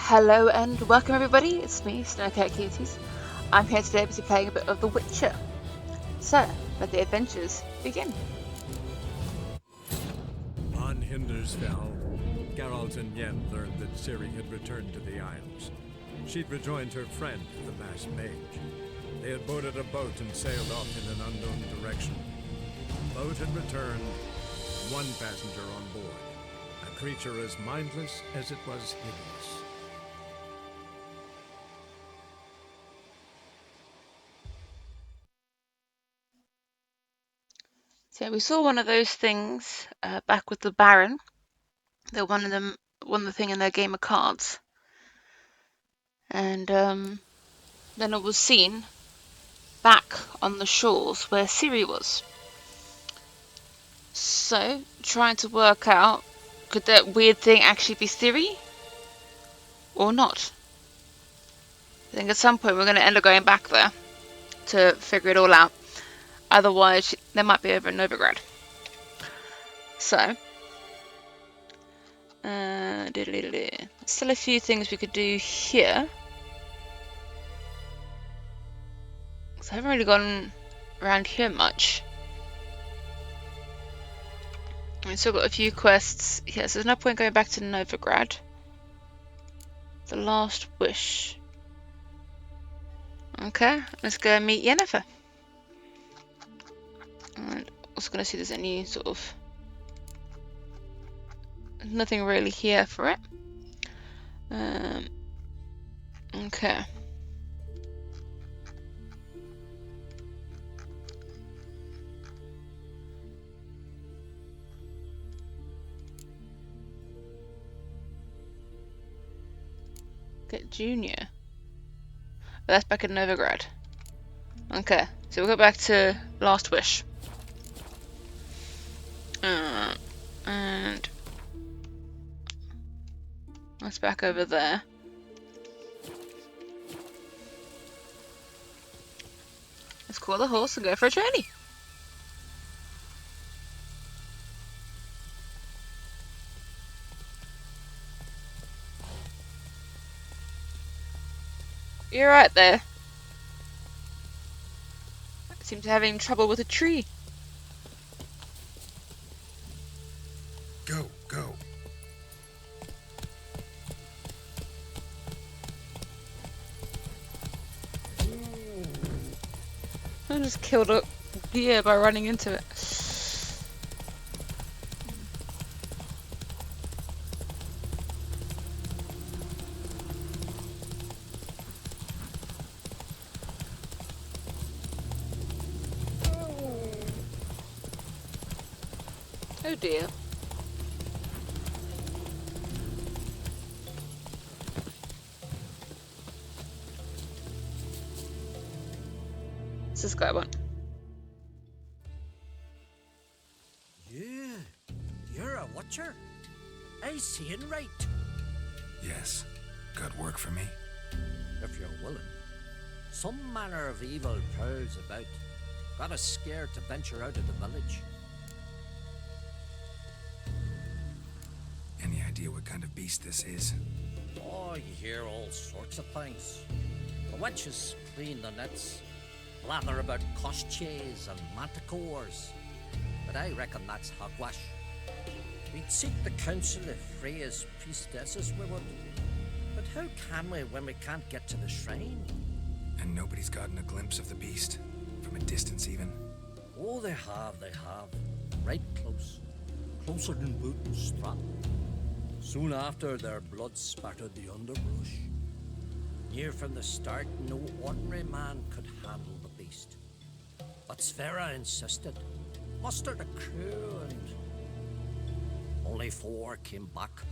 Hello and welcome everybody, it's me, SnowCatCuties. I'm here today to be playing a bit of The Witcher. So, let the adventures begin. On Hindersfell, Geralt and Yen learned that Ciri had returned to the Isles. She'd rejoined her friend, the masked mage. They had boarded a boat and sailed off in an unknown direction. The boat had returned, one passenger on board, a creature as mindless as it was hideous. So we saw one of those things back with the Baron. They won the thing in their game of cards. And then it was seen back on the shores where Ciri was. So, trying to work out, could that weird thing actually be Ciri? Or not? I think at some point we're going to end up going back there to figure it all out. Otherwise, they might be over in Novigrad. So, still a few things we could do here. So I haven't really gone around here much. We've still got a few quests here, so there's no point going back to Novigrad. The Last Wish. Okay, let's go meet Yennefer. And also going to see if there's any sort of... Nothing really here for it. Okay. Get Junior. But that's back in Novigrad. Okay, so we'll go back to Last Wish. And that's back over there. Let's call the horse and go for a journey. You're right there. I seem to be having trouble with a tree. Go, go. I just killed a deer by running into it. Oh dear. What's this guy want? You're a watcher? I seeing right. Yes. Got work for me? If you're willing. Some manner of evil prowls about. Got us scared to venture out of the village. Any idea what kind of beast this is? Oh, you hear all sorts of things. The witches clean the nets, blather about koshches and manticores. But I reckon that's hogwash. We'd seek the counsel of Freya's priestesses, we would. But how can we when we can't get to the shrine? And nobody's gotten a glimpse of the beast? From a distance even? Oh, they have. Right close. Closer than boot and strap. Soon after, their blood spattered the underbrush. Near from the start, no ordinary man could handle the beast. But Sverra insisted. Mustered a crew and... Only 4 came back.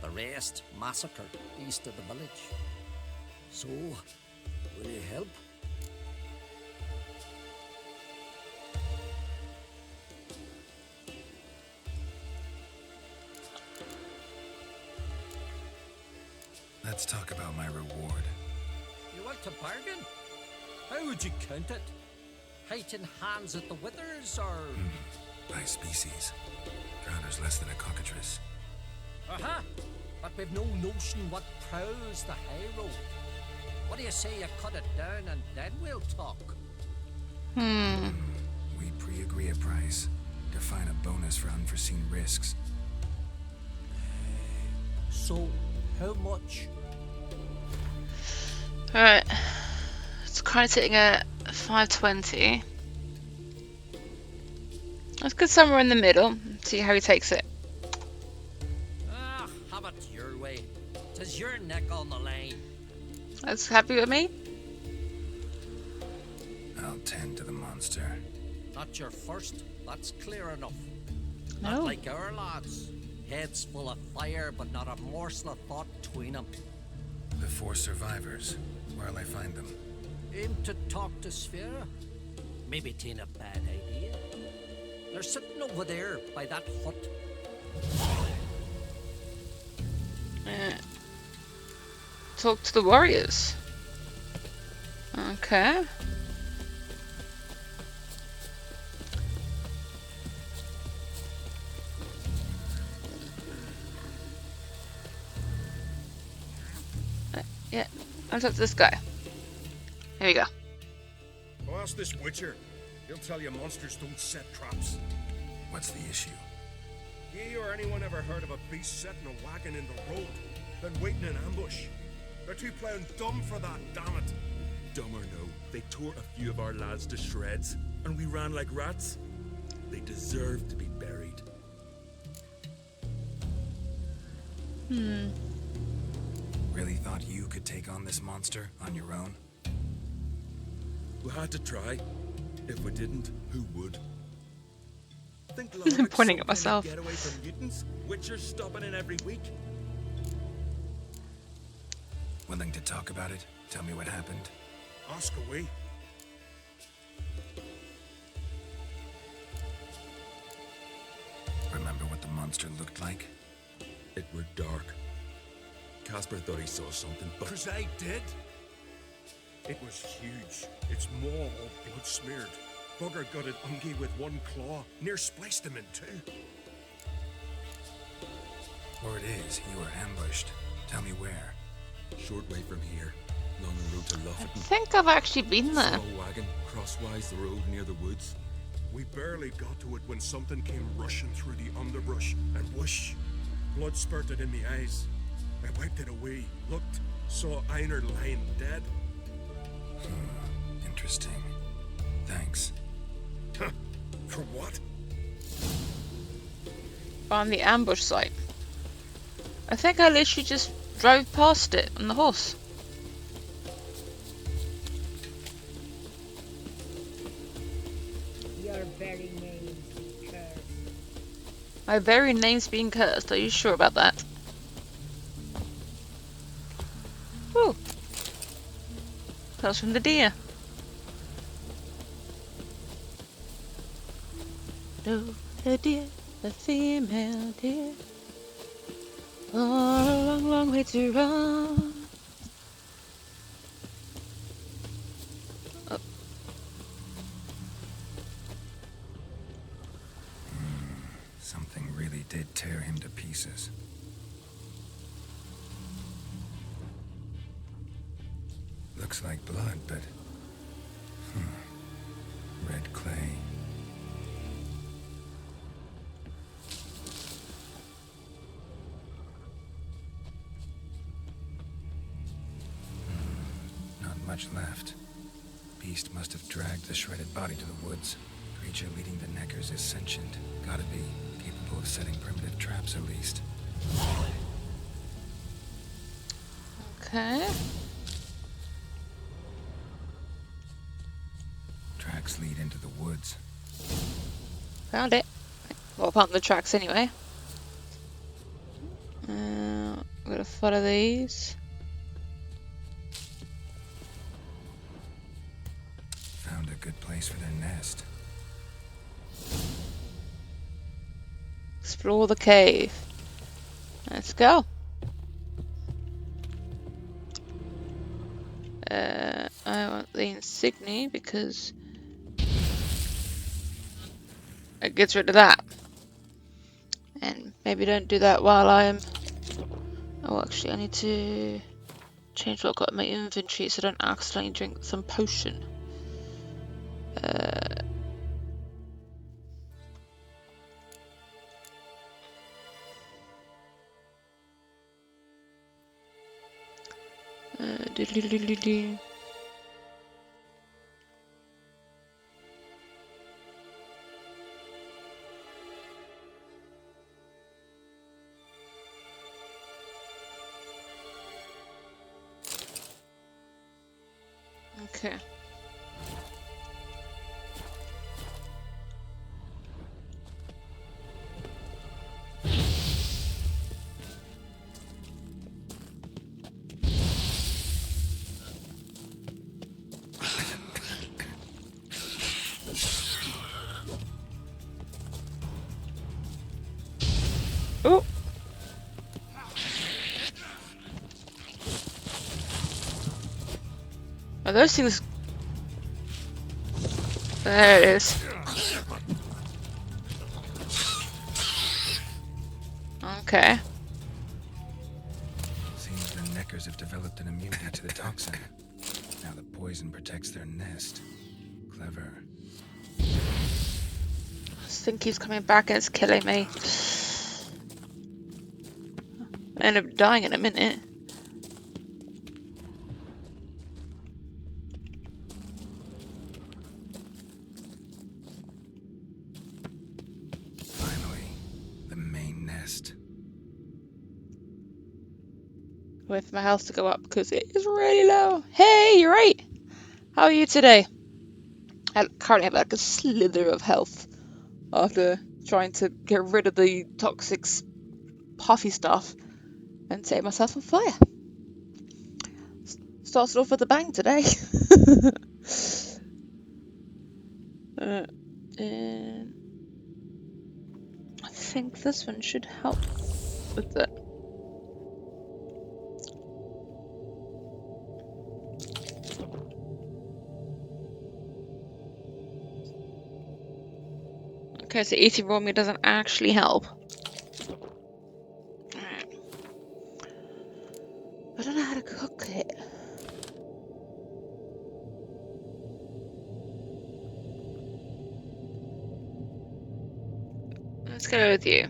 The rest massacred east of the village. So, will you help? Let's talk about my reward. You want to bargain? How would you count it? Height in hands at the withers, or... By species. Drowner's less than a cockatrice. Aha! but we've no notion what prowls the high road. What do you say you cut it down and then we'll talk? We pre-agree a price. Define a bonus for unforeseen risks. So, how much? Alright. It's kind of sitting at 520. Let's go somewhere in the middle. See how he takes it. Ah, have it your way. 'Tis your neck on the line. That's happy with me? I'll tend to the monster. Not your first, that's clear enough. No. Not like our lads. Heads full of fire, but not a morsel of thought between them. The 4 survivors. Where'll I find them? Aim to talk to Sphere? Maybe 'tain't a bad idea. They're sitting over there by that hut. Talk to the warriors. Okay. Yeah, I'll talk to this guy. Here we go. Well, ask this Witcher. He'll tell you monsters don't set traps. What's the issue? Ye or anyone ever heard of a beast setting a wagon in the road, then waiting in ambush? They're too plowing dumb for that, damn it. Dumb or no, they tore a few of our lads to shreds, and we ran like rats. They deserve to be buried. Really thought you could take on this monster on your own? We had to try. If we didn't, who would? Think I'm pointing at myself. Get away from mutants? Witchers stopping in every week? Willing to talk about it? Tell me what happened. Ask away. Remember what the monster looked like? It were dark. Casper thought he saw something, but 'Cause I did. It was huge. Its maw all blood smeared. Bugger gutted Undvik with one claw. Near spliced him in two. Word is, you were ambushed. Tell me where. short way from here, along the road to I Lofton. think I've actually been there. Saw a wagon crosswise the road near the woods. We barely got to it when something came rushing through the underbrush, and whoosh, blood spurted in me eyes. I wiped it away, looked, saw Einar lying dead. Interesting. Thanks. Huh, for what? On the ambush site. I think I literally just drove past it on the horse. Your very name's cursed. My very name's being cursed. Are you sure about that? Ooh. Comes from the deer. No, the deer, the female deer. Oh, a long, long way to run. Oh. Something really did tear him to pieces. Looks like blood, but... red clay. Not much left. Beast must have dragged the shredded body to the woods. Creature leading the Neckers is sentient. Gotta be. Capable of setting primitive traps, at least. Okay. Tracks lead into the woods. Found it. Well, apart from the tracks anyway. I'm gonna follow these. Found a good place for their nest. Explore the cave. Let's go. I want the insignia because it gets rid of that. And maybe don't do that while I'm Oh, actually, I need to change what I've got in my inventory so I don't accidentally drink some potion. Doodly-doodly-doodly. Okay. Oh! Are those things... There it is. Okay. Seems the Neckers have developed an immunity to the toxin. Now the poison protects their nest. Clever. I think he's coming back and it's killing me. I end up dying in a minute. Finally, the main nest. Wait for my health to go up because it is really low. Hey, you're right. How are you today? I currently have like a slither of health after trying to get rid of the toxic puffy stuff and set myself on fire. Started off with a bang today. And I think this one should help with it. Okay, so eating raw meat doesn't actually help. Alright. I don't know how to cook it. Let's go with you.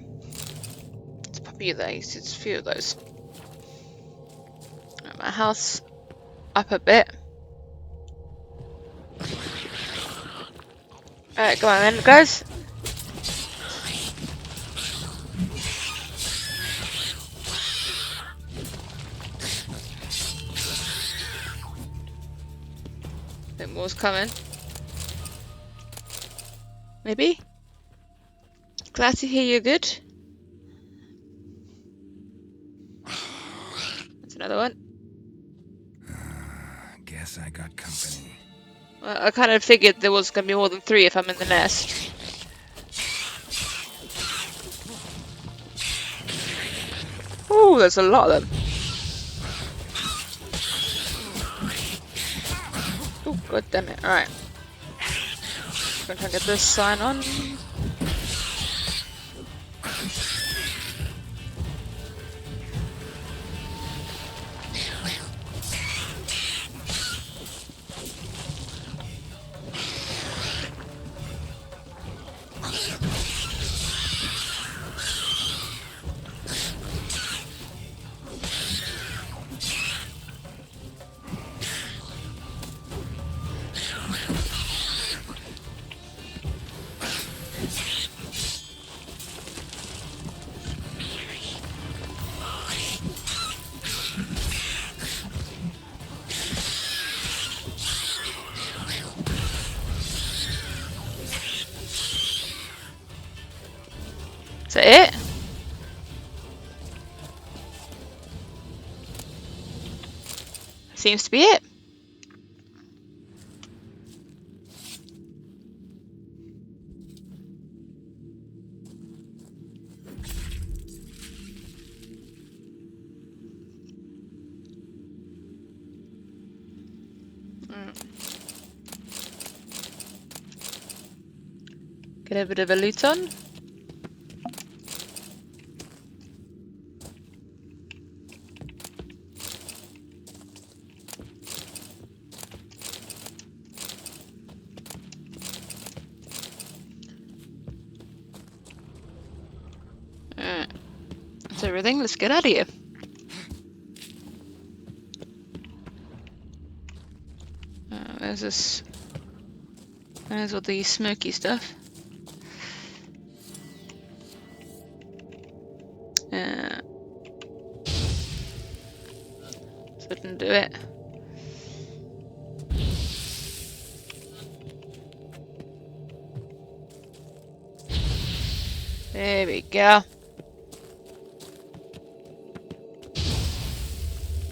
It's probably these. It's a few of those. Right, my health's up a bit. Alright, go on then, guys. I think more's coming. Maybe? Glad to hear you're good. That's another one. Guess I got company. Well, I kind of figured there was going to be more than 3 if I'm in the nest. Ooh, there's a lot of them. Oh, god damn it. Alright. Gonna try and get this sign on. Is that it? Seems to be it. Get a bit of a loot on. That's everything. Let's get out of here. There's this. There's all the smoky stuff. So I didn't do it. There we go.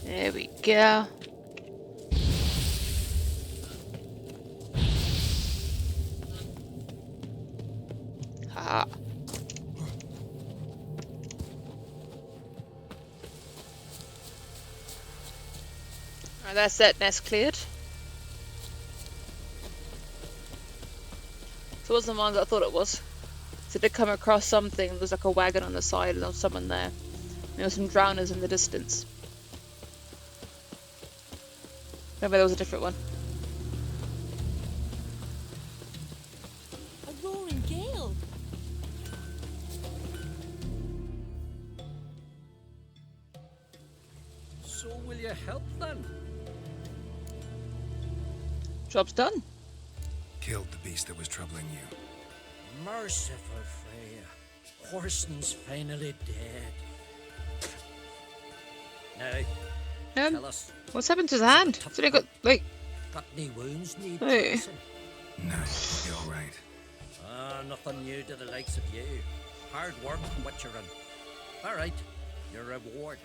There we go. Ha. Alright, that's that nest cleared. So it wasn't the one that I thought it was. So I did come across something. There was like a wagon on the side and there was someone there. And there were some drowners in the distance. Maybe there was a different one. A roaring gale. So will you help then? Job's done. Killed the beast that was troubling you. Merciful Freya. Horson's finally dead. Now, tell us, What's happened to his hand? Did he got like? got any wounds need Hey. dressing? No, you're all right. Ah, nothing new to the likes of you. Hard work, Witcherin. All right, your reward.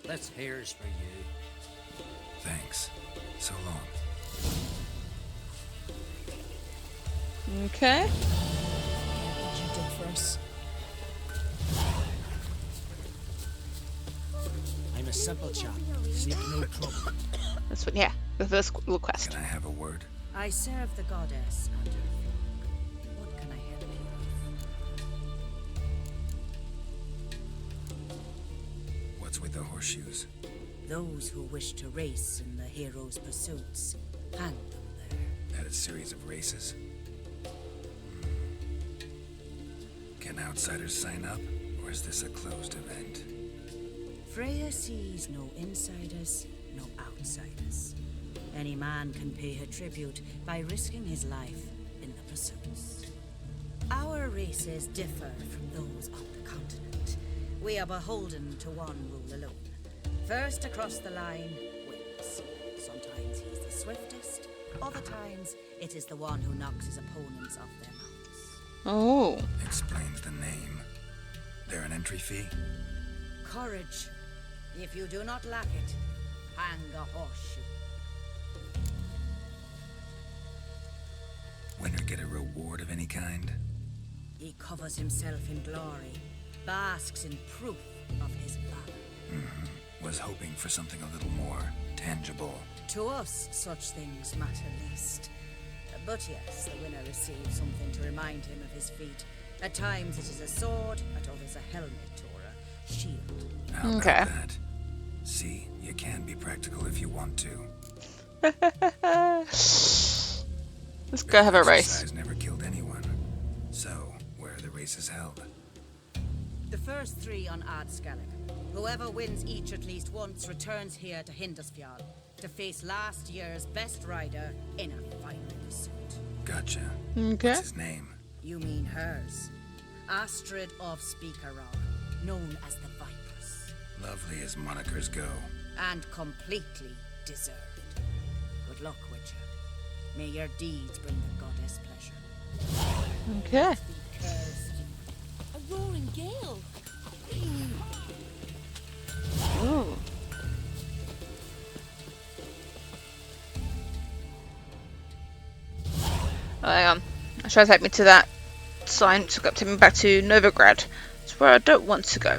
This here's for you. Thanks. So long. Okay. What you did for us. I'm a simple chap. Seek no trouble. That's what. Yeah, the first little quest. Can I have a word? I serve the goddess, Undvik. What can I help you with? What's with the horseshoes? Those who wish to race in the hero's pursuits, hang them there. At a series of races? Can outsiders sign up, or is this a closed event? Freya sees no insiders, no outsiders. Any man can pay her tribute by risking his life in the pursuits. Our races differ from those on the continent. We are beholden to one rule alone. First across the line wins. Sometimes he's the swiftest, other times it is the one who knocks his opponents off their mounts. Oh. Explains the name. There an entry fee? Courage. If you do not lack it, hang a horseshoe. Winner get a reward of any kind? He covers himself in glory, basks in proof of his valor. Was hoping for something a little more tangible. To us, such things matter least. But yes, the winner receives something to remind him of his feat. At times it is a sword, at others a helmet or a shield. How about Okay. that? See, you can be practical if you want to. Let's go have a race. Exercise never killed anyone. So, where are the races held? The first three on Adscalec. Whoever wins each at least once returns here to Hindisfjall to face last year's best rider in a final pursuit. Gotcha. Okay. What's his name? You mean hers. Astrid of Speakerrock, known as the Vipress. Lovely as monikers go. And completely deserved. Good luck, Witcher. May your deeds bring the goddess pleasure. Okay. Be cursed. A roaring gale. Ooh. Oh, hang on. I try to take me to that sign to take me back to Novigrad. It's where I don't want to go.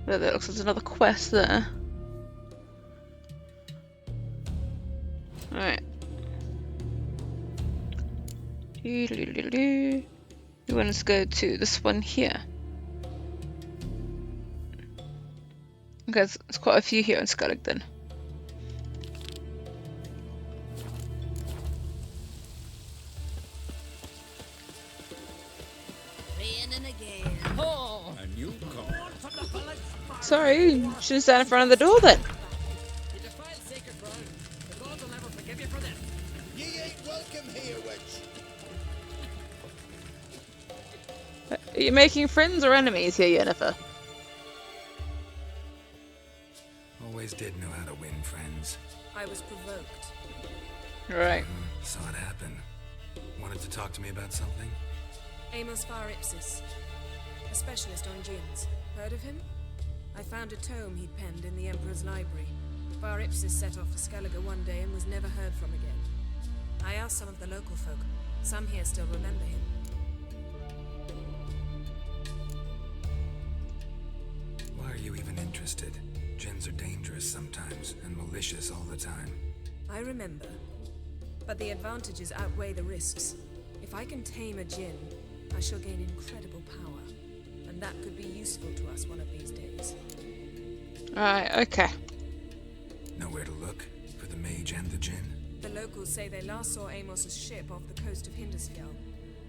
But that looks like there's another quest there. Alright. We want to go to this one here. Okay, there's quite a few here in Skellig then. again and again. Oh, And you come. Sorry, shouldn't stand in front of the door then. you defiled sacred ground. The gods will never forgive you for this. Ye ain't welcome here, witch. Are you making friends or enemies here, Yennefer? Always did know how to win friends. I was provoked. Right. Saw it happen. Wanted to talk to me about something? Amos Var Ipsis, a specialist on Djinns. Heard of him? I found a tome he'd penned in the Emperor's library. Var Ipsis set off for Skellige one day and was never heard from again. I asked some of the local folk. Some here still remember him. Why are you even interested? Djinns are dangerous sometimes, and malicious all the time. I remember. But the advantages outweigh the risks. If I can tame a Djinn, I shall gain incredible power. And that could be useful to us one of these days. Right, okay. Nowhere to look for the mage and the Djinn. The locals say they last saw Amos's ship off the coast of Hindisfjall,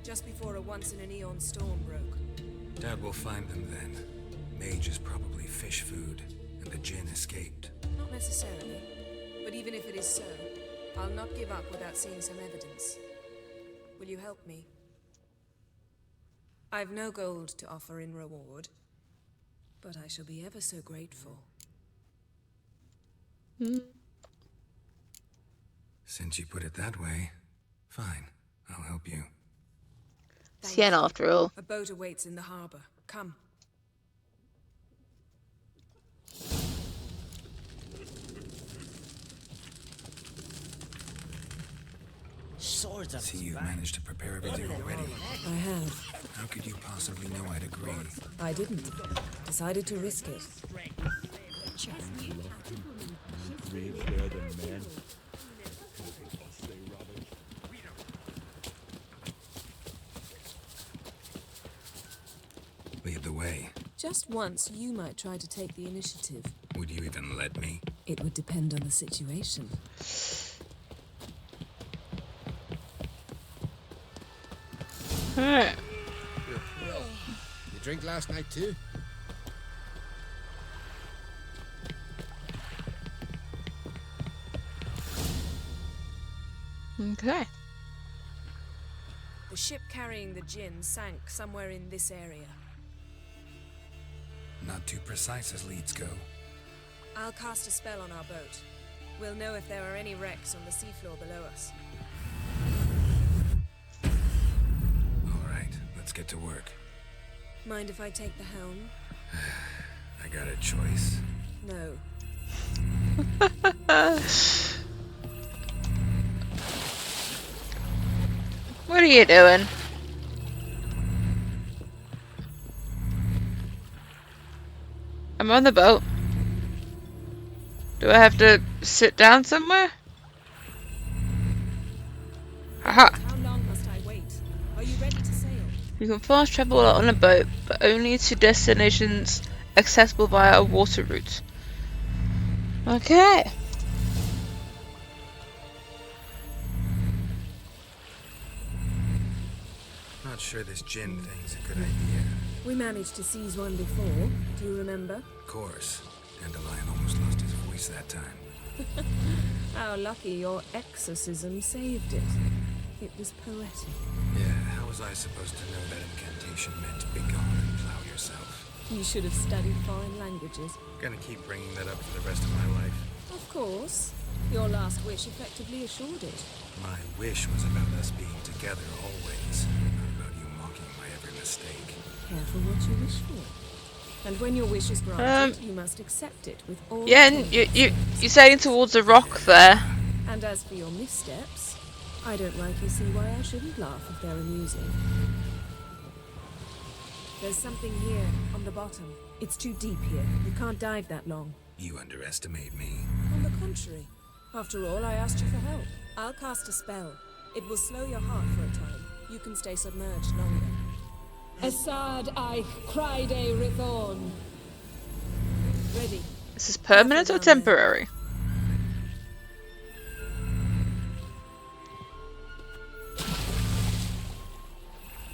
just before a once-in-an-eon storm broke. Doubt we'll find them then. Mage is probably fish food, and the Djinn escaped. Not necessarily. But even if it is so, I'll not give up without seeing some evidence. Will you help me? I've no gold to offer in reward, but I shall be ever so grateful. Since you put it that way, fine. I'll help you. It's Yen after all. A boat awaits in the harbor. Come. Swords See, you've managed to prepare everything already. I have. How could you possibly know I'd agree? I didn't. Decided to risk it. Lead the way. Just once, you might try to take the initiative. Would you even let me? It would depend on the situation. Alright. You drink last night too? Okay. The ship carrying the Djinn sank somewhere in this area. Not too precise as leads go. I'll cast a spell on our boat. We'll know if there are any wrecks on the seafloor below us. All right, let's get to work. Mind if I take the helm? I got a choice. No. What are you doing? I'm on the boat. Do I have to sit down somewhere? Haha. How long must I wait? Are you ready to sail? You can fast travel on a boat, but only to destinations accessible via a water route. Okay. Not sure this Djinn thing's a good idea. We managed to seize one before. Do you remember? Of course. Dandelion almost lost his voice that time. How lucky your exorcism saved it. It was poetic. Yeah, how was I supposed to know that incantation meant be gone and plow yourself? You should have studied foreign languages. Gonna keep bringing that up for the rest of my life. Of course. Your last wish effectively assured it. My wish was about us being together always. Not about you mocking my every mistake. Careful what you wish for. And when your wish is granted, you must accept it with all Yeah, you're sailing towards a rock there. And as for your missteps, I don't rightly see why I shouldn't laugh if they're amusing. There's something here, on the bottom. It's too deep here. You can't dive that long. You underestimate me. On the contrary. After all, I asked you for help. I'll cast a spell. It will slow your heart for a time. You can stay submerged longer. Assad Eich Cride Rithorn. Ready. Is this permanent or temporary?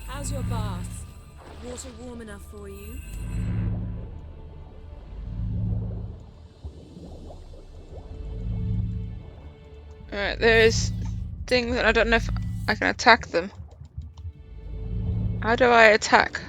How's your bath? water warm enough for you? Alright, there's things and I don't know if I can attack them. How do I attack?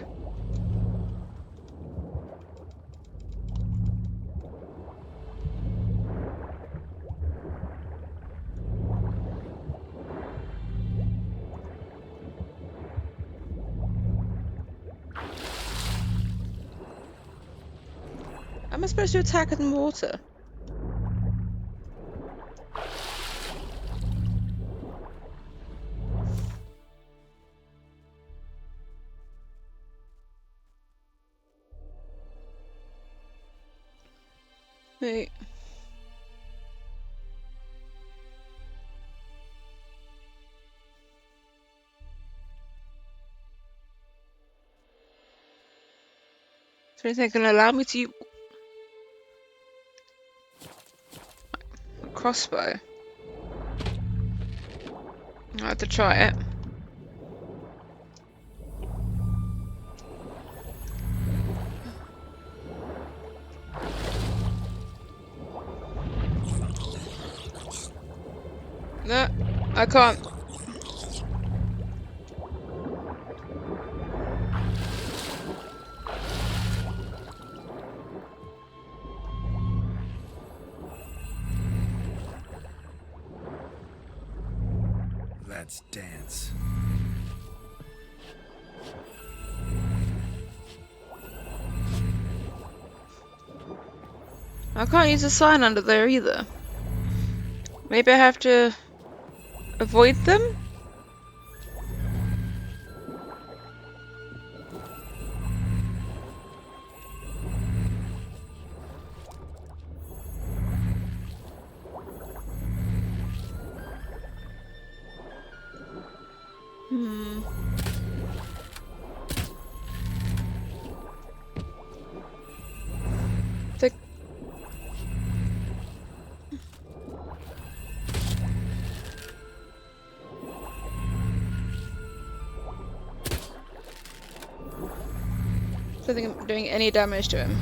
How am I supposed to attack in water? Wait. Is there anything that can allow me to use a crossbow? I have to try it. No, I can't. Let's dance. I can't use a sign under there either. Maybe I have to avoid them? The I don't think I'm doing any damage to him.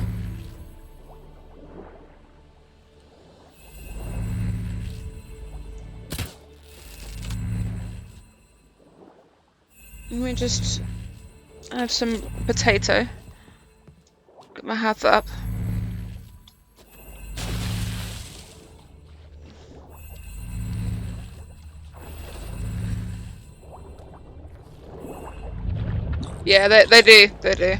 Let me just have some potato. Get my health up. Yeah, they do. They do.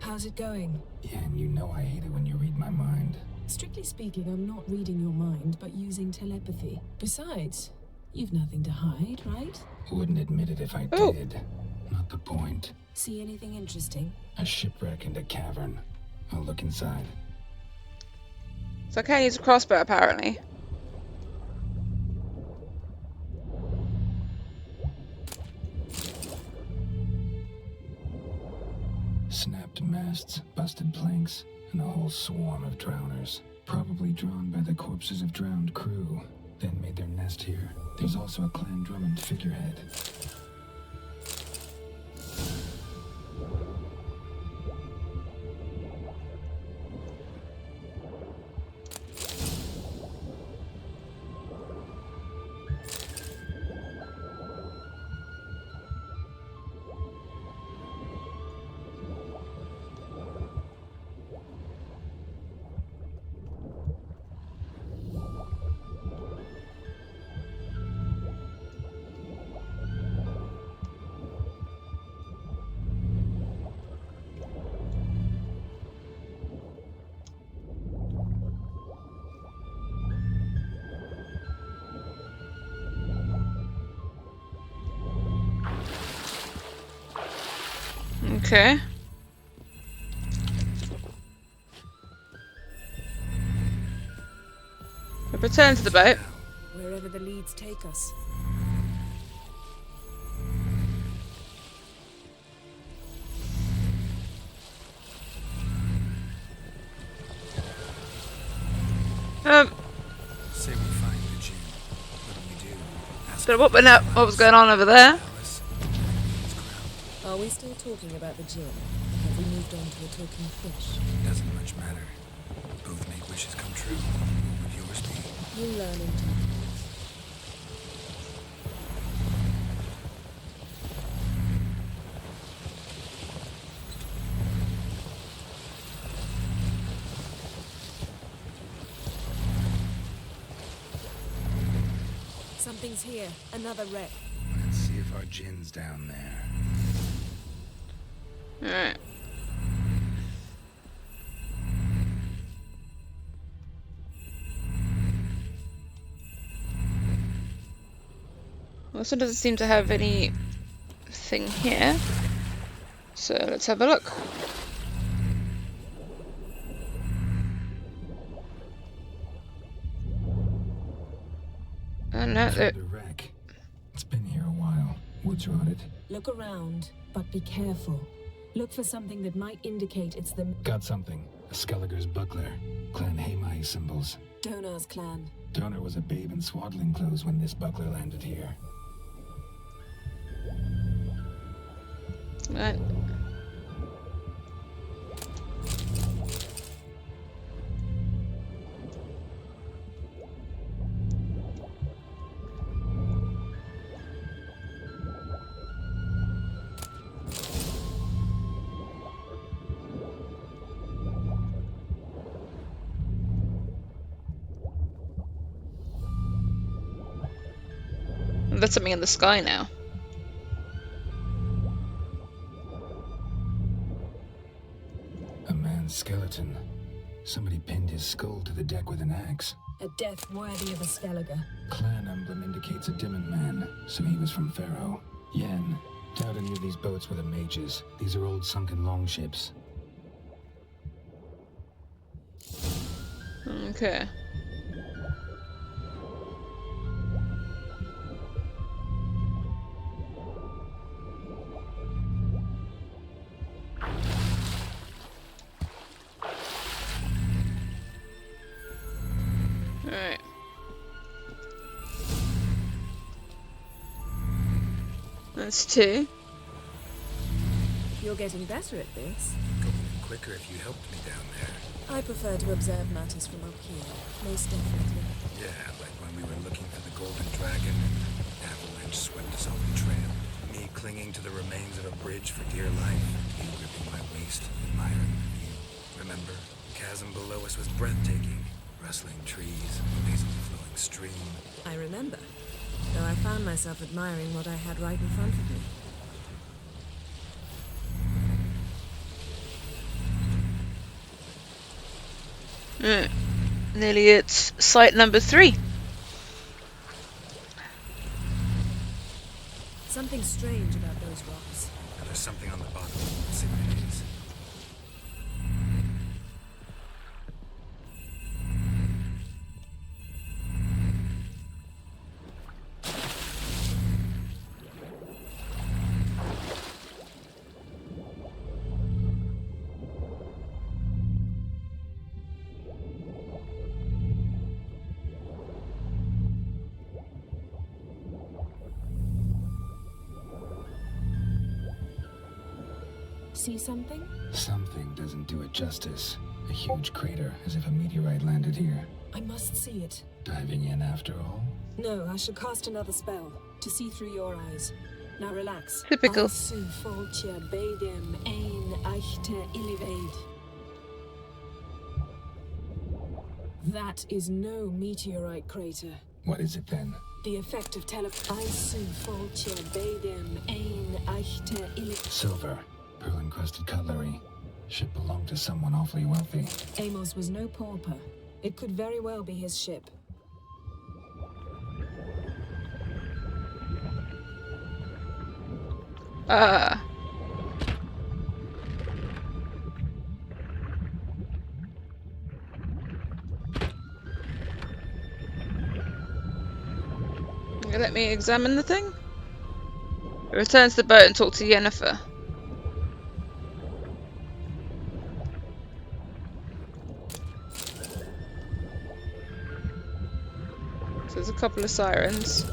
How's it going? Yeah, and you know I hate it when you read my mind. Strictly speaking, I'm not reading your mind, but using telepathy. Besides, you've nothing to hide, right? Wouldn't admit it if I Oh. did. Not the point. See anything interesting? A shipwreck and a cavern. I'll look inside. So I can't use a crossbow apparently. Snapped masts, busted planks, and a whole swarm of drowners. Probably drawn by the corpses of drowned crew, then made their nest here. There's also a Clan Drummond figurehead. Okay. I return to the boat. Wherever the leads take us. Say we find the Djinn. What do we do? Don't know what was going on over there. Are we still talking about the Djinn? Have we moved on to a talking fish? Doesn't much matter. Both make wishes come true. What would yours be? You learn in time. Something's here. Another wreck. Let's see if our Djinn's down there. Alright. Also doesn't seem to have anything here. So let's have a look. Oh no, The wreck. It's been here a while. Wood's rotted. Look around, but be careful. Look for something that might indicate it's the Got something. A Skelliger's buckler. Clan Haemai symbols. Donar's clan. Donar was a babe in swaddling clothes when this buckler landed here. right. There's something in the sky now. A man's skeleton. Somebody pinned his skull to the deck with an axe. A death worthy of a Skelliger. Clan emblem indicates a Dimmen man, so he was from Pharaoh. Yen. Doubt any of these boats were the mages. These are old sunken longships. Okay. Alright. That's two. You're getting better at this. Going in quicker if you helped me down there. I prefer to observe matters from up here, most definitely. Yeah, like when we were looking for the Golden Dragon and avalanche swept us off the trail. Me clinging to the remains of a bridge for dear life. You gripping my waist, admiring the view. Remember, the chasm below us was breathtaking. Rustling trees, amazingly flowing stream. I remember, though I found myself admiring what I had right in front of me. Alright. Nearly at site number 3. Something strange about those rocks. And there's something on the bottom. Let's see what it is. See something? Something doesn't do it justice. A huge crater, as if a meteorite landed here. I must see it. Diving in after all? No, I shall cast another spell to see through your eyes. Now relax. Typical. Alsu foltje bedem ein echte illiveid. That is no meteorite crater. What is it then? The effect of Alsu foltje bedem ein echte illiveid. Silver. Pearl-encrusted cutlery. Ship belonged to someone awfully wealthy. Amos was no pauper. It could very well be his ship. Let me examine the thing. Return to the boat and talk to Yennefer. So there's a couple of sirens.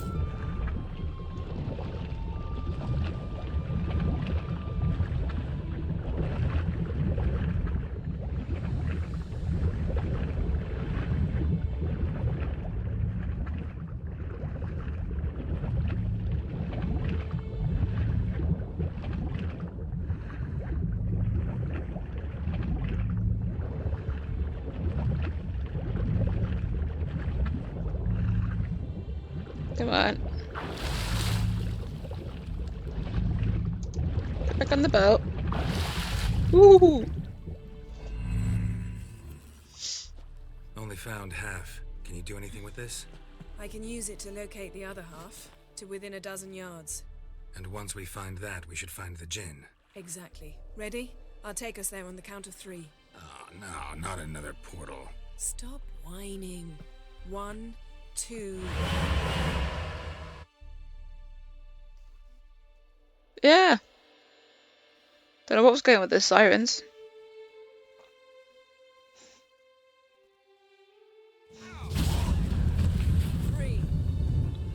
Come on. Get back on the boat. Ooh. Only found half. Can you do anything with this? I can use it to locate the other half, to within a dozen yards. And once we find that, we should find the Djinn. Exactly. Ready? I'll take us there on the count of 3. Oh, no, not another portal. Stop whining. 1, 2... Yeah. Don't know what was going with the sirens. Free.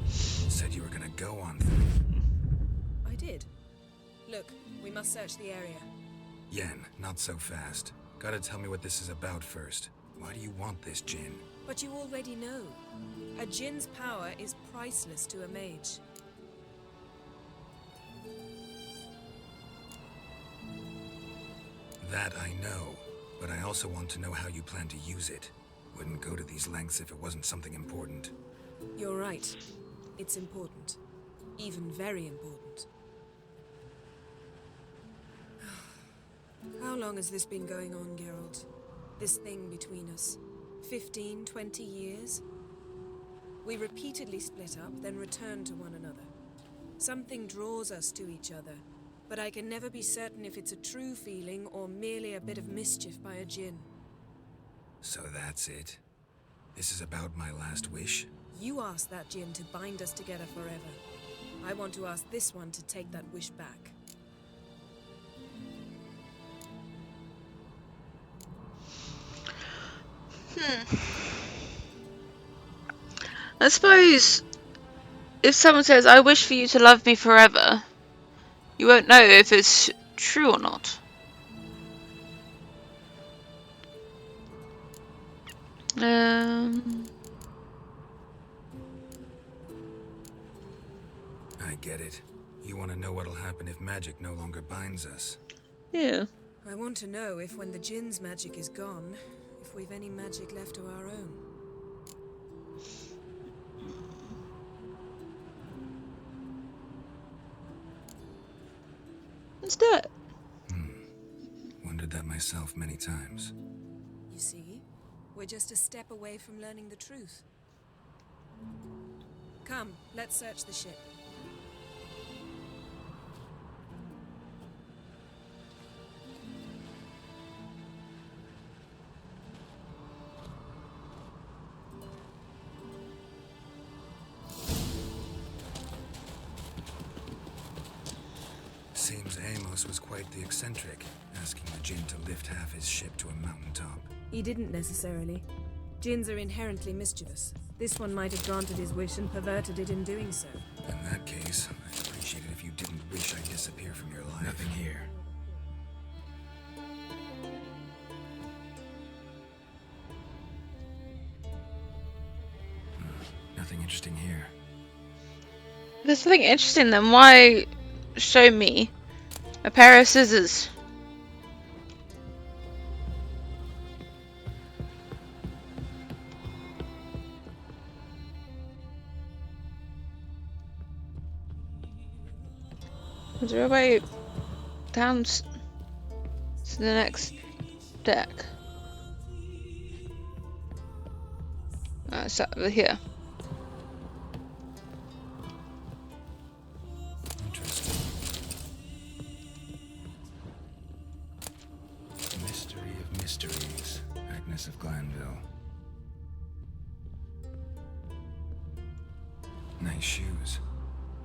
Said you were gonna go on 3. I did. Look, we must search the area. Yen, not so fast. Gotta tell me what this is about first. Why do you want this Djinn? But you already know. A Djinn's power is priceless to a mage. That I know, but I also want to know how you plan to use it. Wouldn't go to these lengths if it wasn't something important. You're right. It's important. Even very important. How long has this been going on, Geralt? This thing between us? 15, 20 years? We repeatedly split up, then return to one another. Something draws us to each other, but I can never be certain if it's a true feeling or merely a bit of mischief by a Djinn. So that's it? This is about my last wish? You asked that Djinn to bind us together forever. I want to ask this one to take that wish back. I suppose if someone says, I wish for you to love me forever, you won't know if it's true or not. I get it. You want to know what'll happen if magic no longer binds us. Yeah. I want to know if when the Djinn's magic is gone, if we've any magic left of our own. Let's do it. Wondered that myself many times. You see, we're just a step away from learning the truth. Come, let's search the ship. Seems Amos was quite the eccentric, asking the Djinn to lift half his ship to a mountaintop. He didn't necessarily. Djinns are inherently mischievous. This one might have granted his wish and perverted it in doing so. In that case, I'd appreciate it if you didn't wish I'd disappear from your life. Nothing here. Nothing interesting here. If there's something interesting, then why show me a pair of scissors? Is there a way down to the next deck? It's over here. Interesting. Mystery of mysteries. Agnes of Glanville. Nice shoes.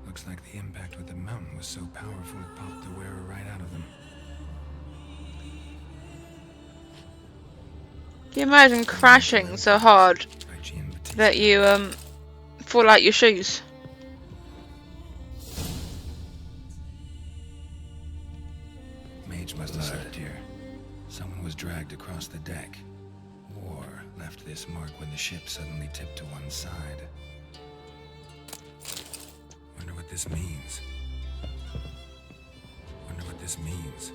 Looks like the impact with the mountain was so powerful it popped the wearer right out of them. Can you imagine crashing so hard that you fall out your shoes? Mage must have slept here. Someone was dragged across the deck. War left this mark when the ship suddenly tipped to one side. Wonder what this means. Wonder what this means.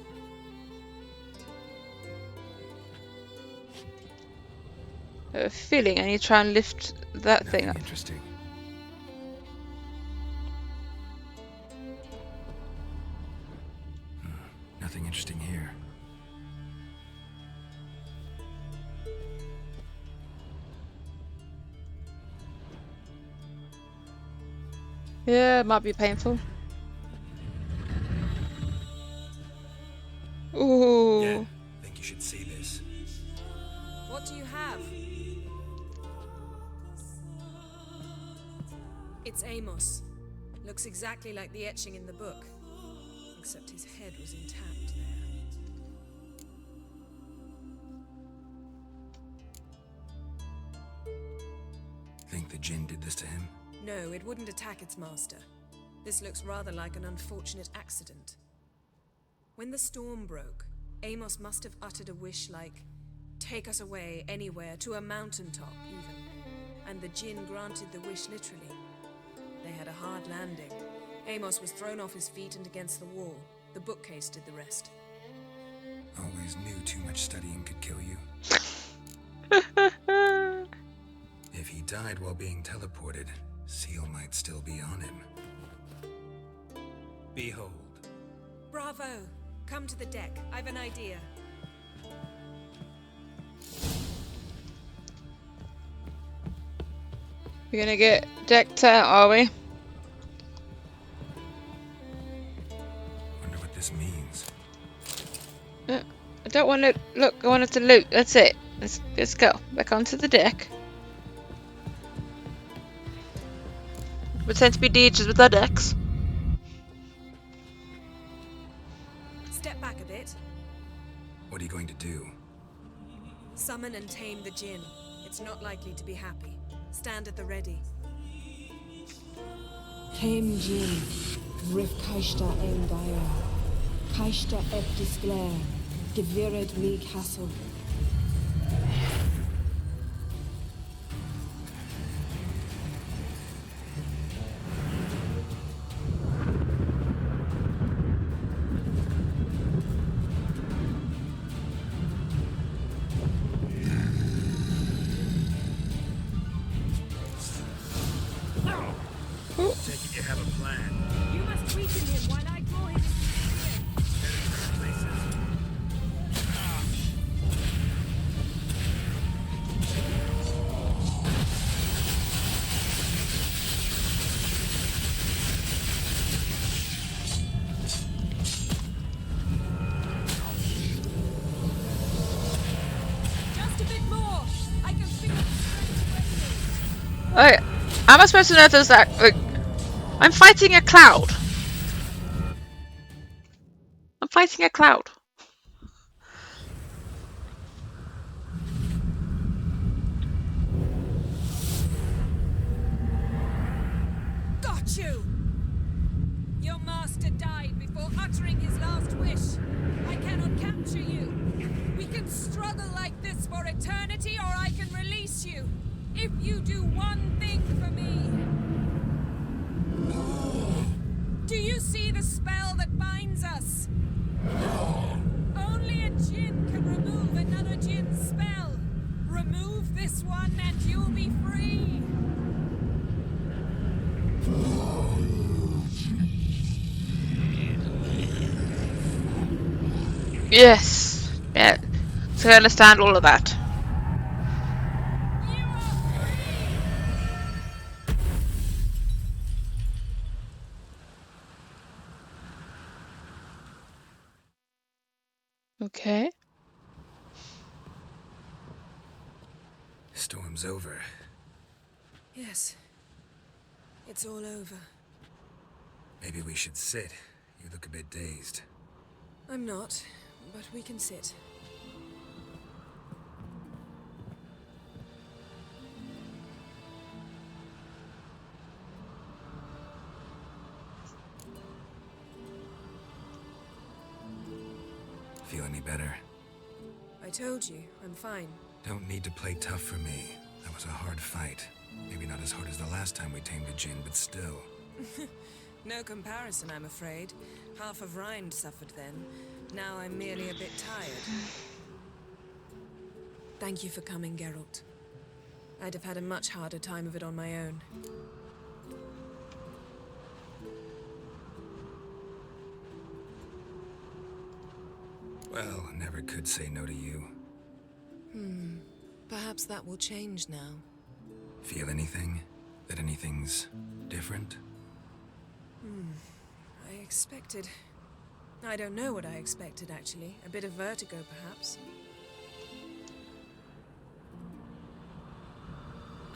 I have a feeling I need to try and lift that thing up. Interesting. Nothing interesting here. Yeah, it might be painful. Ooh. Yeah, think you should see this. What do you have? It's Amos. Looks exactly like the etching in the book. Except his head was intact there. Think the Djinn did this to him? No, it wouldn't attack its master. This looks rather like an unfortunate accident. When the storm broke, Amos must have uttered a wish like, "Take us away, anywhere, to a mountaintop, even." And the Djinn granted the wish literally. They had a hard landing. Amos was thrown off his feet and against the wall. The bookcase did the rest. Always knew too much studying could kill you. If he died while being teleported, Seal might still be on him. Behold. Bravo! Come to the deck. I've an idea. We're gonna get decked out, are we? Wonder what this means. I don't want to look. I wanted to loot. That's it. Let's go back onto the deck. Pretend to be DJs with our decks. Step back a bit. What are you going to do? Summon and tame the Djinn. It's not likely to be happy. Stand at the ready. Came Djinn, Rif Kaishta Engaya, Kaishta Eptis Glare, Gevired Mi Castle. Take it you have a plan. You must weaken him while I draw him Just a bit more. I can feel the strength Alright, how am I supposed to know there's that? Like, I'm fighting a cloud. I'm fighting a cloud. Got you! Your master died before uttering his last wish. I cannot capture you. We can struggle like this for eternity, or I can release you. If you do one thing for me. Do you see the spell that binds us? Only a Djinn can remove another Djinn's spell. Remove this one and you'll be free. Yes. Yeah. So I understand all of that. Okay. Storm's over. Yes. It's all over. Maybe we should sit. You look a bit dazed. I'm not, but we can sit. Feel any better? I told you, I'm fine. Don't need to play tough for me. That was a hard fight. Maybe not as hard as the last time we tamed a Djinn, but still. No comparison, I'm afraid. Half of Rind suffered then. Now I'm merely a bit tired. Thank you for coming, Geralt. I'd have had a much harder time of it on my own. Well, I never could say no to you. Perhaps that will change now. Feel anything? That anything's different? I expected... I don't know what I expected, actually. A bit of vertigo, perhaps.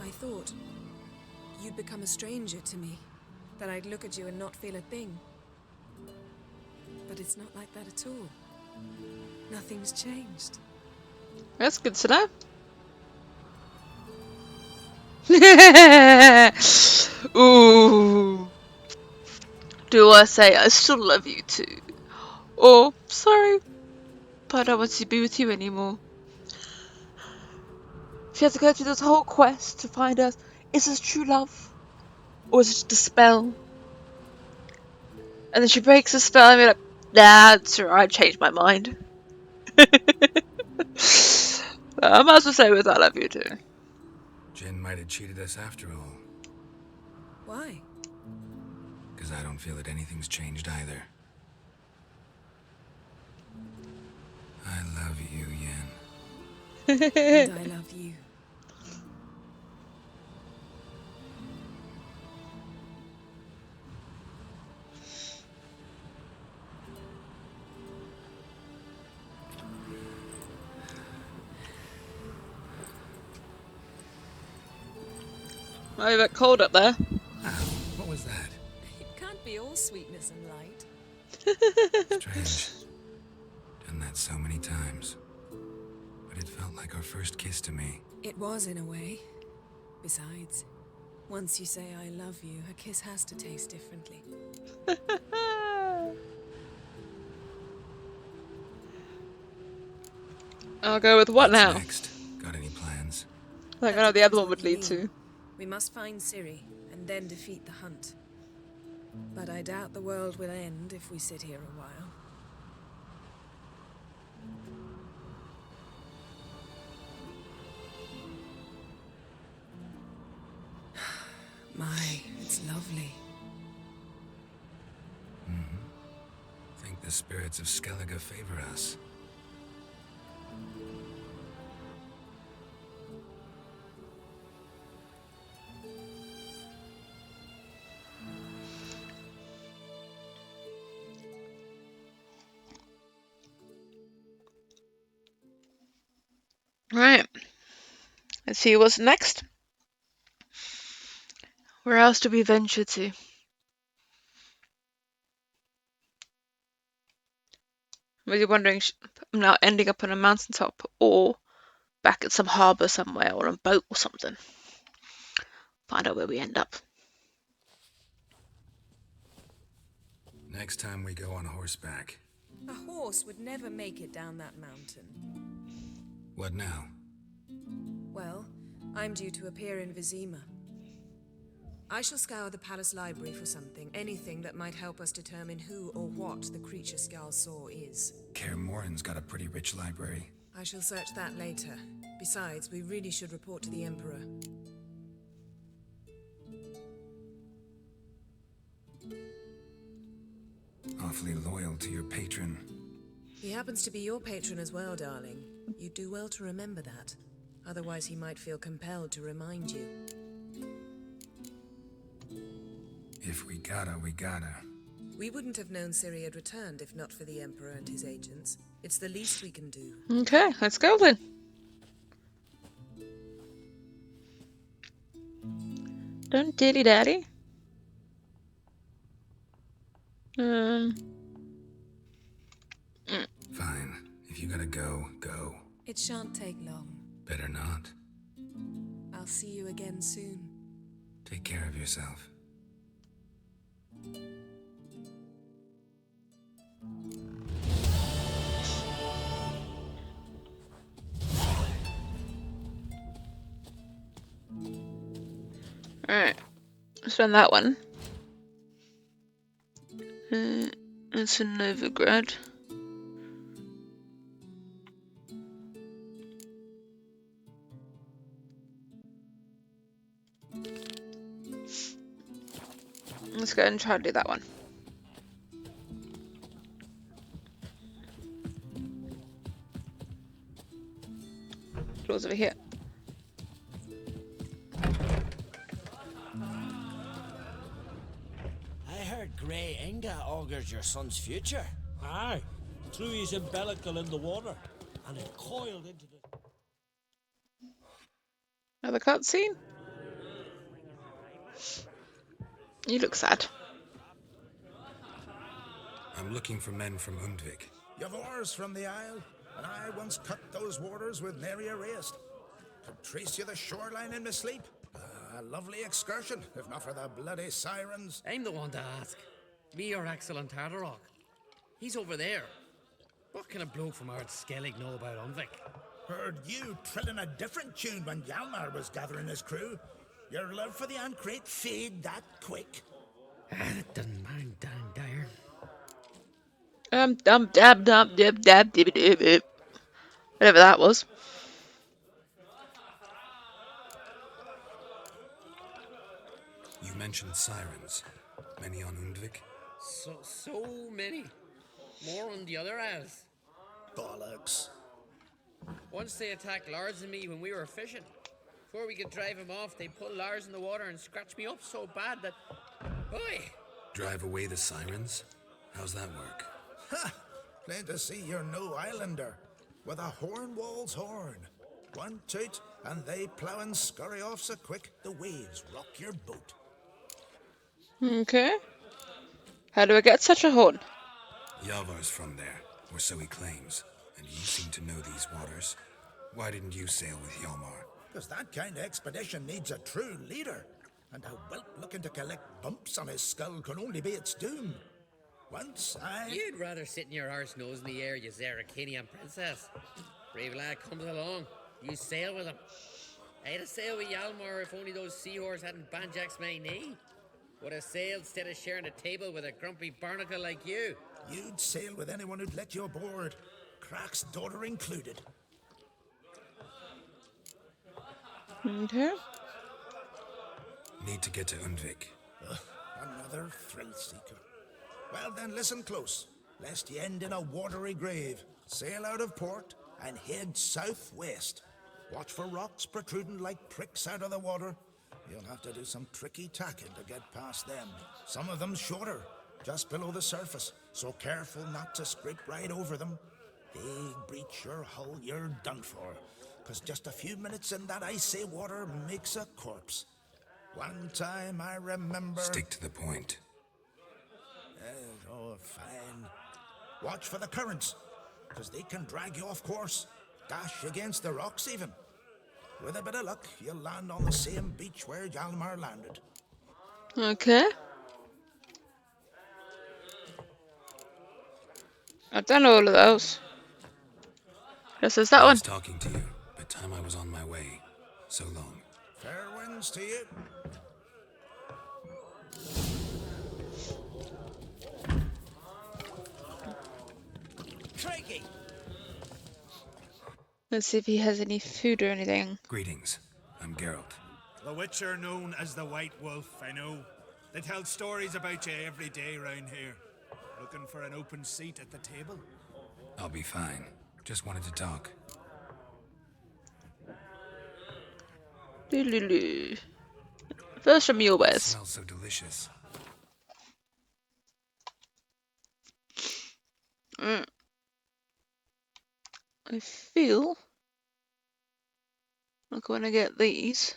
I thought you'd become a stranger to me. That I'd look at you and not feel a thing. But it's not like that at all. Nothing's changed. That's good to know. Ooh. Do I say I still love you too? Or, sorry, but I don't want to be with you anymore. She had to go through this whole quest to find out, is this true love? Or is it just a spell? And then she breaks the spell and be like, nah, it's alright, I changed my mind. I might as well say with I love you too. Djinn might have cheated us after all. Why? Because I don't feel that anything's changed either. I love you, Yen. And I love you. Oh, you got cold up there. Ow, what was that? It can't be all sweetness and light. Strange. Done that so many times. But it felt like our first kiss to me. It was, in a way. Besides, once you say I love you, a kiss has to taste differently. I'll go with what What's now? next? Got any plans? Like I That know the depends other one what would you lead mean. to. We must find Ciri, and then defeat the hunt. But I doubt the world will end if we sit here a while. My, it's lovely. Think the spirits of Skellige favor us. Right. Let's see what's next. Where else do we venture to? Maybe wondering, I'm now ending up on a mountaintop or back at some harbour somewhere or on a boat or something. Find out where we end up. Next time we go on horseback. A horse would never make it down that mountain. What now? Well, I'm due to appear in Vizima. I shall scour the palace library for something, anything that might help us determine who or what the creature Skjal saw is. Kaer Morhen's got a pretty rich library. I shall search that later. Besides, we really should report to the Emperor. Awfully loyal to your patron. He happens to be your patron as well, darling. You do well to remember that. Otherwise, he might feel compelled to remind you. If we gotta, we gotta. We wouldn't have known Ciri had returned if not for the Emperor and his agents. It's the least we can do. Okay, let's go then. Don't dilly daddy. Fine. If you gotta go, go. It shan't take long. Better not. I'll see you again soon. Take care of yourself. Alright, let's run that one. It's in Novigrad. Let's go and try to do that one. doors over here. I heard Grey Inga augurs your son's future. Aye, threw his umbilical in the water, and it coiled into the... Another cutscene? You look sad. I'm looking for men from Undvik. Yavors from the Isle, and I once cut those waters with nary a rest. Could trace you the shoreline in my sleep. A lovely excursion, if not for the bloody sirens. I'm the one to ask. Me or Axel and Tartarok. He's over there. What can a bloke from Ard Skellig know about Undvik? Heard you trilling a different tune when Hjalmar was gathering his crew. Your love for the Ancrate fade that quick. It doesn't mind down there. Whatever that was. You mentioned sirens. Many on Undvik? So many. More on the other as. Bollocks. Once they attacked Lars and me when we were fishing. Before we could drive him off, they pulled Lars in the water and scratched me up so bad that... Boy! Drive away the sirens? How's that work? Ha! Plain to see you're no islander. With a horn wall's horn. One toot, and they plough and scurry off so quick the waves rock your boat. Okay. How do I get such a horn? Yavar's from there, or so he claims. And you seem to know these waters. Why didn't you sail with Hjalmar? Because that kind of expedition needs a true leader. And a whelp looking to collect bumps on his skull can only be its doom. Once I... You'd rather sit in your arse nose in the air, you Zarakinian princess. Brave lad comes along. You sail with him. I'd have sailed with Hjalmar if only those seahorses hadn't banjaxed my knee. Would have sailed instead of sharing a table with a grumpy barnacle like you. You'd sail with anyone who'd let you aboard. Crack's daughter included. Okay. Need to get to Undvik. Another thrill seeker. Well then, listen close, lest ye end in a watery grave. Sail out of port and head southwest. Watch for rocks protruding like pricks out of the water. You'll have to do some tricky tacking to get past them. Some of them shorter, just below the surface, so careful not to scrape right over them. They breach your hull, you're done for. 'Cause just a few minutes in that icy water makes a corpse. One time I remember... Stick to the point. Oh, fine. Watch for the currents, 'cause they can drag you off course. Dash against the rocks even. With a bit of luck, you'll land on the same beach where Hjalmar landed. Okay. I've done all of those. This is that one. Nice talking to you, but time I was on my way. So long. Fair winds to you. Crikey! Let's see if he has any food or anything. Greetings. I'm Geralt. The Witcher known as the White Wolf, I know. They tell stories about you every day round here. Looking for an open seat at the table? I'll be fine. Just wanted to talk. Doodaloo. First from your wares. Smells so delicious. I feel like I want to get these.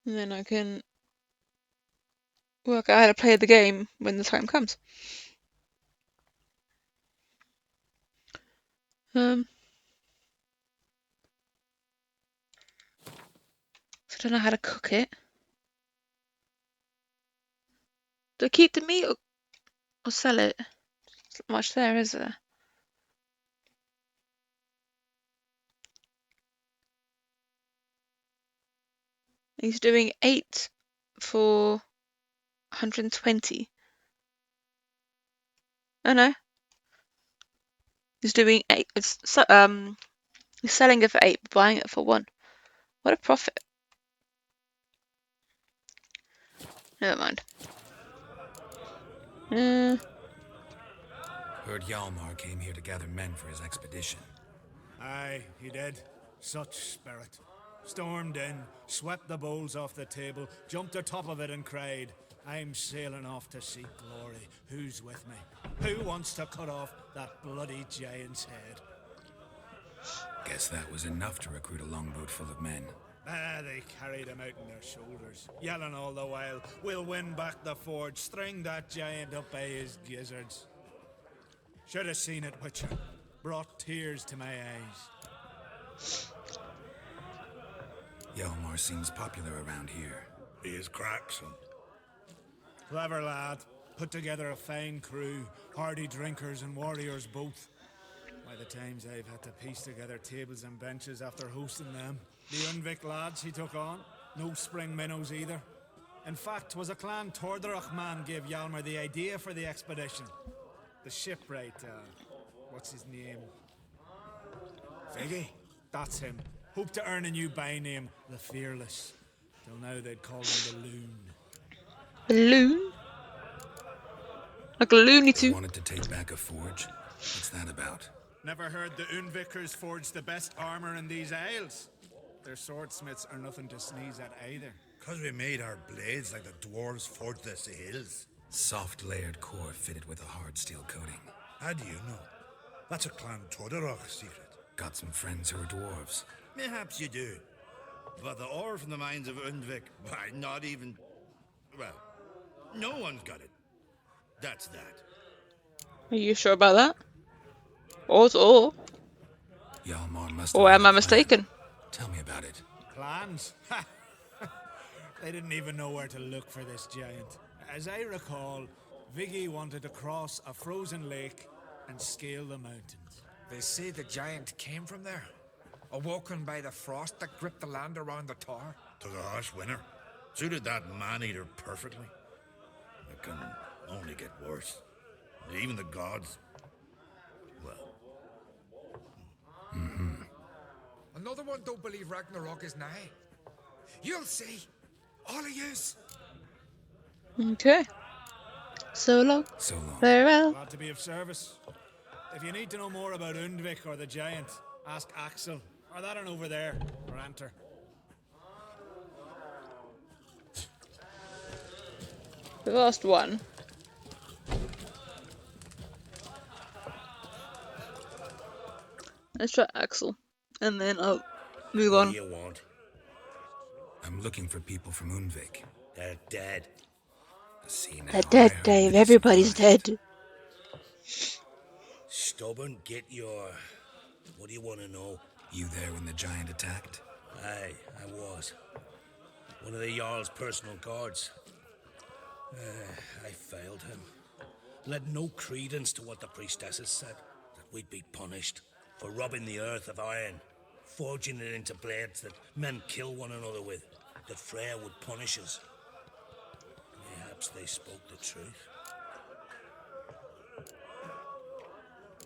And then I can work out how to play the game when the time comes. So I don't know how to cook it. Do I keep the meat or sell it? There's not much there, is there? He's doing 8 for 120. Oh no. He's doing 8. He's selling it for 8, buying it for 1. What a profit. Never mind. Heard Hjalmar came here to gather men for his expedition. Aye, he did. Such spirit. Stormed in, swept the bowls off the table, jumped atop of it and cried, I'm sailing off to seek glory. Who's with me? Who wants to cut off that bloody giant's head? Guess that was enough to recruit a longboat full of men. They carried him out on their shoulders, yelling all the while, we'll win back the forge, string that giant up by his gizzards. Should have seen it, Witcher. Brought tears to my eyes. Hjalmar seems popular around here. He is crackson. Clever lad. Put together a fine crew, hardy drinkers and warriors both. By the times I've had to piece together tables and benches after hosting them. The Undvik lads he took on, no spring minnows either. In fact, 'twas a clan Tordarach man gave Hjalmar the idea for the expedition. The shipwright, what's his name? Viggy? That's him. Hoped to earn a new byname, the Fearless. Till now they'd call him the Loon. Balloon? Like a Looney They Tune. wanted to take back a forge? What's that about? Never heard the Undvikers forged the best armor in these isles. Their swordsmiths are nothing to sneeze at either. 'Cause we made our blades like the dwarves forged their sails. Soft layered core fitted with a hard steel coating. How do you know? That's a Clan Tordarach secret. Got some friends who are dwarves. Mayhaps you do. But the ore from the mines of Undvik, why, not even... Well, no one's got it. That's that. Are you sure about that? Or Hjalmar must or have am had I a plan. mistaken? Tell me about it. Plans? Ha! They didn't even know where to look for this giant. As I recall, Viggy wanted to cross a frozen lake and scale the mountains. They say the giant came from there, awoken by the frost that gripped the land around the tower. To the harsh winter. Suited that man-eater perfectly. It can only get worse. Even the gods... Well... Another one don't believe Ragnarok is nigh. You'll see. All of yous. Okay. So long. So long. Farewell. Glad to be of service. If you need to know more about Undvik or the giant, ask Axel, or that one over there, or Anter. We lost one. Let's try Axel, and then I'll move What on. do you want? I'm looking for people from Undvik. They're dead. See now, They're I dead, heard Dave. that Everybody's survived. dead. Stubborn, get your... What do you want to know? You there when the giant attacked? Aye, I was. One of the Jarl's personal guards. I failed him. Led no credence to what the priestesses said. That we'd be punished for robbing the earth of iron, forging it into blades that men kill one another with. That Freya would punish us. Perhaps they spoke the truth.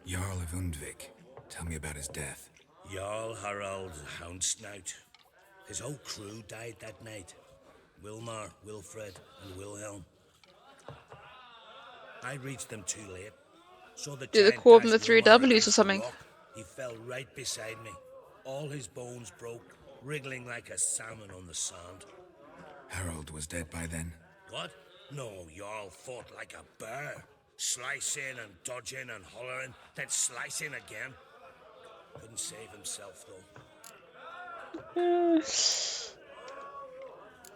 Jarl of Undvik. Tell me about his death. Jarl Harald Houndsnout. His whole crew died that night. Wilmar, Wilfred, and Wilhelm. I reached them too late. Saw the Do the giant coordinate dash three Wilmar W's or against the something. rock. He fell right beside me. All his bones broke, wriggling like a salmon on the sand. Harold was dead by then. What? No, Jarl fought like a bear. Slicing and dodging and hollering, then slicing again. Couldn't save himself, though.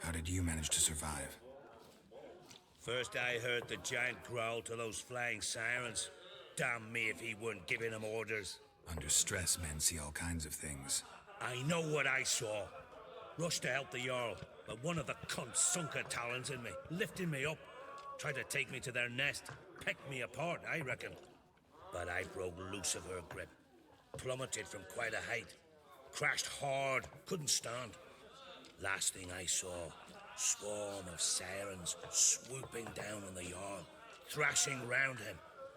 How did you manage to survive? First I heard the giant growl to those flying sirens. Damn me if he weren't giving them orders. Under stress, men see all kinds of things. I know what I saw. Rushed to help the Jarl, but one of the cunts sunk her talons in me, lifting me up. Tried to take me to their nest, pecked me apart, I reckon. But I broke loose of her grip. Plummeted from quite a height. Crashed hard, couldn't stand. Last thing I saw, swarm of sirens swooping down on the Jarl, thrashing round him.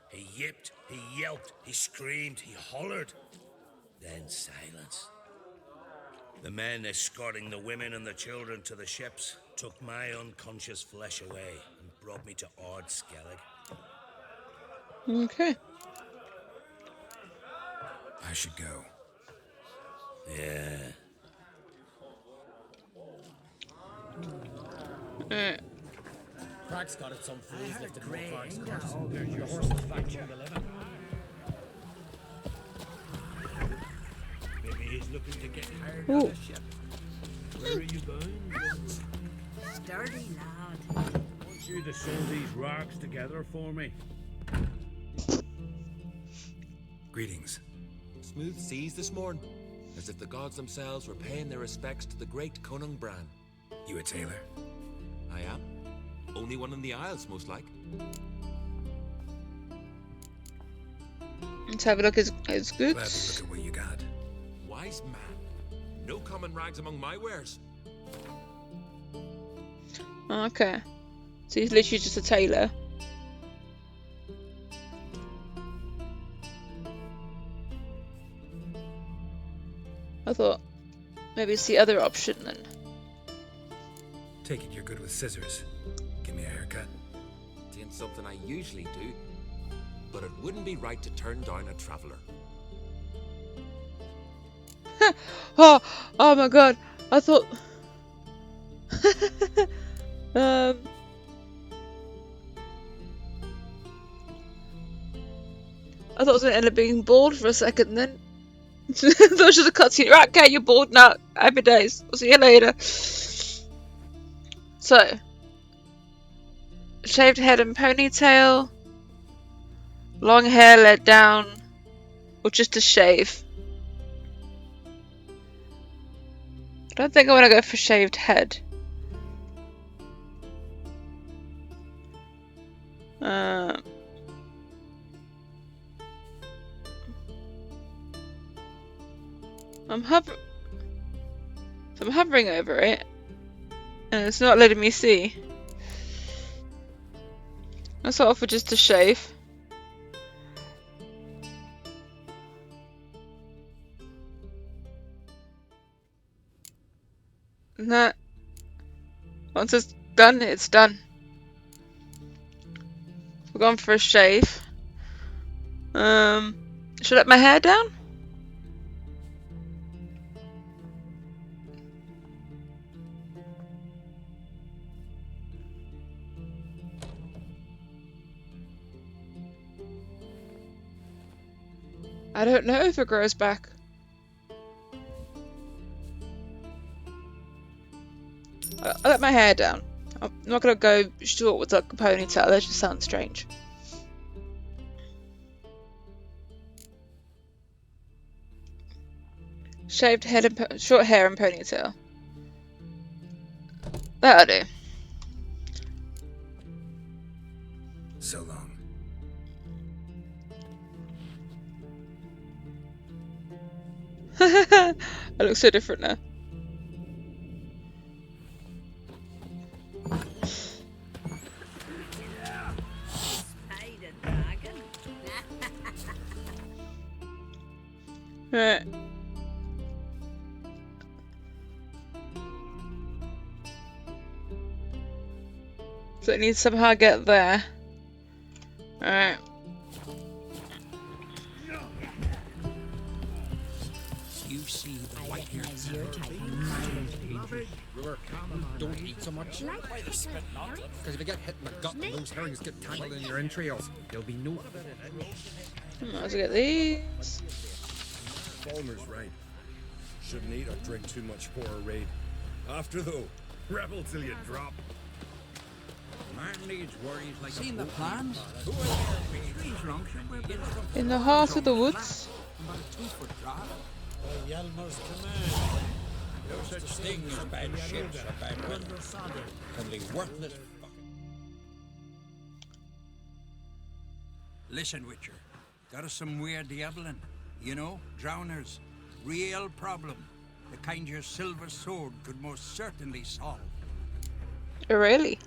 He yipped, he yelped, he screamed, he hollered. Then silence. The men escorting the women and the children to the ships took my unconscious flesh away and brought me to Ord Skellig. Okay. I should go. Yeah. Crack's got it some fools lifted more carts than us. There's your horses back to the living. Maybe he's looking to get hired on a ship. Where are you going? Sturdy lad. I want you to sew these rags together for me. Greetings. Smooth seas this morn, as if the gods themselves were paying their respects to the great Conung Bran. You a tailor? I am. Only one in the Isles, most like. Let's have a look at his Glad to goods. look at what you got. Wise man. No common rags among my wares. Okay. So he's literally just a tailor. I thought maybe it's the other option then. Take it you're good with scissors. Give me a haircut. It ain't something I usually do, but it wouldn't be right to turn down a traveller. Oh my god! I thought. I thought I was gonna end up being bald for a second then. I thought it was just a cutscene. Right, okay, you're bald now. Happy days. I'll see you later. So, shaved head and ponytail, long hair let down, or just a shave. I don't think I want to go for shaved head. I'm hovering over it, and it's not letting me see. Let's start off with just a shave. Nah. Once it's done, it's done. We're going for a shave. Should I let my hair down? I don't know if it grows back. I let my hair down. I'm not gonna go short with like a ponytail. That just sounds strange. Shaved head and short hair and ponytail. That'll do. So long. I look so different now. Right. So it needs to somehow get there. Alright. You see the white-haired don't eat so much. Because if you get hit in the gut and those herrings get tangled in your entrails, there'll be no... Might as well get these. Balmer's right. Shouldn't eat or drink too much for a raid. After though, rebel till you drop. Man needs worries like seen the plans? In the heart of the woods. By Hjalmar's command. No such thing as bad ships or bad weather. Only worthless fucking... Listen, Witcher. Got us some weird diaboling. You know, drowners. Real problem. The kind your silver sword could most certainly solve. Oh, really?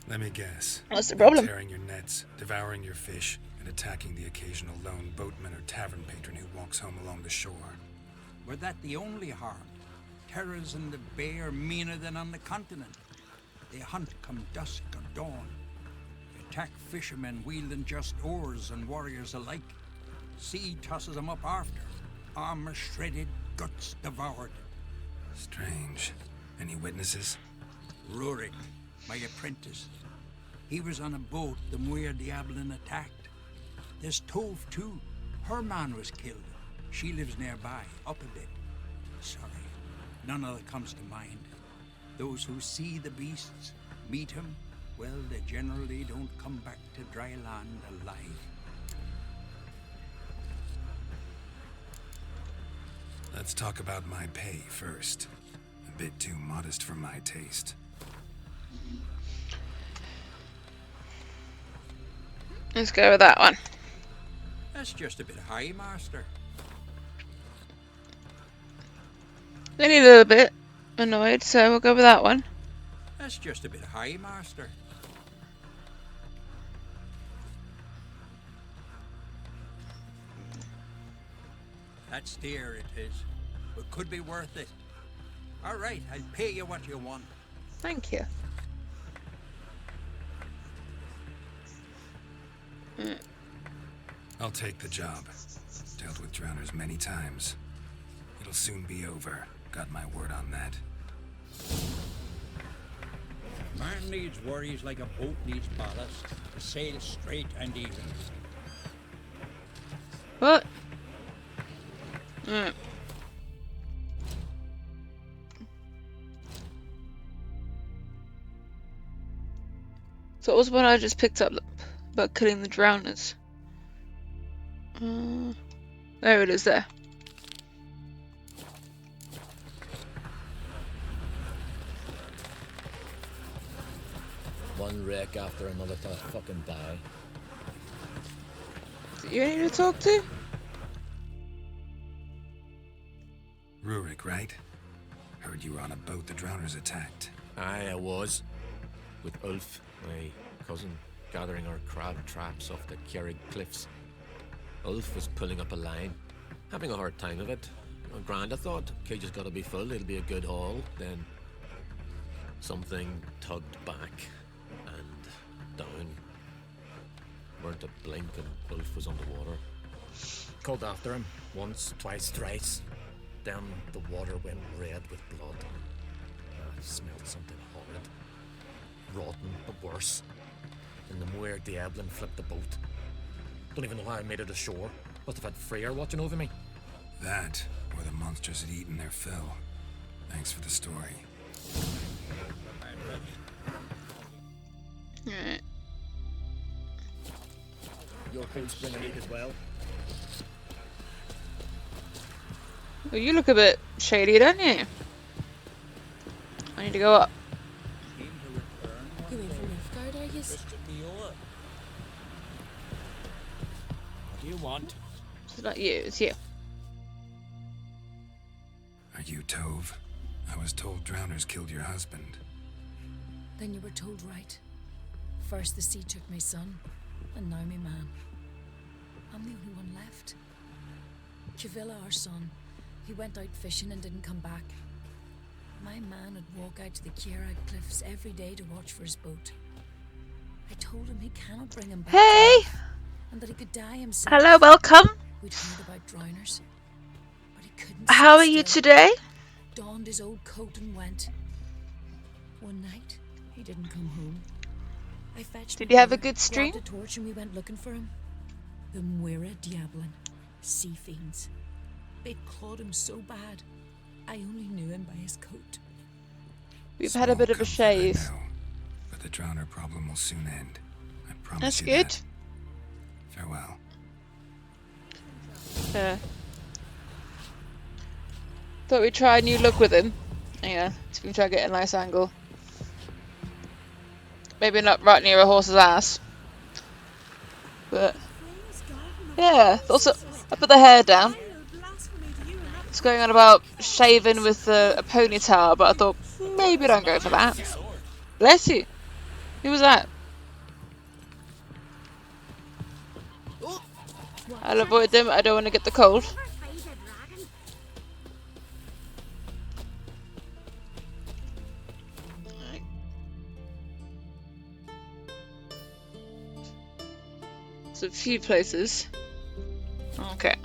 Let me guess. What's the problem? Tearing your nets, devouring your fish, and attacking the occasional lone boatman or tavern patron who walks home along the shore. Were that the only harm? Terrors in the bay are meaner than on the continent. They hunt come dusk or dawn. They attack fishermen wielding just oars and warriors alike. Sea tosses them up after. Armor shredded, guts devoured. Strange. Any witnesses? Rurik, my apprentice. He was on a boat the Muir Diablin attacked. There's Tove, too. Her man was killed. She lives nearby, up a bit. Sorry, none of it comes to mind. Those who see the beasts, meet him, well, they generally don't come back to dry land alive. Let's talk about my pay first. A bit too modest for my taste. Let's go with that one. That's just a bit high, Master. Only a little bit annoyed, so we'll go with that one. That's just a bit high, Master. That's dear, it is. But could be worth it. All right, I'll pay you what you want. Thank you. I'll take the job. Dealt with drowners many times. It'll soon be over. Got my word on that. Man needs worries like a boat needs ballast. To sail straight and even. What? So what was one I just picked up about killing the drowners? There it is there. One wreck after another till I fucking die. Is it you I need to talk to? Rurik, right? Heard you were on a boat the drowners attacked. Aye, I was. With Ulf, my cousin, gathering our crab traps off the Kerrig cliffs. Ulf was pulling up a line, having a hard time of it. Well, grand, I thought. Cage has got to be full, it'll be a good haul. Then something tugged back and down. Weren't a blink and Ulf was underwater. Called after him once, twice, thrice. Then the water went red with blood. I smelled something horrid. Rotten, but worse. And the Muir Diablin flipped the boat. Don't even know how I made it ashore. Must have had Freyr watching over me. That, or the monsters had eaten their fill. Thanks for the story. Alright. Your boat's bringing meat as well. Well, you look a bit shady, don't you? I need to go up. You ain't from Nilfgaard, are you? What do you want? It's not you, it's you. Are you Tove? I was told drowners killed your husband. Then you were told right. First the sea took my son, and now my man. I'm the only one left. Cavilla, our son, he went out fishing and didn't come back. My man would walk out to the Kerrig cliffs every day to watch for his boat. I told him he cannot bring him back to life, and that he could die himself. Hello, welcome. We'd heard about drowners, but he couldn't. How are you today? Donned his old coat and went. One night, he didn't come home. I fetched. Did you have a good stream? Grabbed a torch and we went looking for him. The Muir Diablin, sea fiends. They'd clawed him so bad, I only knew him by his coat. We've had a bit of a shave. But the drowner problem will soon end. I promise That's you good. that. Farewell. Thought we'd try a new look with him. Yeah, so we can try to get a nice angle. Maybe not right near a horse's ass. But yeah, also I put the hair down. It's going on about shaving with a ponytail, but I thought maybe don't go for that. Bless you. Who was that? I'll avoid them. I don't want to get the cold. There's a few places. Okay.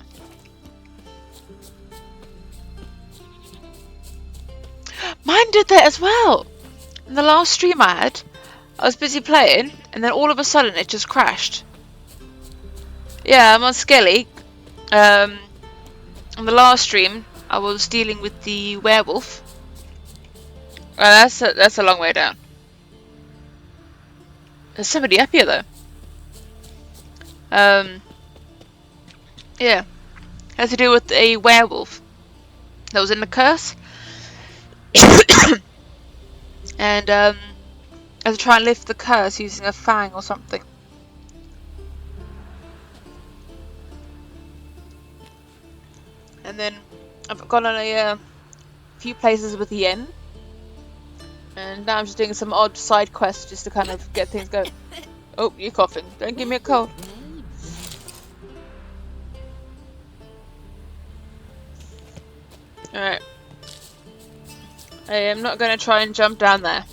Mine did that as well. In the last stream I had, I was busy playing, and then all of a sudden it just crashed. Yeah, I'm on Skelly. On the last stream, I was dealing with the werewolf. That's a long way down. There's somebody up here though. Yeah, has to do with a werewolf that was in the curse, and I had to try and lift the curse using a fang or something. And then I've gone on a few places with Yen, and now I'm just doing some odd side quests just to kind of get things going. Oh, you're coughing. Don't give me a cold. Alright. I am not going to try and jump down there.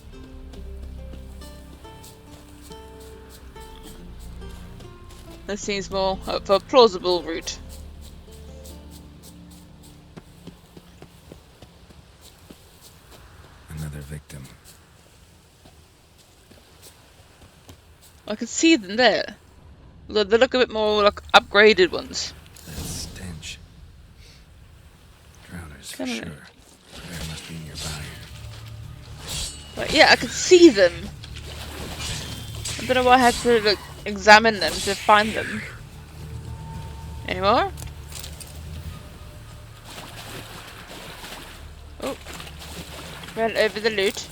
This seems more of a plausible route. Another victim. I can see them there. They look a bit more like upgraded ones. That stench. Drowners for Come on. sure. There must be nearby. But yeah, I could see them. I don't know why I had to like, examine them to find them. Any more? Oh. Ran over the loot.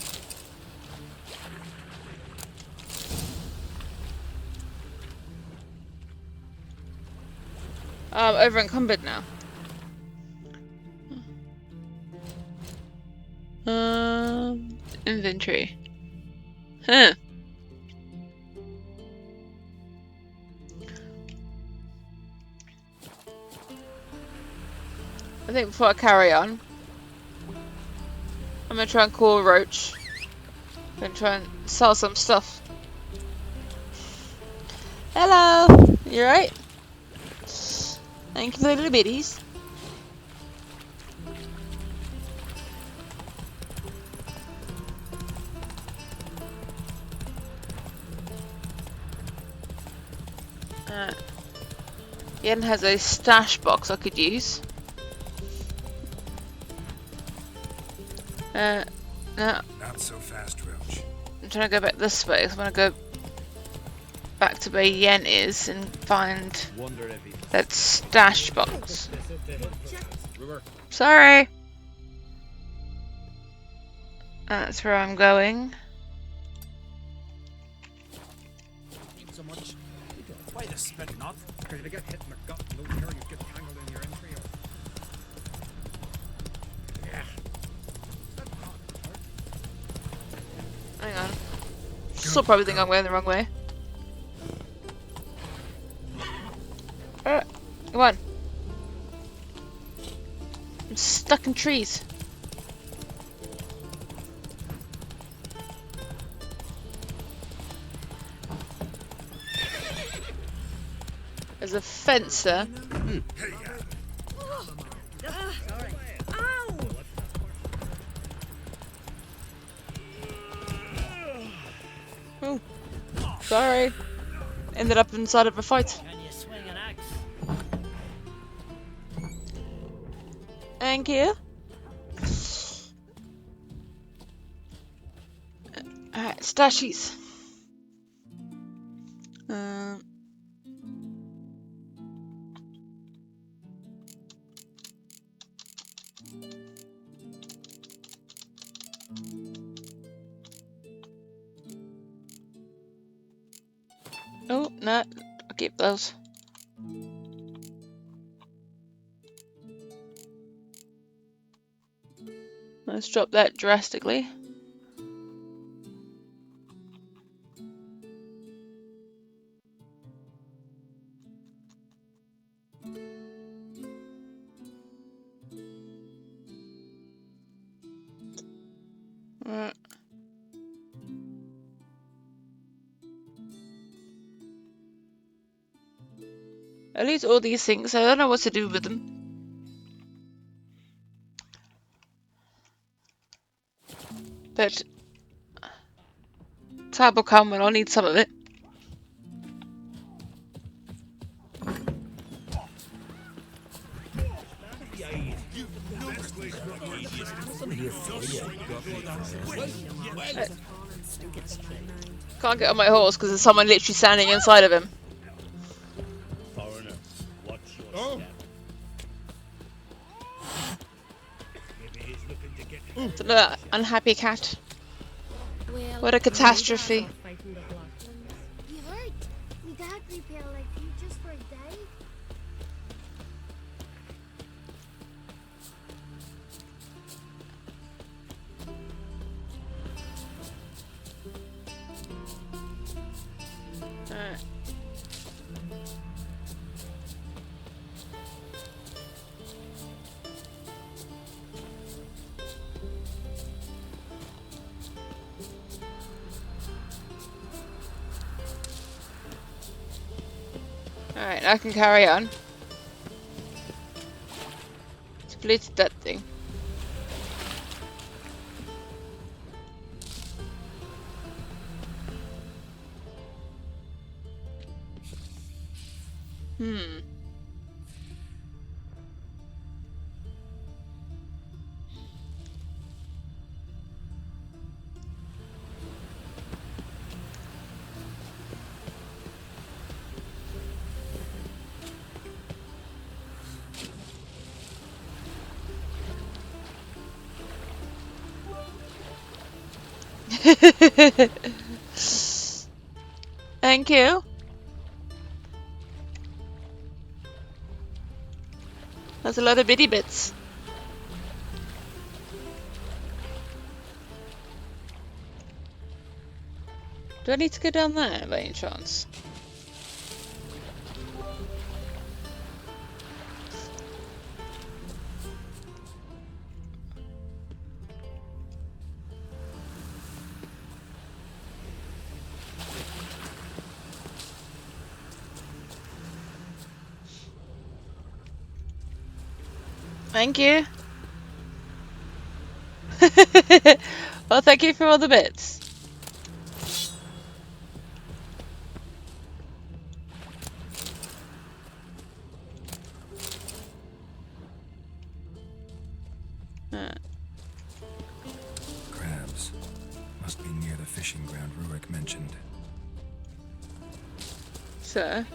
I'm over encumbered now. Inventory. Huh. I think before I carry on, I'm gonna try and call Roach and try and sell some stuff. Hello! You right? Thank you for the little bitties. Yen has a stash box I could use. No. Not so fast, Roach. I'm trying to go back this way. I'm gonna go back to where Yen is and find that stash box. Sorry. That's where I'm going. So much. Why the spit not? Because if you get hit in the gut, no care you get tangled in your entry. Yeah. Hang on. Still probably think I'm going the wrong way. Come on. I'm stuck in trees. There's a fencer. Oh, sorry. Ended up inside of a fight. Can you swing an axe? Thank you. Alright, stashies. Oh, no, I'll keep those. Let's drop that drastically. At least all these things, I don't know what to do with them. But time will come when I'll need some of it. Can't get on my horse because there's someone literally standing inside of him. Foreigner, watch your step. The unhappy cat. Well, What a catastrophe. you heard? We dad prepare like you just for a day. Alright. Alright, I can carry on. Completed that thing. Hmm. Thank you. That's a lot of bitty bits. Do I need to go down there by any chance? Thank you. Well, thank you for all the bits. Crabs. Must be near the fishing ground Rurik mentioned. So.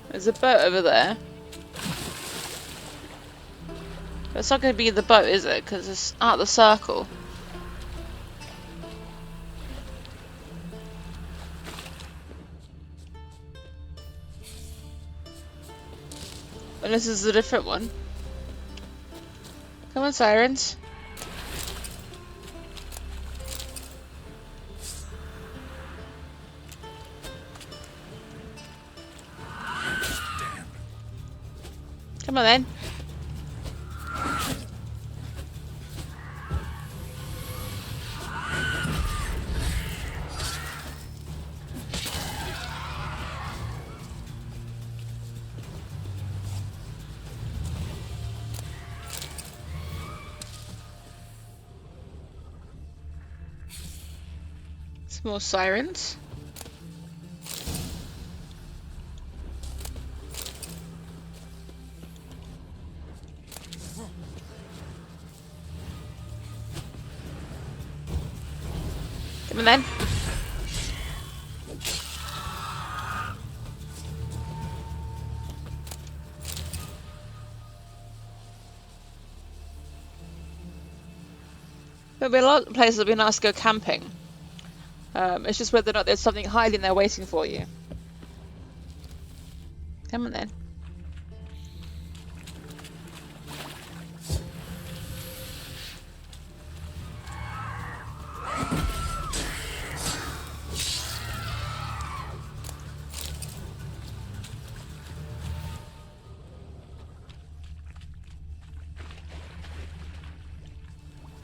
There's a boat over there. But it's not going to be the boat, is it? Because it's out of the circle. Unless this is a different one. Come on, sirens. Come on then. Some more sirens. Come on then. There'll be a lot of places that'll be nice to go camping. It's just whether or not there's something hiding there waiting for you. Come on then.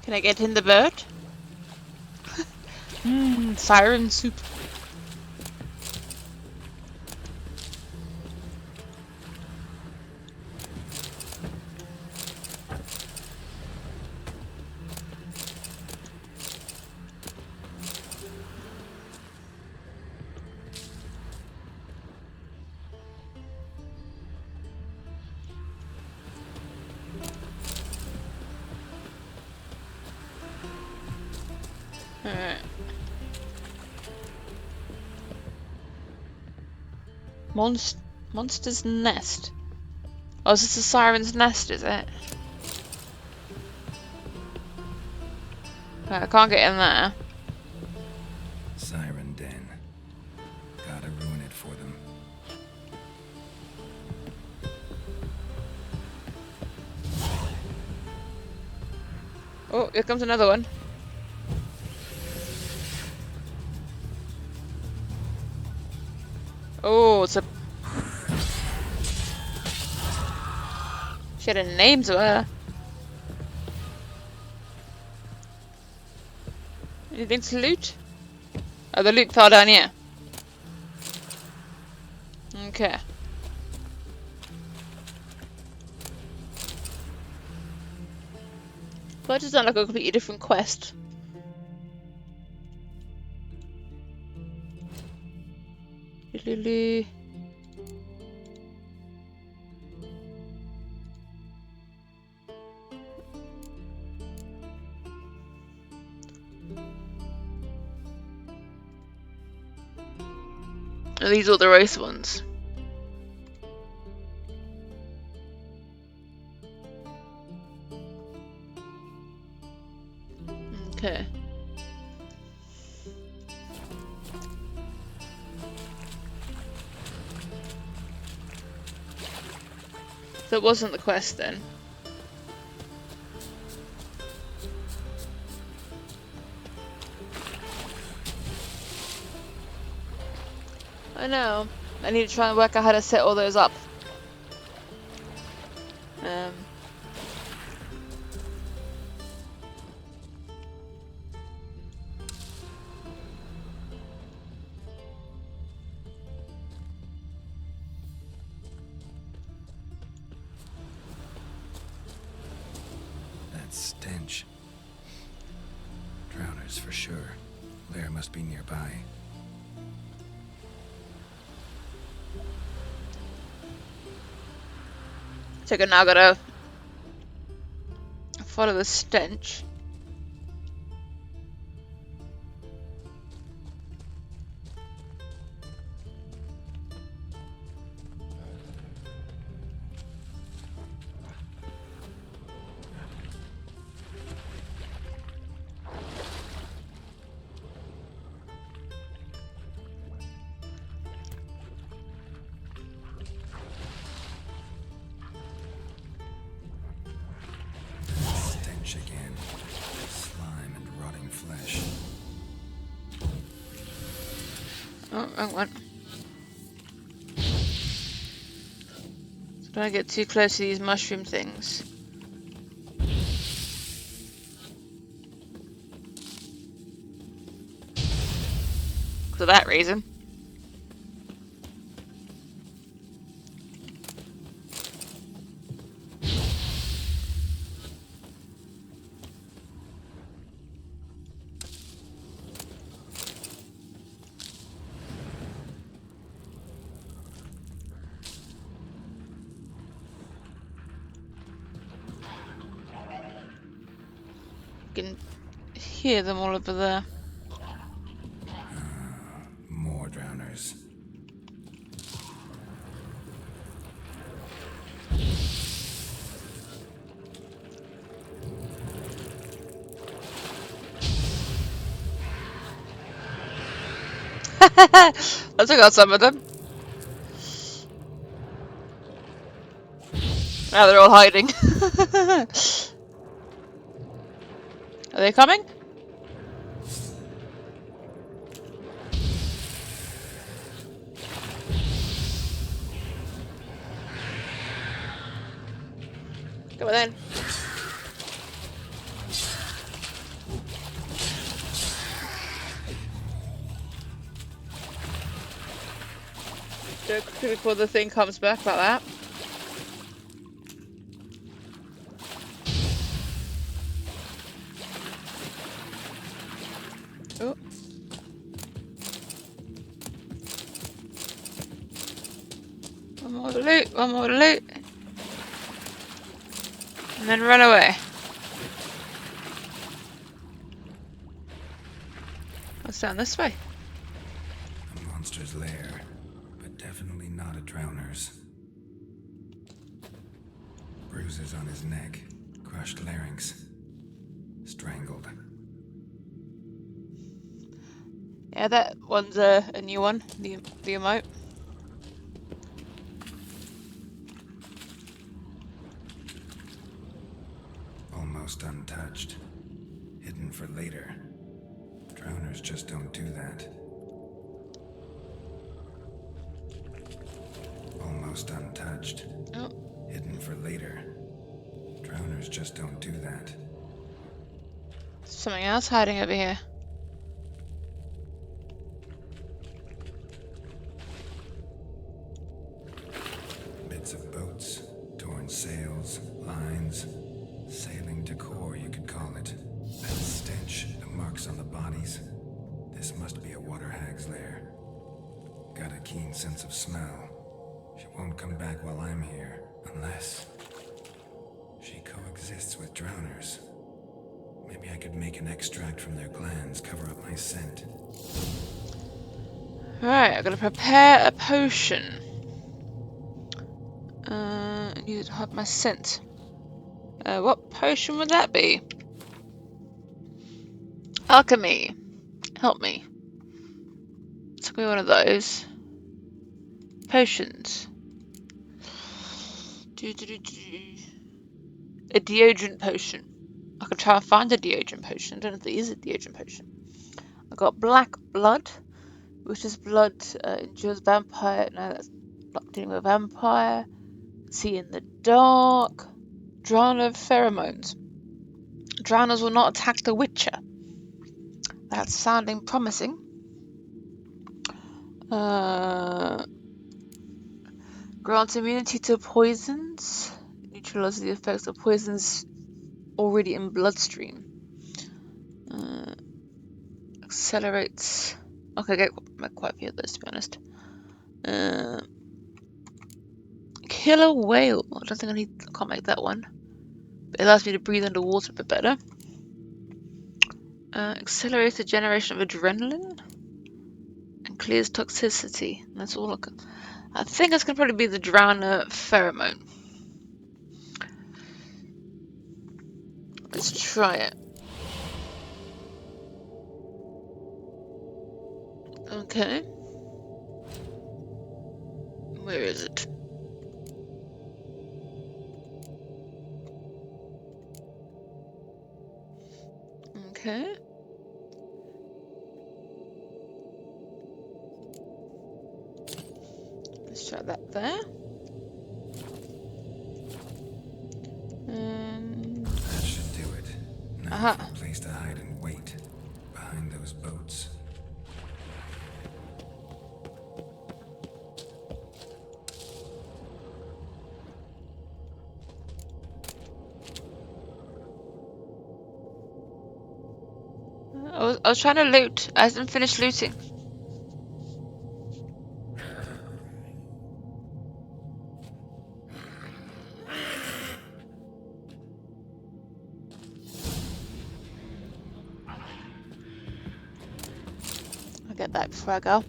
Can I get in the boat? Siren soup. Alright. Monster's Nest. Oh, is this a siren's nest, is it? Right, I can't get in there. Siren Den. Gotta ruin it for them. Oh, here comes another one. Oh, it's a... She had a name to her. Anything to loot? Oh, the loot fell down here. Okay. But it's not like a completely different quest. Lulu. Are these all the race ones? Okay. So it wasn't the quest then. I know. I need to try and work out how to set all those up. That stench. Drowners for sure. Lair must be nearby. So I now gotta follow the stench. Again. Slime and rotting flesh. Oh, wrong one. So don't get too close to these mushroom things. For that reason. Can hear them all over there. More drowners. I took out some of them. Now they're all hiding. Are they coming? Come on then. Do it quickly before the thing comes back like that. Oh. One more loot, one more loot. And then run away. What's down this way? A monster's lair, but definitely not a drowner's. Bruises on his neck, crushed larynx, strangled. Yeah, that one's a new one, the emote. Almost untouched. Hidden for later. Drowners just don't do that. Almost untouched. Oh. Hidden for later. Drowners just don't do that. Something else hiding over here. Bits of boats, torn sails, lines, sailing decor, you could call it. That stench, the marks on the bodies. This must be a water hag's lair. Got a keen sense of smell. She won't come back while I'm here, unless she coexists with drowners. Maybe I could make an extract from their glands, cover up my scent. Right, I'm gonna prepare a potion. And use it to hide my scent. What potion would that be? Alchemy. Help me. It's gonna be one of those. Potions. A deodorant potion. I could try and find a deodorant potion. I don't know if there is a deodorant potion. I got black blood, which is blood endures vampire. No, that's not dealing with vampire. See in the dark. Drowner pheromones. Drowners will not attack the Witcher. That's sounding promising. Grants immunity to poisons. Neutralizes the effects of poisons already in bloodstream. Accelerates. Okay, get quite a few of those to be honest. Killer whale. I don't think I can't make that one. But it allows me to breathe underwater a bit better. Accelerates the generation of adrenaline. And clears toxicity. That's all I think it's going to probably be the drowner pheromone. Let's try it. Okay. Where is it? Okay. Let's try that there. That should do it. Now for a place to hide and wait. Behind those boats. I was trying to loot. I hasn't finished looting. I'll get that before I go.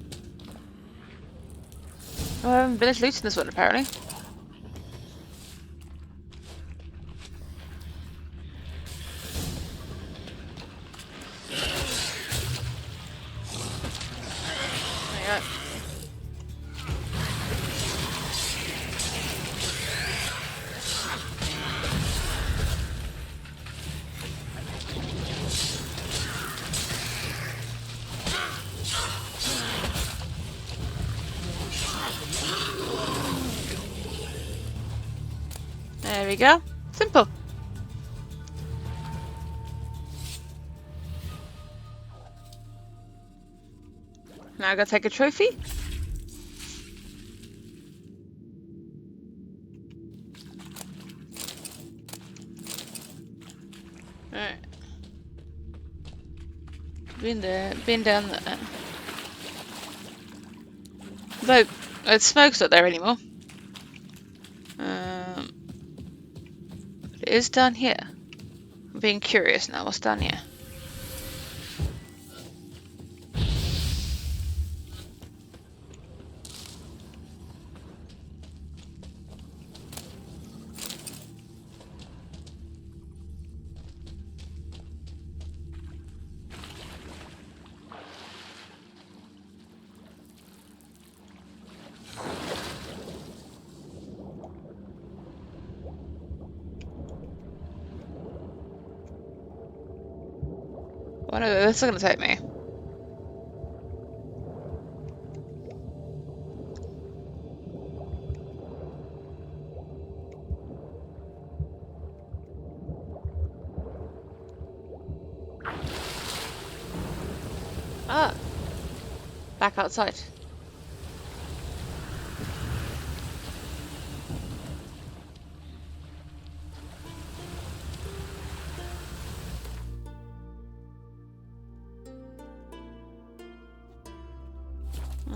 Oh, I haven't finished looting this one apparently. There we go. Simple. Now I gotta take a trophy. been there, been down there. Though, smoke's not there anymore. It is down here. I'm being curious now. What's down here? What is this gonna take me? Ah, back outside.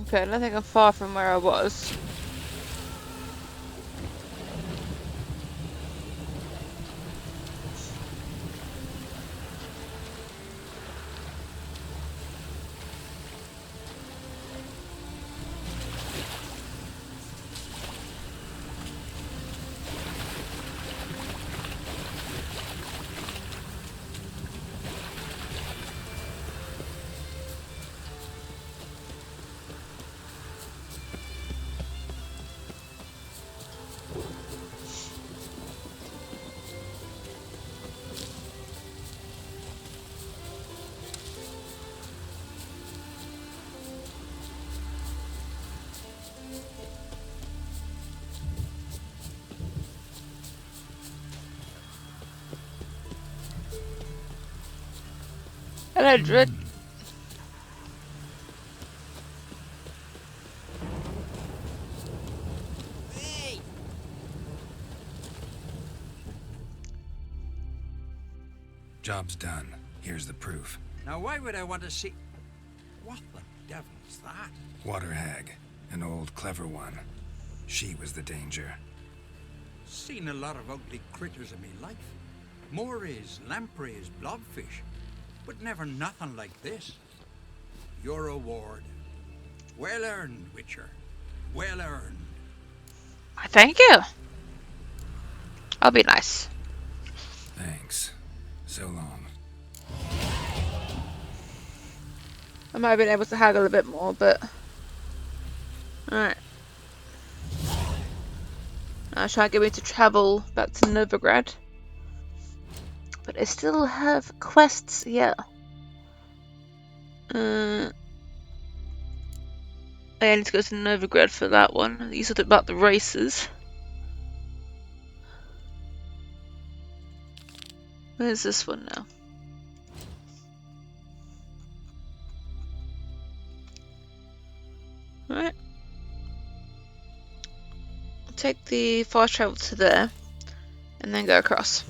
Okay, I don't think I'm far from where I was. Hello, Dread. Job's done. Here's the proof. Now, why would I want to see... What the devil is that? Water hag. An old, clever one. She was the danger. Seen a lot of ugly critters in me life. Morays, lampreys, blobfish. But never nothing like this. Your reward. Well earned, Witcher. Well earned. Thank you. I'll be nice. Thanks. So long. I might have been able to haggle a bit more, but... Alright. I'll try and get me to travel back to Novigrad. But I still have quests here. I need to go to Novigrad for that one. You said about the races. Where's this one now? Alright. I'll take the fast travel to there and then go across.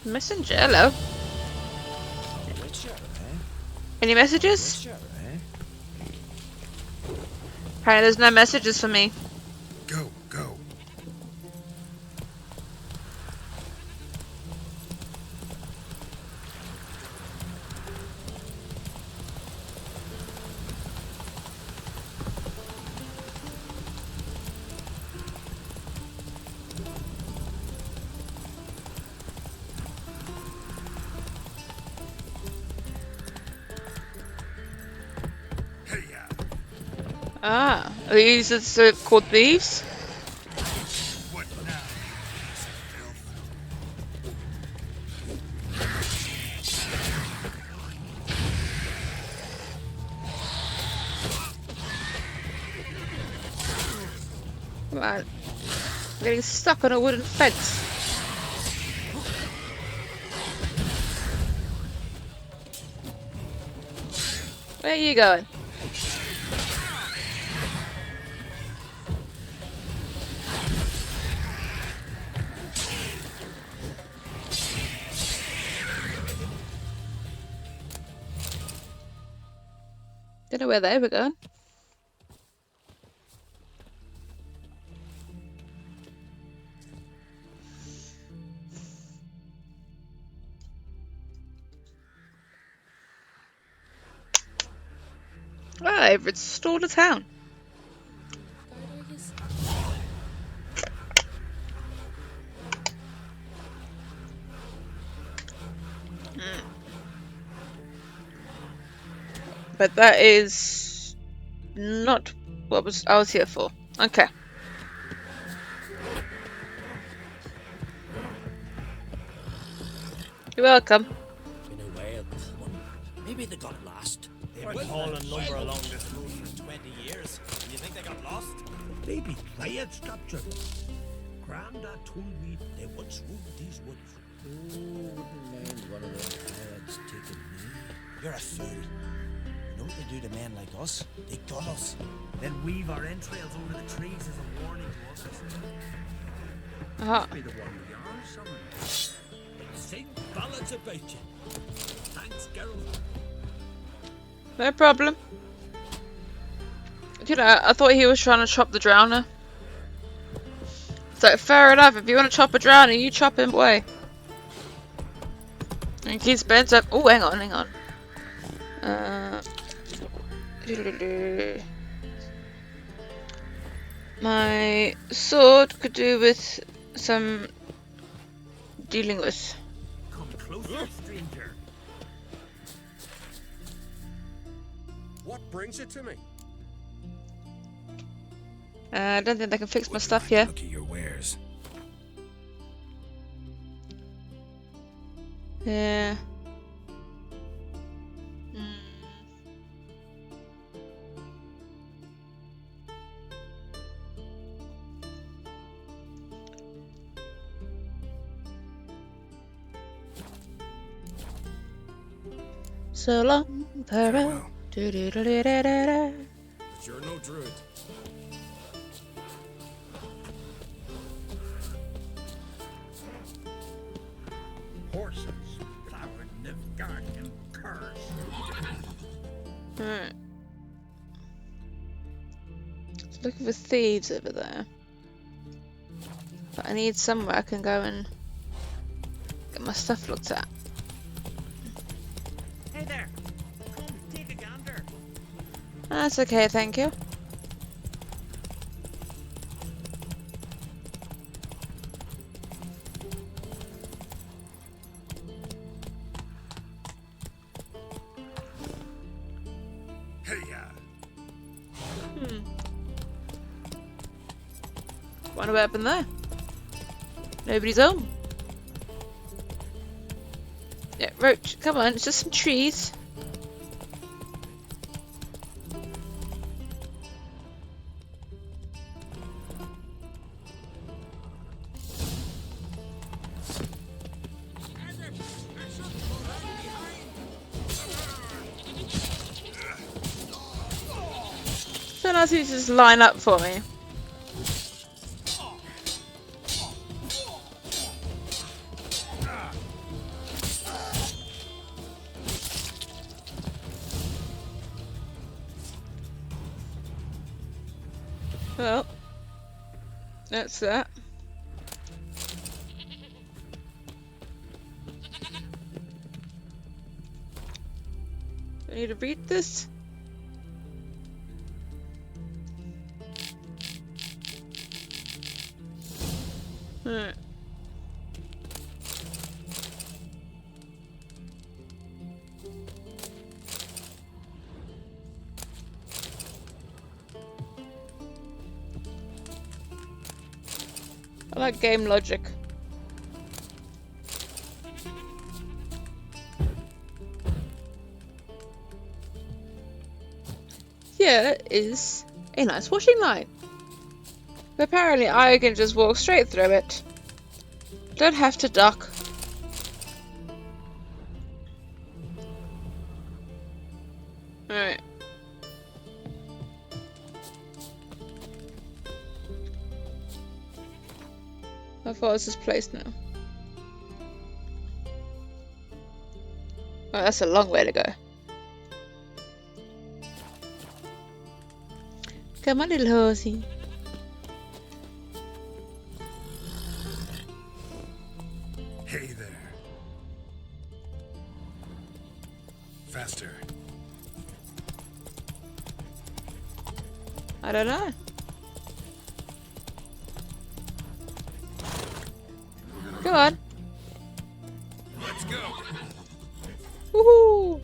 Messenger, hello. Any messages? Apparently there's no messages for me. Go, go. Ah, are these called thieves? What now? Come on. I'm getting stuck on a wooden fence. Where are you going? Don't know where they were going. Ah, they've restored a town. But that is not what I was here for. Okay. You're welcome. Been away at this one. Maybe they got lost. They've been hauling lumber along this road for 20 years. You think they got lost? Maybe quiet, Scotcher. Grandad told me they once roamed these woods. Oh, wouldn't mind one of them pirates taking me. You're a fool. You know what they do to men like us? They gut us. Then weave our entrails over the trees as a warning to us. Be the one we are, someone. Sing ballads about you. Thanks, Geralt. No problem. You know, I thought he was trying to chop the drowner. So fair enough, if you want to chop a drowner, you chop him away. And keep Spencer. Oh, hang on. My sword could do with some dealing with. Come closer, stranger. What brings you to me? I don't think they can fix my stuff here. Look at your wares. Yeah. So long, farewell. But you're no druid. Horses plowing Nilfgaardian curs. Alright. Looking for thieves over there. But I need somewhere I can go and get my stuff looked at. Hey there. Come, take a gander. That's okay, thank you. Wonder what happened there. Nobody's home. Yeah, Roach, come on, it's just some trees. So nice you just line up for me. Well, that's that. Do I need to read this? Alright. I like game logic. Here is a nice washing line. Apparently I can just walk straight through it. Don't have to duck. Alright. How far is this place now? Oh, that's a long way to go. Come on, little horsey. Hey there. Faster. I don't know. Go on. Let's go. Woohoo!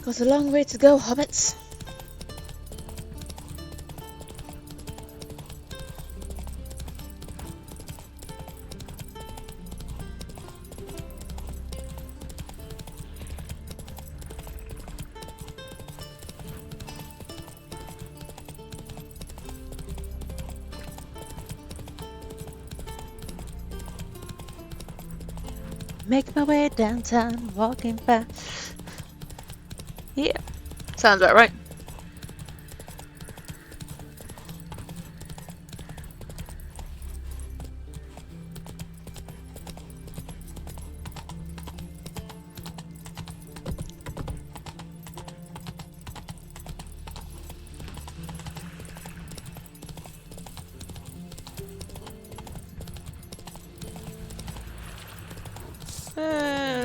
Got a long way to go, hobbits. Make my way downtown, walking fast. Yeah, sounds about right.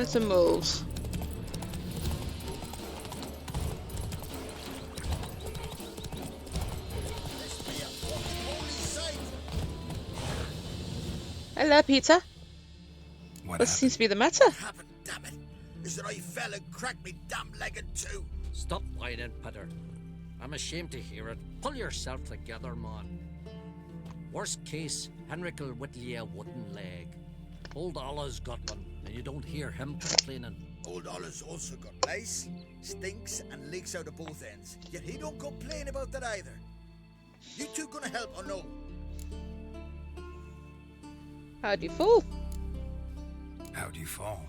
Some moles. Hello, Peter. What seems to be the matter? Happened, damn it, is that I fell and cracked me damn legged too. Stop whining, Peter. I'm ashamed to hear it. Pull yourself together, man. Worst case, Henrik will whittle you a wooden leg. Old Ollah's got one, and you don't hear him complaining. Old Ollah's also got lice, stinks, and leaks out of both ends. Yet he don't complain about that either. You two gonna help or no? How'd you fall? How'd you fall?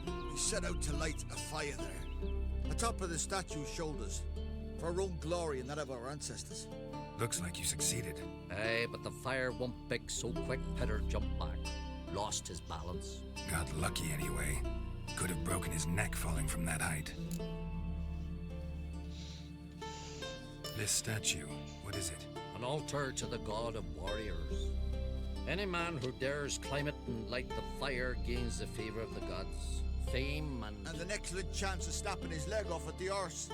We set out to light a fire there, atop of the statue's shoulders, for our own glory and that of our ancestors. Looks like you succeeded. Aye, but the fire went big so quick Peter jumped back. Lost his balance. Got lucky anyway. Could have broken his neck falling from that height. This statue, what is it? An altar to the god of warriors. Any man who dares climb it and light the fire gains the favor of the gods, fame and an excellent chance of snapping his leg off at the arse.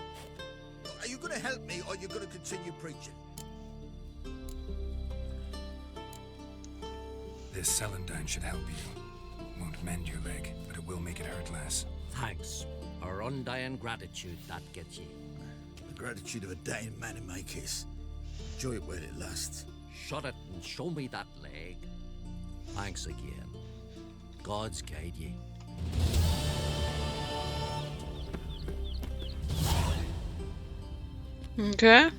Are you gonna help me or are you gonna continue preaching? This celandine should help you. Won't mend your leg, but it will make it hurt less. Thanks. Our undying gratitude, that gets you. The gratitude of a dying man in my case. Enjoy it while it lasts. Shut it and show me that leg. Thanks again. God's guide ye. Okay.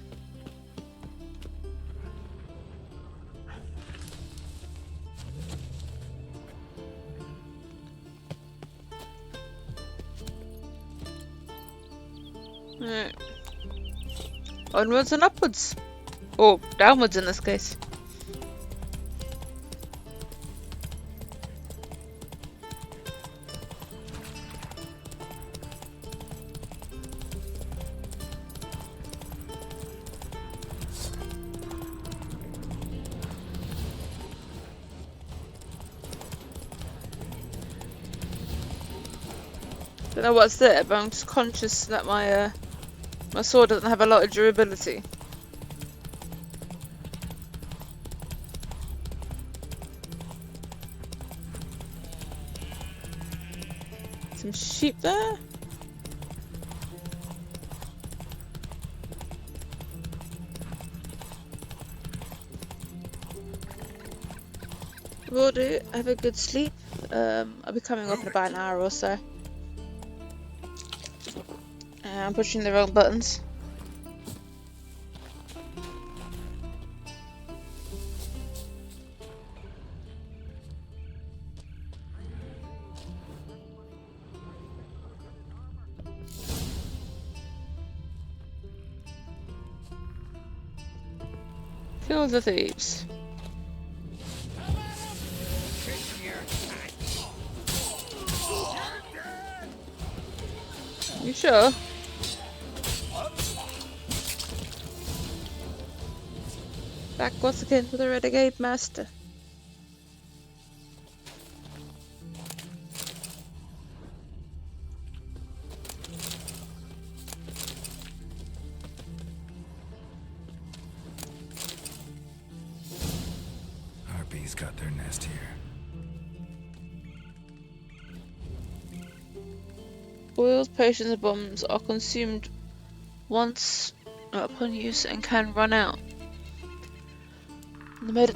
Right. Onwards and upwards. Or downwards in this case. Don't know what's there, but I'm just conscious that my my sword doesn't have a lot of durability. Some sheep there. Will do. Have a good sleep. I'll be coming up in about an hour or so. I'm pushing the wrong buttons. Kill the thieves. You sure? Back once again to the Renegade Master. Harpies got their nest here. Oils, potions, and bombs are consumed once upon use and can run out. To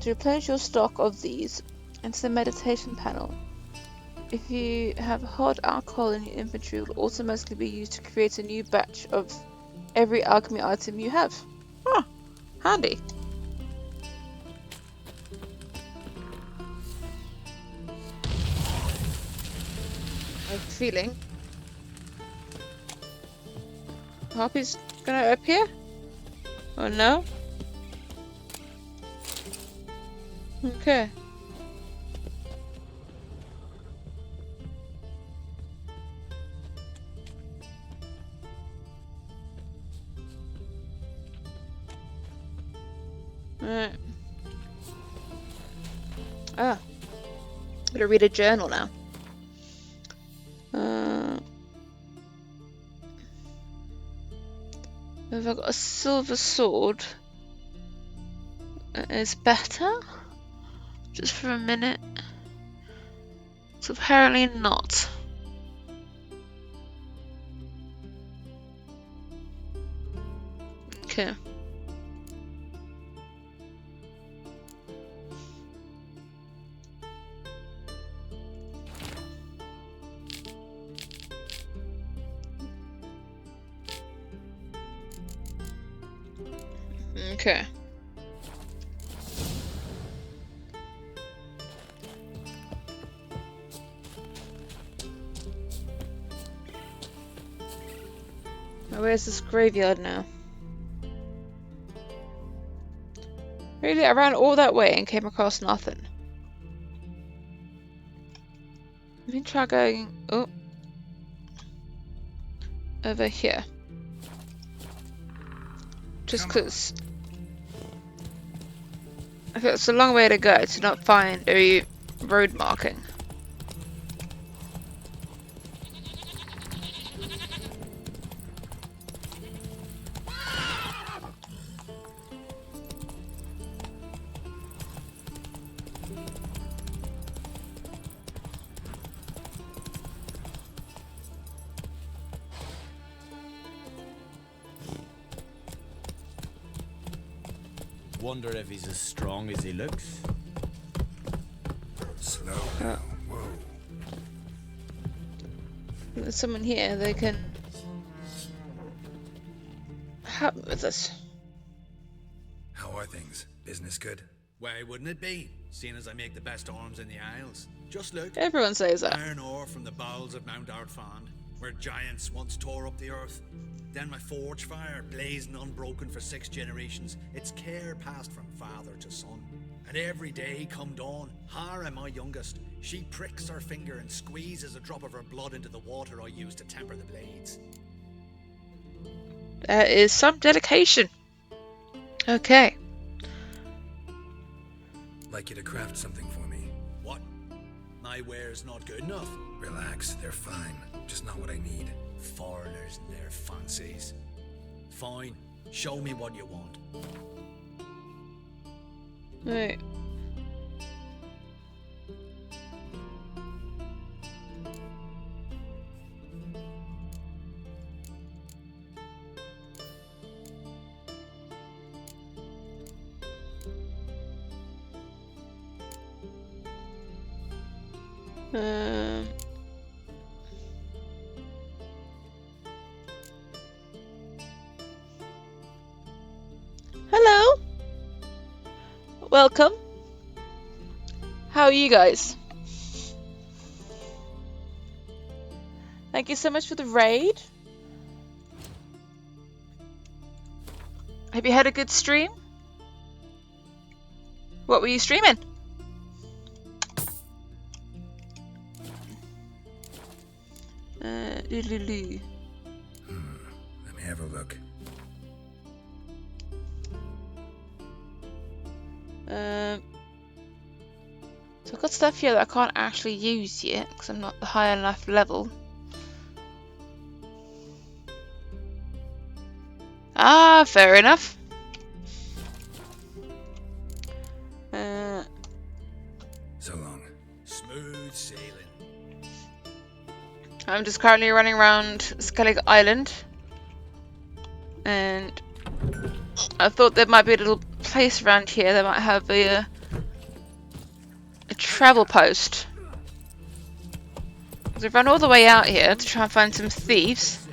replenish your stock of these, enter the meditation panel. If you have hard alcohol in your inventory, it will automatically be used to create a new batch of every alchemy item you have. Huh, handy. I have a feeling Harpy's gonna appear? Or no? Okay. Alright. Ah. I'm gonna read a journal now. Have I got a silver sword? It's better? Just for a minute. So apparently not. Okay. Okay. Where's this graveyard now? Really? I ran all that way and came across nothing. Let me try going over here. Just because I feel it's a long way to go to not find a road marking. Wonder if he's as strong as he looks. Slow now. Whoa. There's someone here. They can help me with this. How are things? Business good? Why wouldn't it be, seeing as I make the best arms in the Isles? Just look. Everyone says that. Iron ore from the bowels of Mount Ardfand, where giants once tore up the earth. Then my forge fire, blazing unbroken for 6 generations, its care passed from father to son. And every day come dawn, Hara, my youngest, she pricks her finger and squeezes a drop of her blood into the water I use to temper the blades. That is some dedication. Okay. Like you to craft something for me. What? My ware's not good enough? Relax, they're fine. Just not what I need. Foreigners and their fancies. Fine, show me what you want. Right. Hello. Welcome. How are you guys? Thank you so much for the raid. Have you had a good stream? What were you streaming? Doodaloo. Let me have a look. So I've got stuff here that I can't actually use yet because I'm not high enough level. Ah, fair enough. So long. Smooth sailing. I'm just currently running around Skellig Island, and I thought there might be a little place around here that might have a travel post. So I've run all the way out here to try and find some thieves.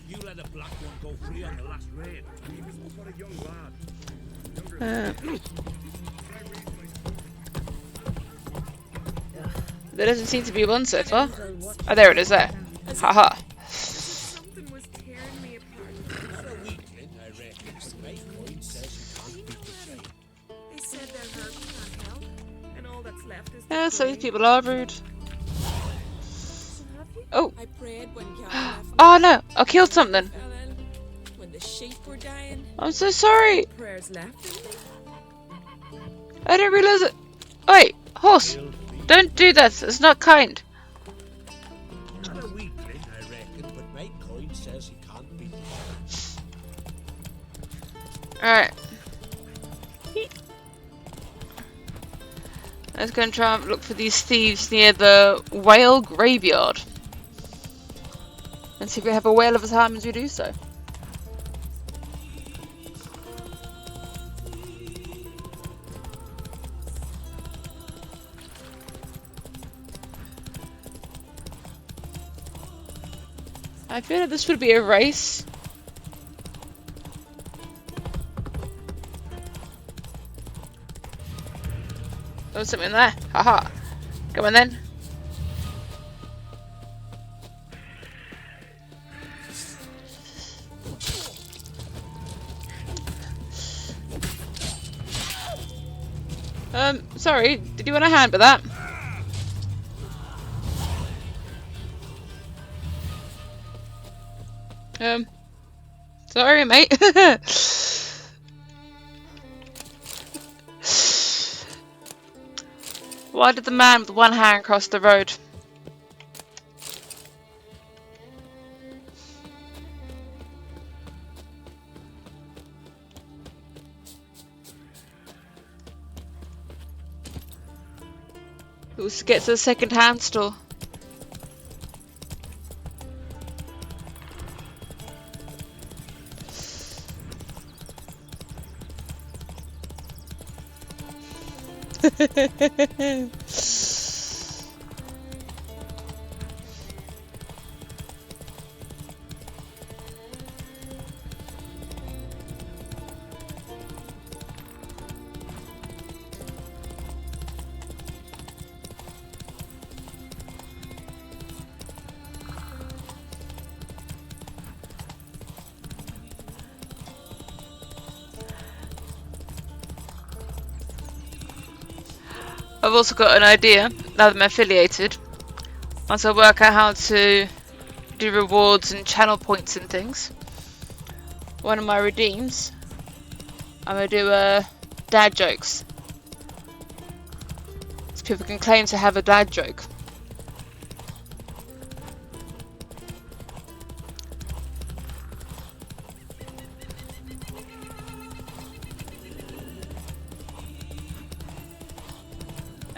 You let a black one go free on the last raid. He was but a young lad. There doesn't seem to be one so far. Oh, there it is there. Haha. Something was tearing me apart. They said their herbs can't help, and all that's left is Yeah, so these people are rude. Oh. I prayed when Hjalmar left. Oh no, I killed something. When the sheep were dying. I'm so sorry. Prayers left in me. I didn't realize it. Wait, horse. Don't do that. It's not kind. Not a weakling, I reckon, but mate Coin says he can't beat it. Alright. Let's go and try and look for these thieves near the whale graveyard. And see if we have a whale of a time as we do so. I feel like this would be a race. Oh, something there. Haha. Come on then. Sorry. Did you want a hand with that? Sorry, mate. Why did the man with one hand cross the road? Let's get to the second-hand store. I've also got an idea, now that I'm affiliated. Once I work out how to do rewards and channel points and things, one of my redeems, I'm going to do dad jokes. So people can claim to have a dad joke.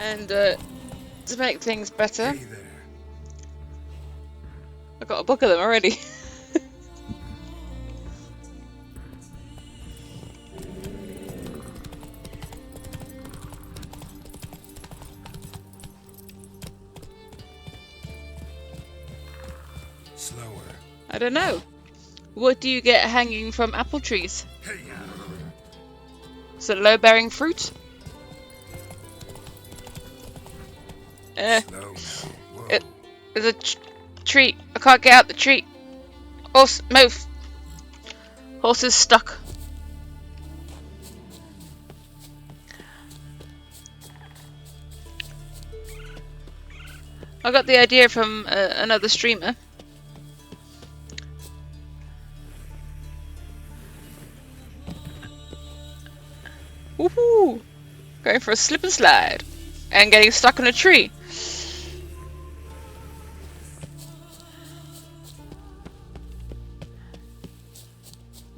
And to make things better, I've got a book of them already. slower. I don't know. What do you get hanging from apple trees? Is it low-bearing fruit? There's a tree. I can't get out the tree. Horse, move. Horse is stuck. I got the idea from another streamer. Woohoo! Going for a slip and slide and getting stuck on a tree.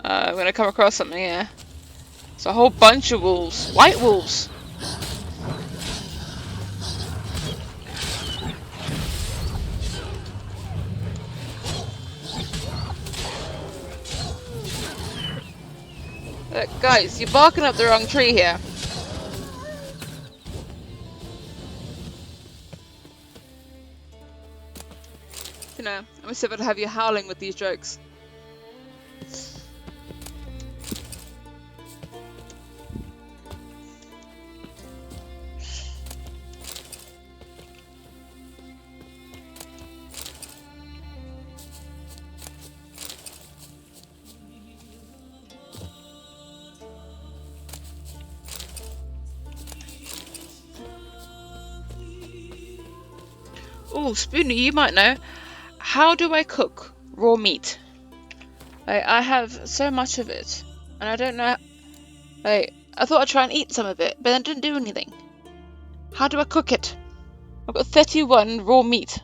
I'm gonna come across something here. It's a whole bunch of wolves. White wolves. Guys, you're barking up the wrong tree here. You know, I'm sick of have you howling with these jokes. Oh, Spoonie, you might know. How do I cook raw meat? I have so much of it, and I don't know. I thought I'd try and eat some of it, but I didn't do anything. How do I cook it? I've got 31 raw meat.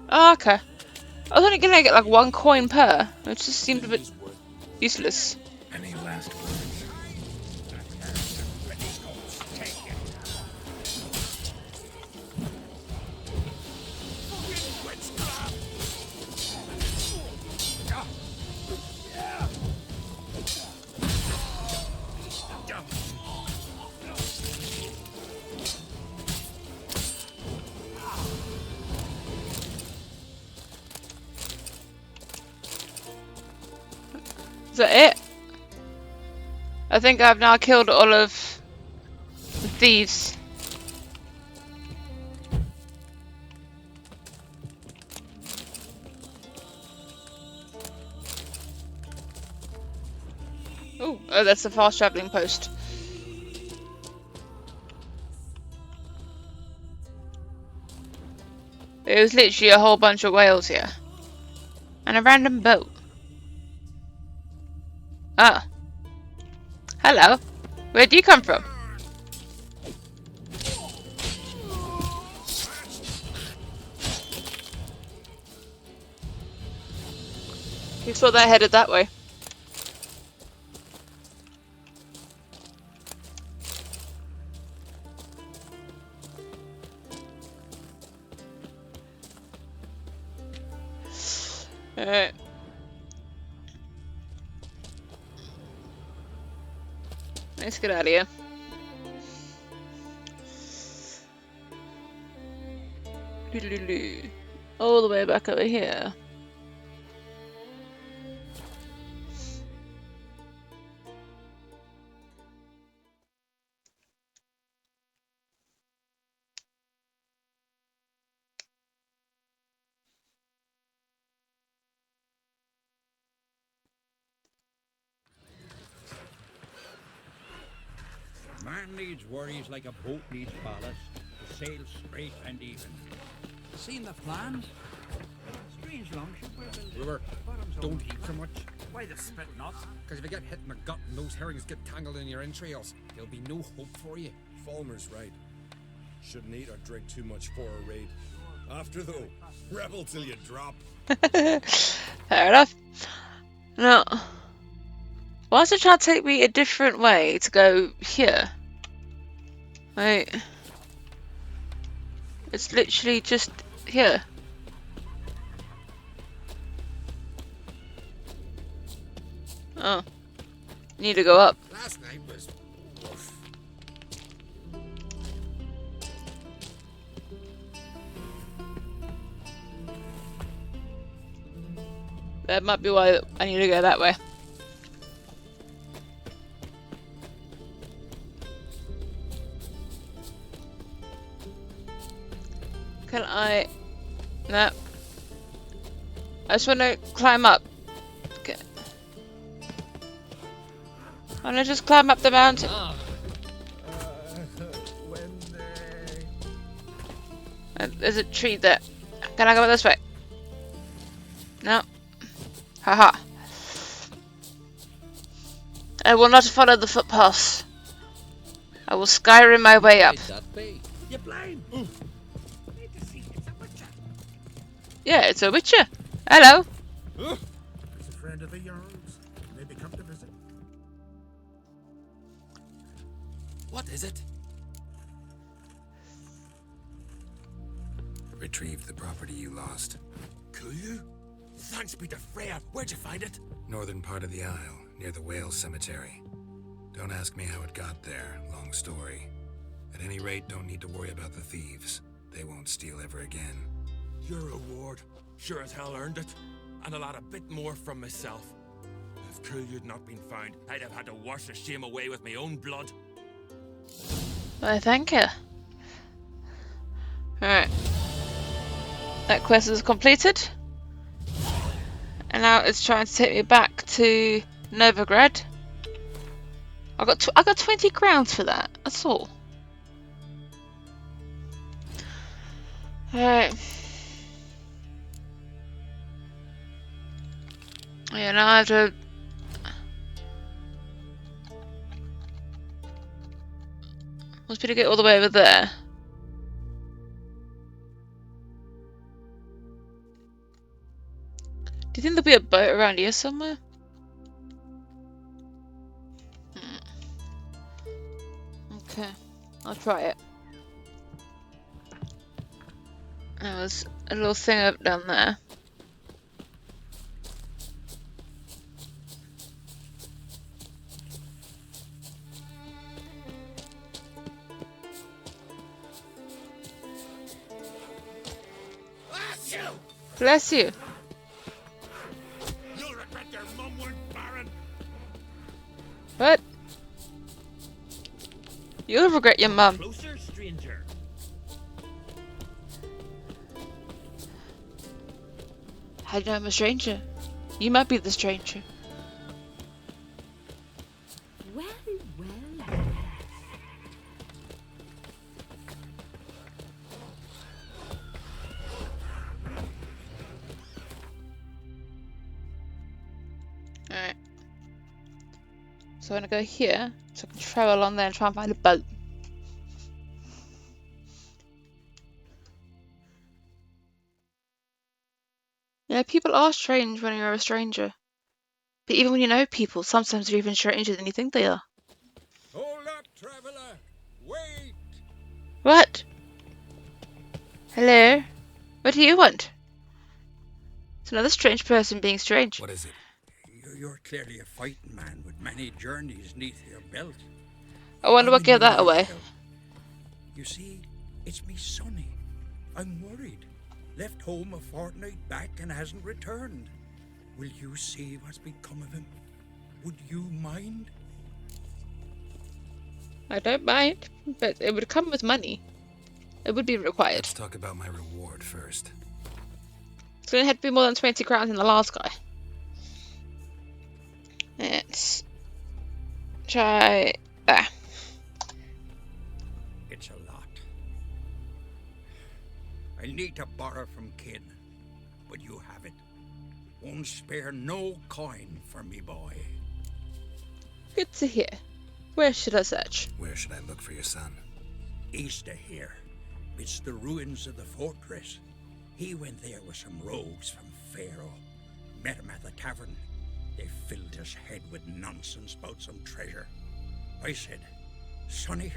Oh, okay. I was only gonna get like 1 coin per, which just seemed a bit useless. Any last words? Is that it? I think I've now killed all of the thieves. Ooh, oh, that's the fast traveling post. There's literally a whole bunch of whales here. And a random boat. Ah. Hello. Where'd you come from? You thought they headed that way. Alright. Let's get out of here. All the way back over here. Man needs worries like a boat needs ballast, to sail straight and even. Seen the plans? Strange longship we're building. River, don't eat so much. Why the spit not? Because if you get hit in the gut and those herrings get tangled in your entrails, there'll be no hope for you. Falmer's right. Shouldn't eat or drink too much for a raid. After though, rebel till you drop. Fair enough. No. Why is it trying to take me a different way to go here? Wait. It's literally just here. Oh. Need to go up. Last night was rough. That might be why I need to go that way. Can I... No. I just want to climb up. Okay. I want to just climb up the mountain. There's a tree there. Can I go this way? No. Haha. I will not follow the footpaths. I will Skyrim my way up. You blind? Yeah, it's a witcher. Hello. He's a friend of the Jarl's. Maybe come to visit. What is it? Retrieved the property you lost. Could you? Thanks be to Freya. Where'd you find it? Northern part of the Isle, near the whale cemetery. Don't ask me how it got there. Long story. At any rate, don't need to worry about the thieves. They won't steal ever again. Your reward. Sure as hell earned it. And a lot a bit more from myself. If Coolyou'd not been found, I'd have had to wash the shame away with my own blood. Why, thank you. Alright. That quest is completed. And now it's trying to take me back to Novigrad. I got 20 crowns for that. That's all. Alright. Yeah, now I have to... Must be to get all the way over there. Do you think there'll be a boat around here somewhere? Okay, I'll try it. There was a little thing up down there. Bless you. You'll regret your mum weren't barren. What? You'll regret your mum. Closer, stranger. How do you know I'm a stranger? You might be the stranger. Well, well. Alright. So I'm gonna go here, so I can travel along there and try and find a boat. Yeah, people are strange when you're a stranger. But even when you know people, sometimes they're even stranger than you think they are. Hold up, traveler. Wait. What? Hello? What do you want? It's another strange person being strange. What is it? You're clearly a fighting man with many journeys neath your belt. I wonder what gave that away. You see, it's me Sonny. I'm worried. Left home a fortnight back and hasn't returned. Will you see what's become of him? Would you mind? I don't mind, but it would come with money. It would be required. Let's talk about my reward first. It's going to have to be more than 20 crowns in the last guy. Let's try that. It's a lot. I need to borrow from kin, but you have it. Won't spare no coin for me boy. Good to hear. Where should I search? Where should I look for your son? East of here. It's the ruins of the fortress. He went there with some rogues from Pharaoh. Met him at the tavern. They filled his head with nonsense about some treasure. I said, Sonny,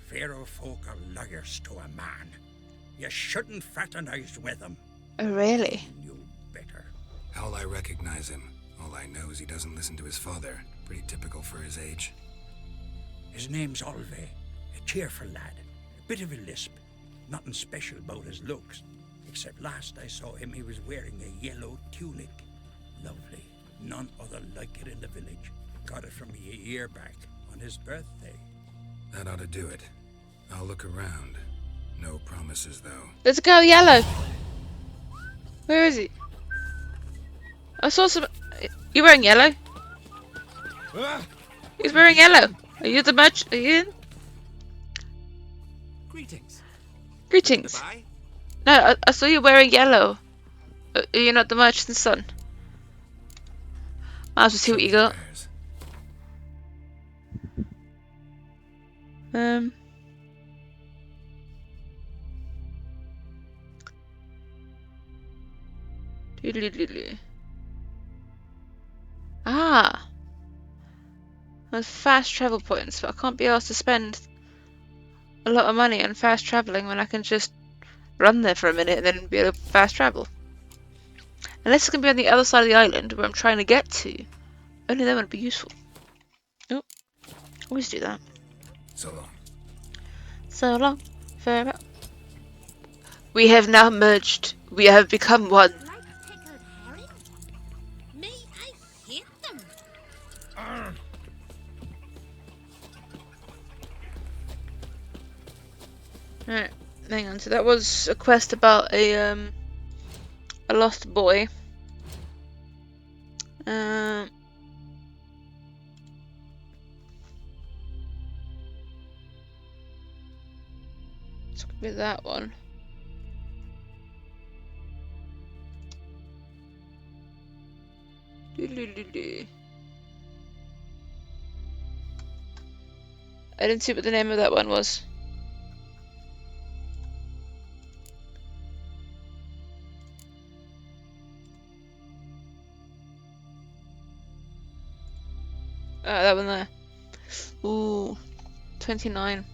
Pharaoh folk are liars to a man. You shouldn't fraternize with them. Oh, really? You better. How'll I recognize him? All I know is he doesn't listen to his father. Pretty typical for his age. His name's Undvik, a cheerful lad. A bit of a lisp. Nothing special about his looks. Except last I saw him, he was wearing a yellow tunic. Lovely. None other like it in the village. Got it from me a year back on his birthday. That ought to do it. I'll look around. No promises, though. Let's go, yellow. Where is he? I saw some. You wearing yellow? He's wearing yellow. Are you the merchant? Are you in? Greetings. Greetings. Goodbye. No, I saw you wearing yellow. Are you not the merchant's son? Might as well see what you got. Doodly-doodly. Ah! There's fast travel points, but I can't be asked to spend a lot of money on fast traveling when I can just run there for a minute and then be able to fast travel. Unless it's going to be on the other side of the island where I'm trying to get to. Only then would it be useful. Oh, always do that. So long. So long. Farewell. We have now merged. We have become one. Me, I hate them. Alright, hang on. So that was a quest about a lost boy. It's gonna be that one. I didn't see what the name of that one was. That one there. Ooh, 29.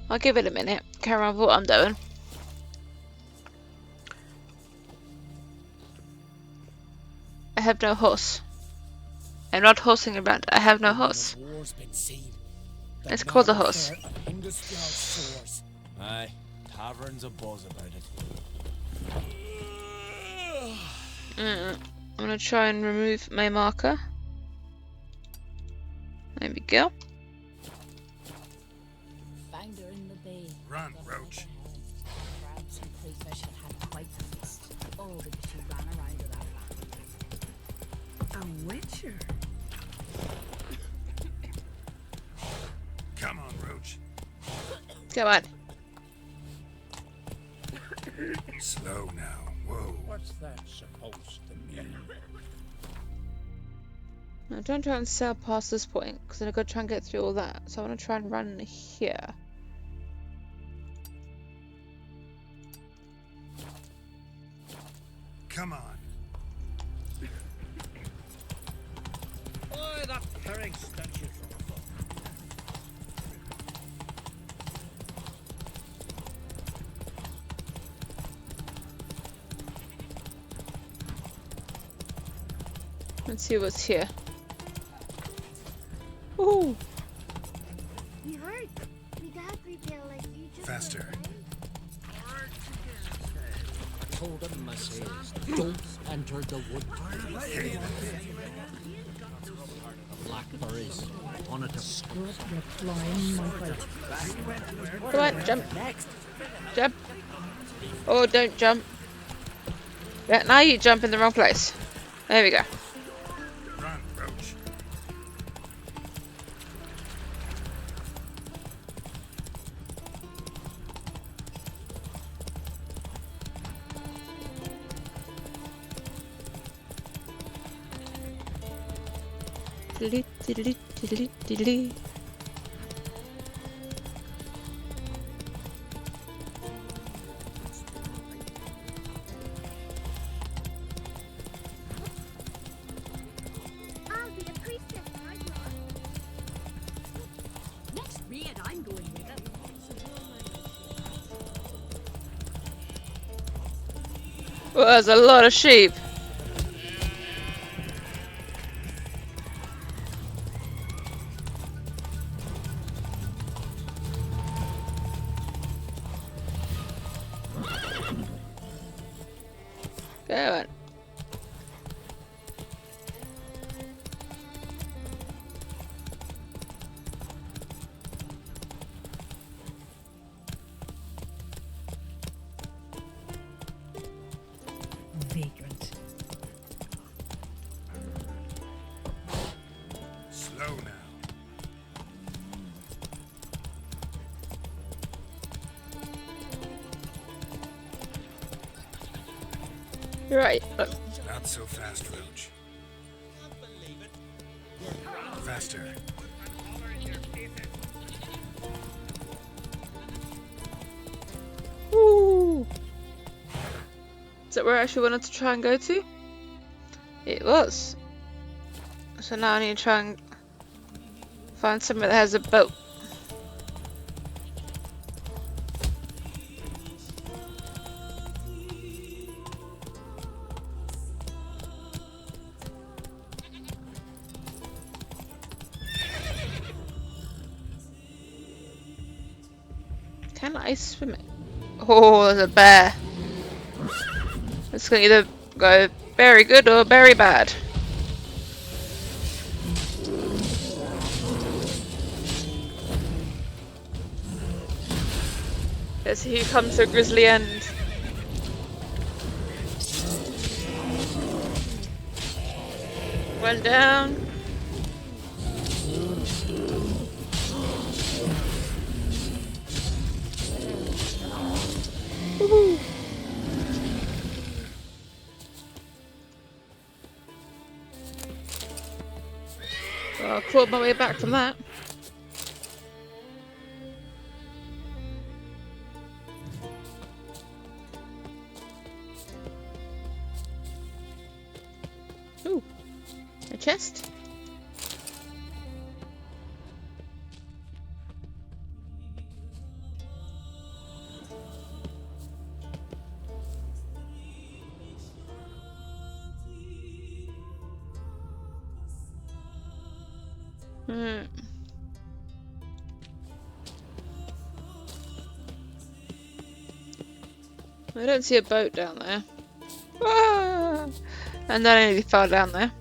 I'll give it a minute. Carry on with what I'm doing. I have no horse. I'm not horsing around. I have no horse. Let's call the horse. Aye, tavern's a buzz about it. I'm gonna try and remove my marker. There we go. Found her in the bay. Run, Roach. Crabs and crayfish had had quite the feast. All because she ran around with that rat. A witcher? Come on, Roach. Come on. Slow now. Whoa. What's that supposed to mean? Now, don't try and sail past this point, because then I've got to try and get through all that. So I want to try and run here. Come on. Oh, that herring statue. Let's see what's here. Ooh. We heard. We got repair like you just. Faster. I told him, I says, don't enter the wood. Blackberries on it. Come on, jump. Jump. Oh, don't jump. Yeah, now you jump in the wrong place. There we go. Run, Roach. Diddly, diddly, diddly, diddly. I'll be a priestess, Hjalmar. Next raid, I'm going with it. Well, there's a lot of sheep. Go on. You're right. Look. Not so fast, Roach. Faster. Woo! Is that where I actually wanted to try and go to? It was. So now I need to try and find somewhere that has a boat. Can I swim it? Oh, there's a bear. It's gonna either go very good or very bad. Let's see who comes to a grisly end. One down. Woohoo! Well, I clawed my way back from that. Ooh, a chest. Hmm. I don't see a boat down there. Ah! And then I nearly fell down there.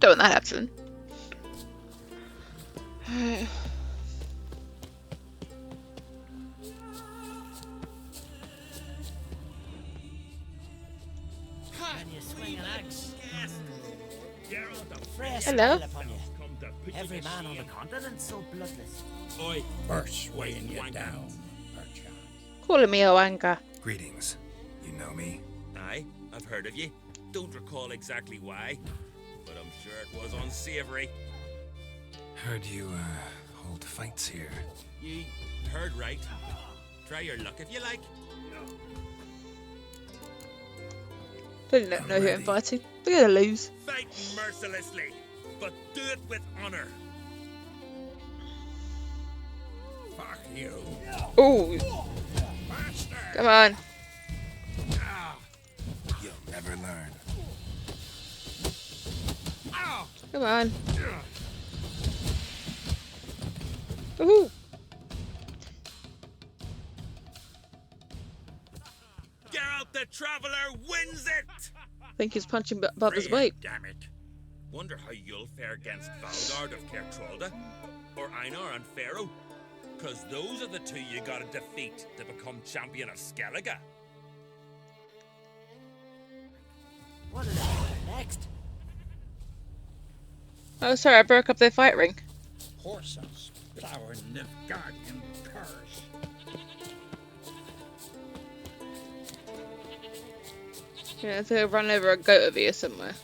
Don't want that happening. Can you swing an axe? Hello. Every man on the continent's so bloodless. Oi, First weighing you down, Calling me Oanga. Greetings. You know me? Aye, I've heard of you. Don't recall exactly why, but I'm sure it was unsavory. Heard you, hold fights here. You heard right. Try your luck if you like. Don't know who I'm fighting. We're gonna lose. Fight mercilessly, but do it with honor. Fuck you. Ooh. Come on. You'll never learn. Come on. Woohoo. Geralt the Traveler wins it! I think he's punching above his weight. Damn it. Wonder how you'll fare against Valgard of Kertrolda, or Einar and Pharaoh. Cause those are the two you gotta defeat to become champion of Skellige. What is that next? Oh, sorry, I broke up their fight ring. Horses, flower Nilfgaardian curse. Yeah, I think I've run over a goat over here somewhere.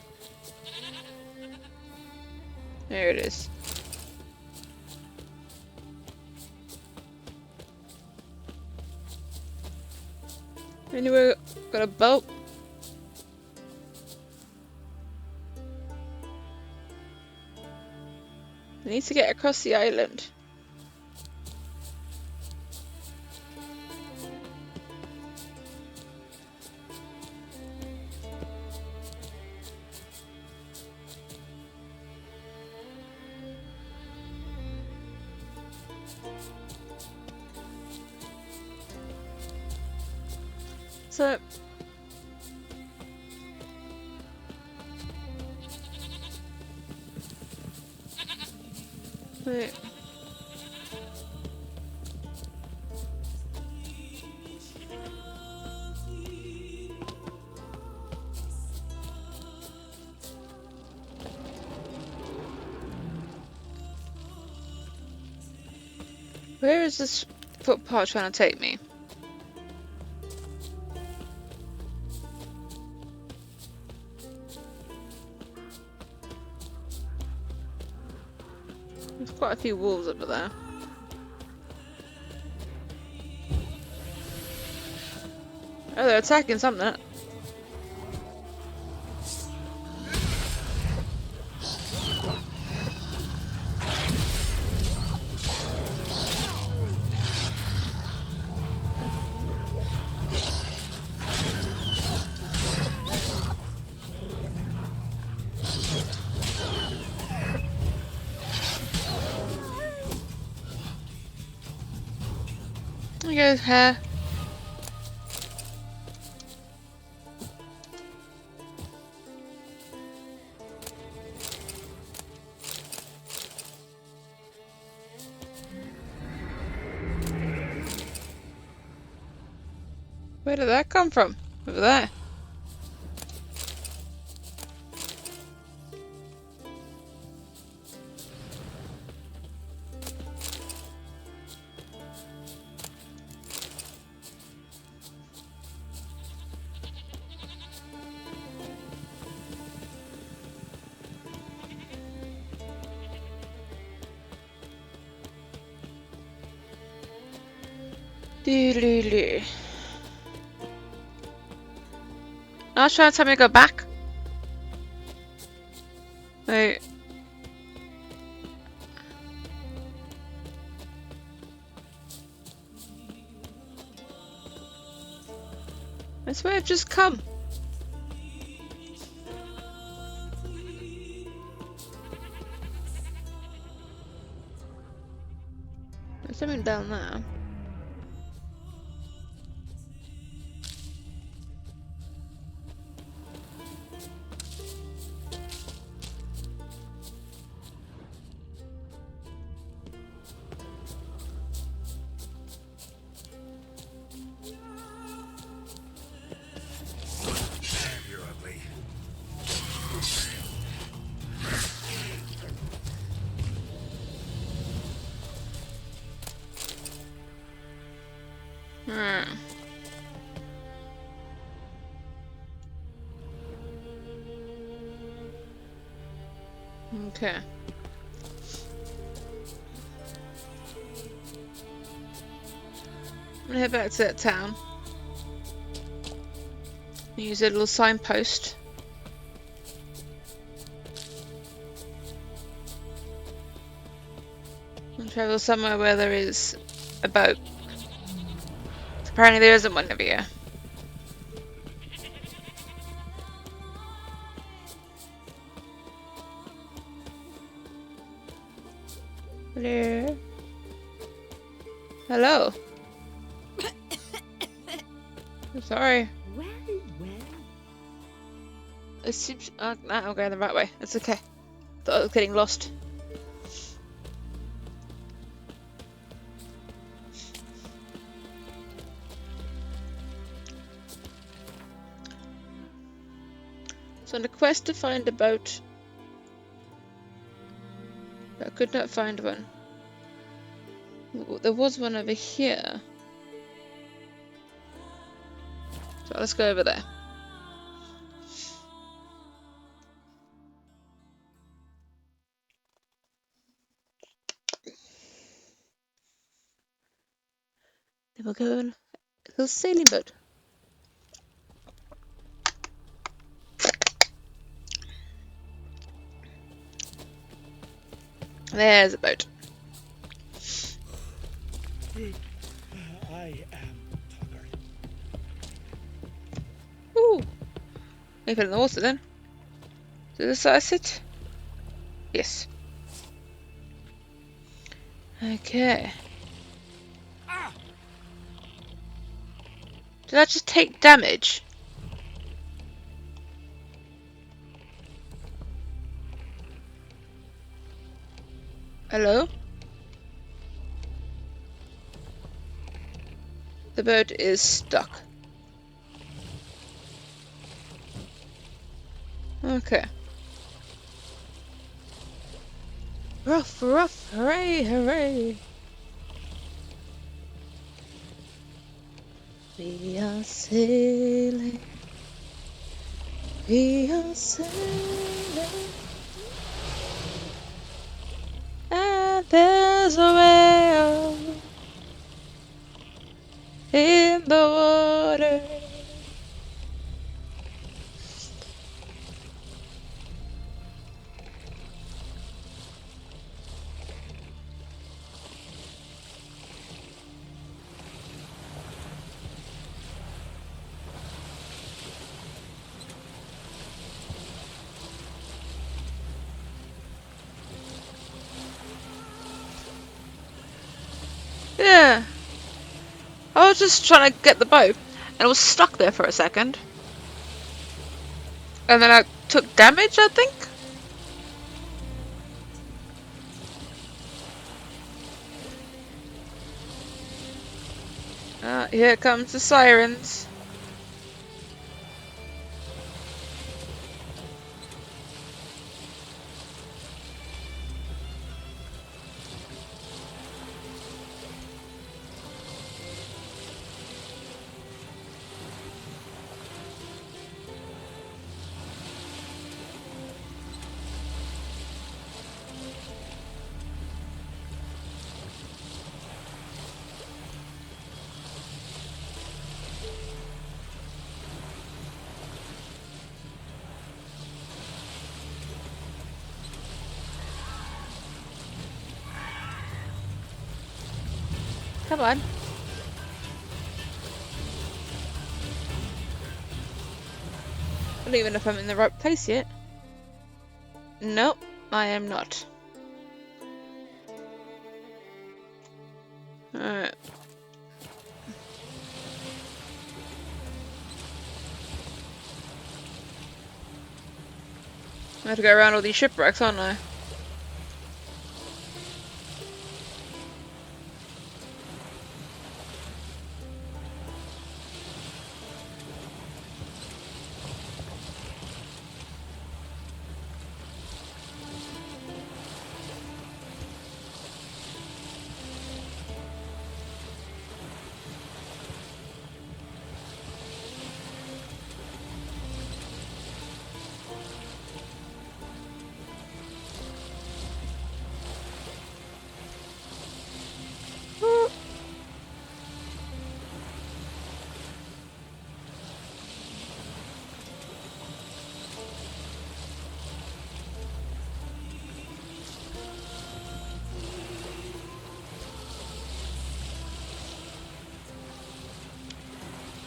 There it is. Anyway, got a boat. I need to get across the island. So wait. Where is this footpath trying to take me? There's quite a few wolves over there. Oh, they're attacking something. There goes hair. Where did that come from? Over there. Doodaloo. I was trying to tell me to go back. Wait. That's where I've just come. There's something down there. Okay. I'm gonna head back to that town. Use a little signpost. And travel somewhere where there is a boat. Apparently there isn't one over here. Hello? Hello? I'm sorry. Well. It seems... I'm going the right way. It's okay. Thought I was getting lost. So on a quest to find a boat, but I could not find one. There was one over here. So let's go over there. Then we'll go on a little sailing boat. There's a boat. I am Tucker. Ooh. Maybe in the water then. Is this how I sit? Yes. Okay. Did I just take damage? Hello? The boat is stuck. Okay. Ruff, hooray, hooray. We are sailing. We are sailing. Yeah. I was just trying to get the boat, and it was stuck there for a second. And then I took damage, I think? Here comes the sirens. Come on. I don't even know if I'm in the right place yet. Nope, I am not. Alright. I have to go around all these shipwrecks, aren't I?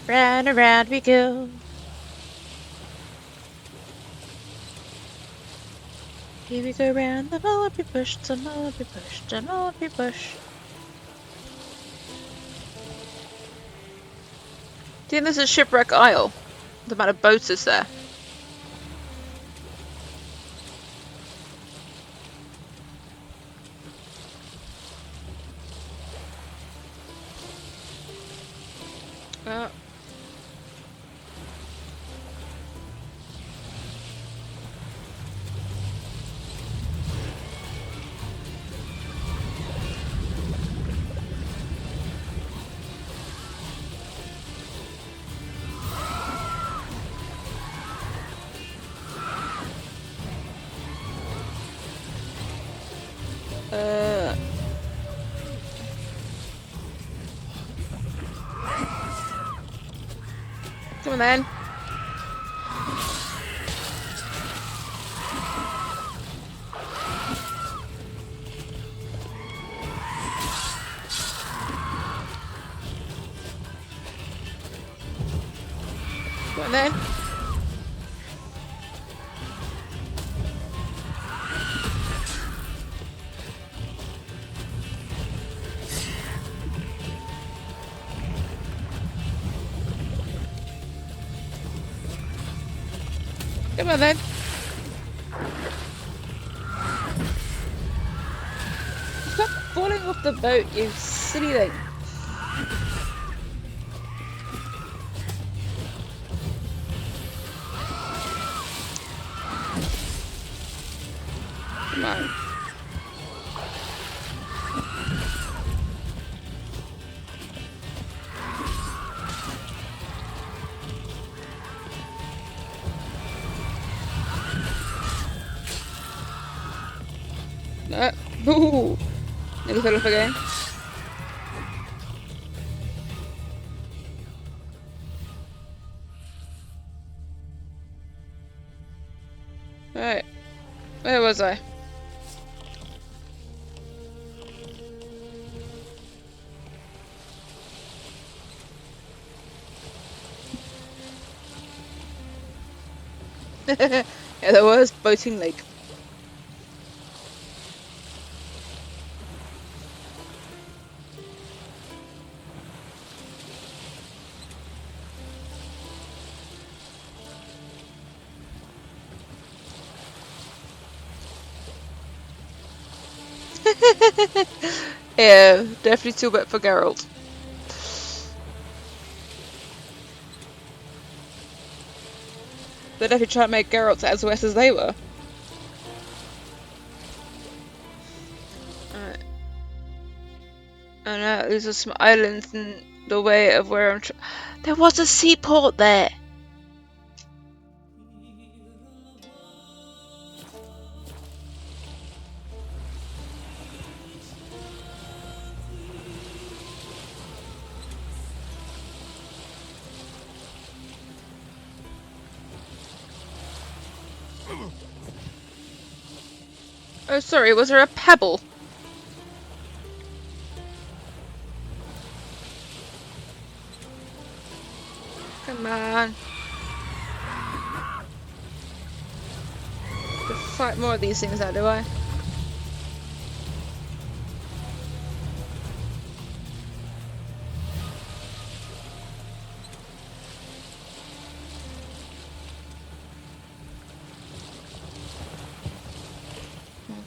Round and round we go. Here we go round the mulberry bush, the mulberry bush, the mulberry bush. Do you think this is Shipwreck Isle? The amount of boats is there? Oh. Come on then. Come on then. Come on then. Stop falling off the boat, you silly thing. Come on. Ooh! Nearly fell off again. Right. Where was I? Yeah, there was Boating Lake. Yeah, definitely too wet for Geralt. They definitely try to make Geralt as wet as they were. Alright. I know, these are some islands in the way of where I'm there was a seaport there! Oh, sorry, was there a pebble? Come on. To fight more of these things now, do I?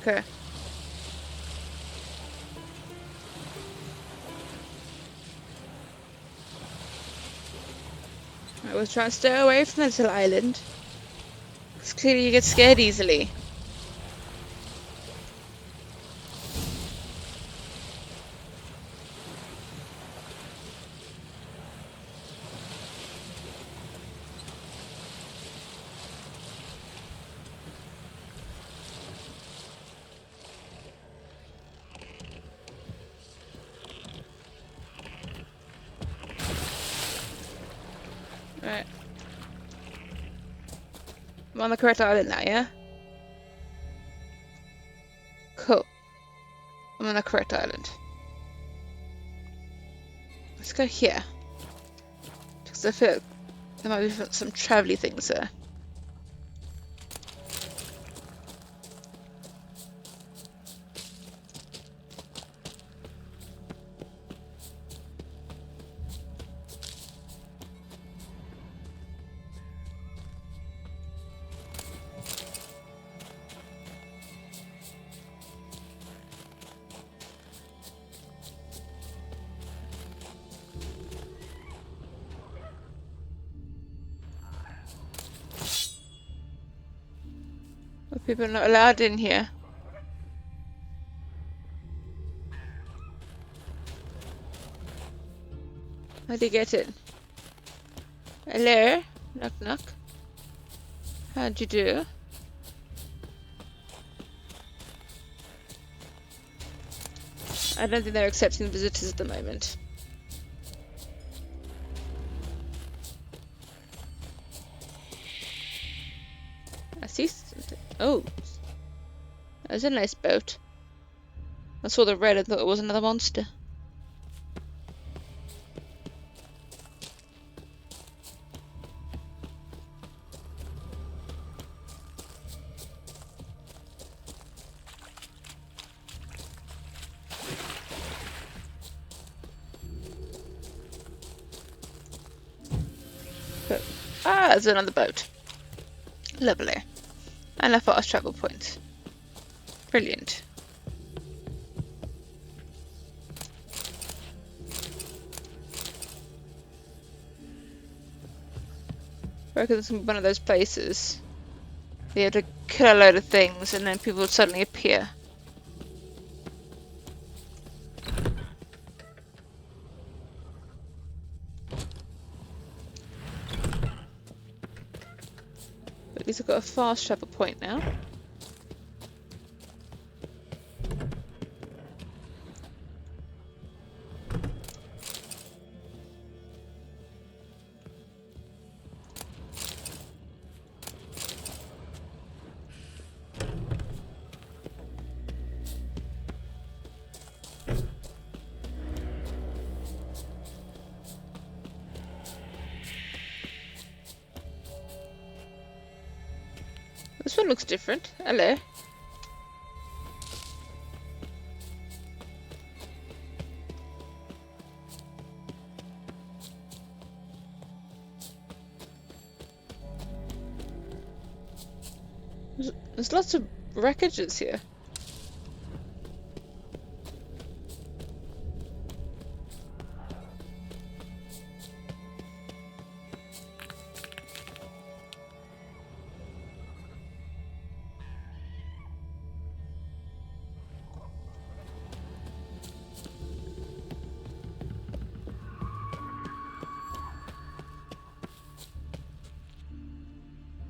Okay. I was trying to stay away from this little island. Because clearly you get scared easily. Right. I'm on the correct island now, yeah? Cool. I'm on the correct island. Let's go here. Because I feel there might be some travelly things there. But people are not allowed in here. How do you get in? Hello? Knock knock. How'd you do? I don't think they're accepting visitors at the moment. I see something. Oh. That was a nice boat. I saw the red and thought it was another monster. But, there's another boat. Lovely. And a fast travel point. Brilliant. I reckon it's one of those places you have to kill a load of things and then people suddenly appear. But at least I've got a fast travel point now. This one looks different. Hello. There's lots of wreckages here.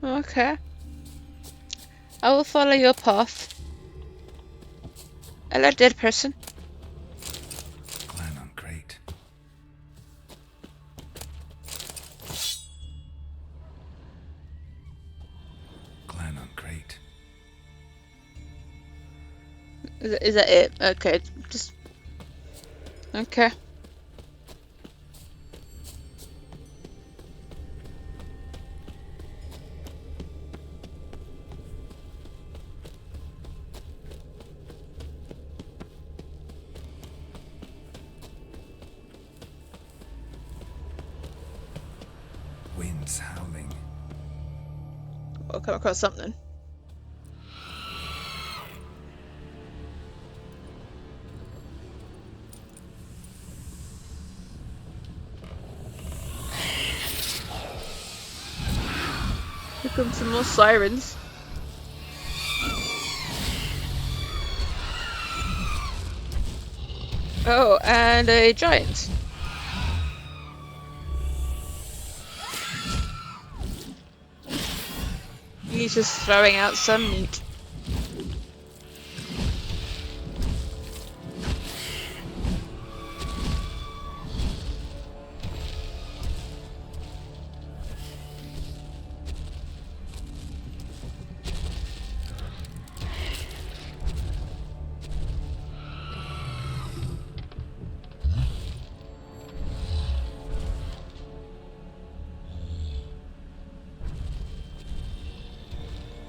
Okay. I will follow your path. Hello, dead person. Clan on crate. Clan on crate. Is that it? Okay, just... Okay. Winds howling. I'll come across something. Here come some more sirens. Oh, and a giant. He's just throwing out some meat.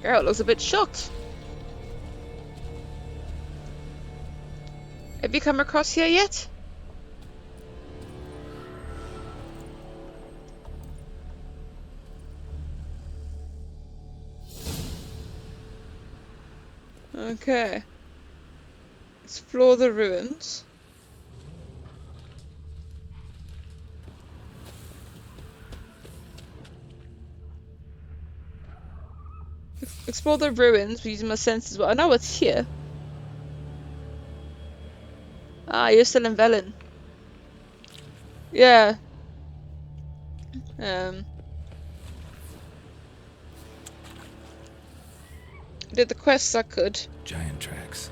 Girl looks a bit shocked. Have you come across here yet? Okay. Explore the ruins. Explore the ruins using my senses. Well, I know what's here. Ah, you're still in Velen. Yeah. Did the quests I could. Giant tracks.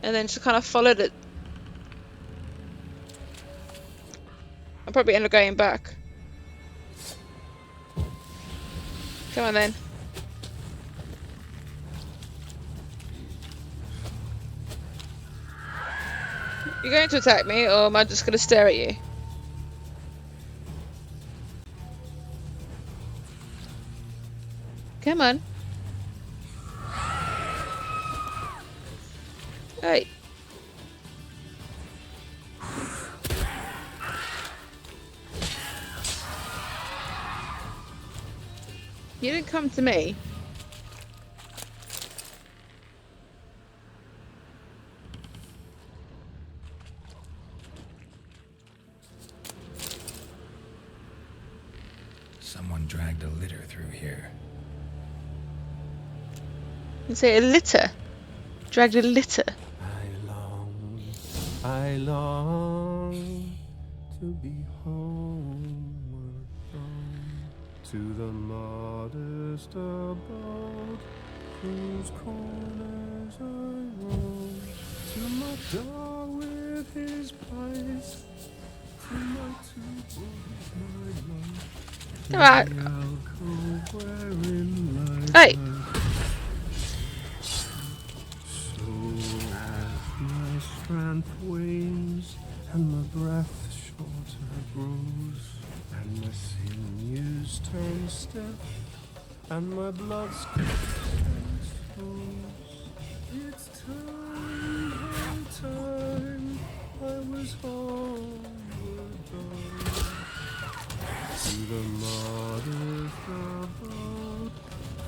And then just kind of followed it. I'll probably end up going back. Come on then. You going to attack me, or am I just going to stare at you? Come on. Hey. You didn't come to me. Someone dragged a litter through here. You say a litter? Dragged a litter? I long to be homeward bound, to the modest abode whose corners I roam, to my dog with his pies, to my two boys, my life, Come on. the alcove wherein lies Hey. my strength wanes, and my breath shorter grows, and my sinews turn stiff, and my blood stands froze. It's time I was homeward bound, to the modest abode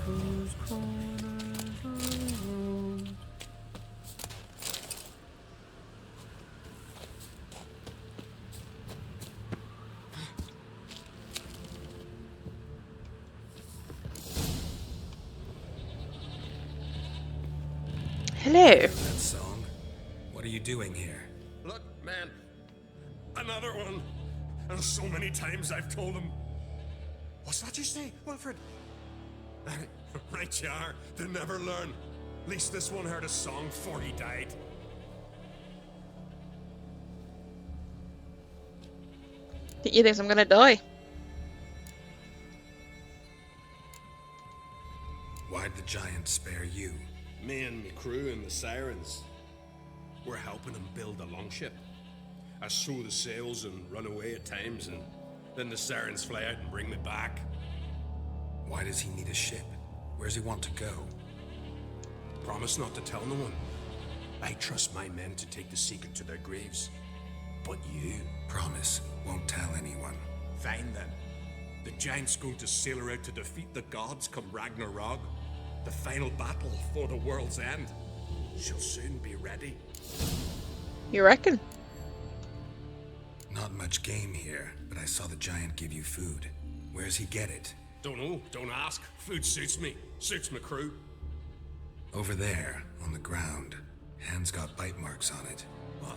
whose corners I roamed. Hello. That song. What are you doing here? Look, man. Another one. And so many times I've told him. What's that you say, Wilfred? Right you are. They never learn. At least this one heard a song before he died. He thinks I'm gonna die. Why'd the giant spare you? Me and me crew and the sirens. We're helping him build a longship. I sew the sails and run away at times, and then the sirens fly out and bring me back. Why does he need a ship? Where's he want to go? Promise not to tell no one. I trust my men to take the secret to their graves. But you? Promise, won't tell anyone. Fine then. The giant's going to sail her out to defeat the gods come Ragnarok. The final battle for the world's end. She'll soon be ready. You reckon? Not much game here, but I saw the giant give you food. Where's he get it? Don't know, don't ask. Food suits me. Suits my crew. Over there, on the ground. Hand's got bite marks on it. What?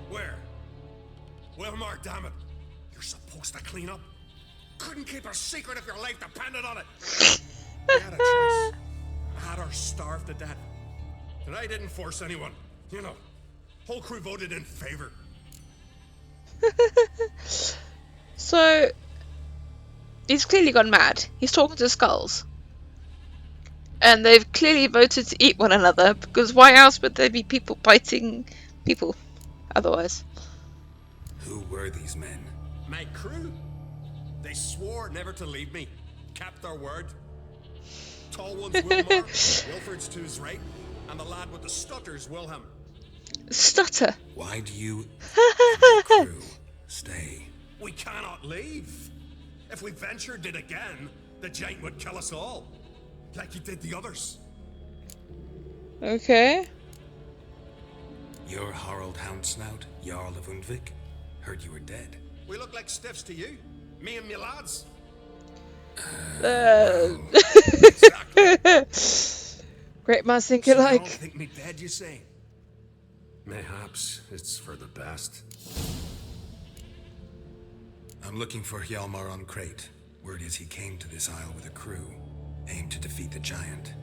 Where? Hjalmar, damn it. You're supposed to clean up. Couldn't keep her secret if your life depended on it. We had a choice. I had her starved to death. And I didn't force anyone. You know, whole crew voted in favor. So, he's clearly gone mad. He's talking to skulls. And they've clearly voted to eat one another, because why else would there be people biting people otherwise? Who were these men? My crew. They swore never to leave me. Kept their word. Tall one's Hjalmar, Wilfred's to his right, and the lad with the stutter's Wilhelm. Stutter? Why do you and your crew stay? We cannot leave. If we ventured it again, the giant would kill us all. Like he did the others. Okay. You're Harald Houndsnout, Jarl of Undvik? Heard you were dead. We look like stiffs to you. Me and me lads. Great minds think So you alike. don't think me dead, you say? Mayhaps it's for the best. I'm looking for Hjalmar on Crate. Word is he came to this isle with a crew, aimed to defeat the giant.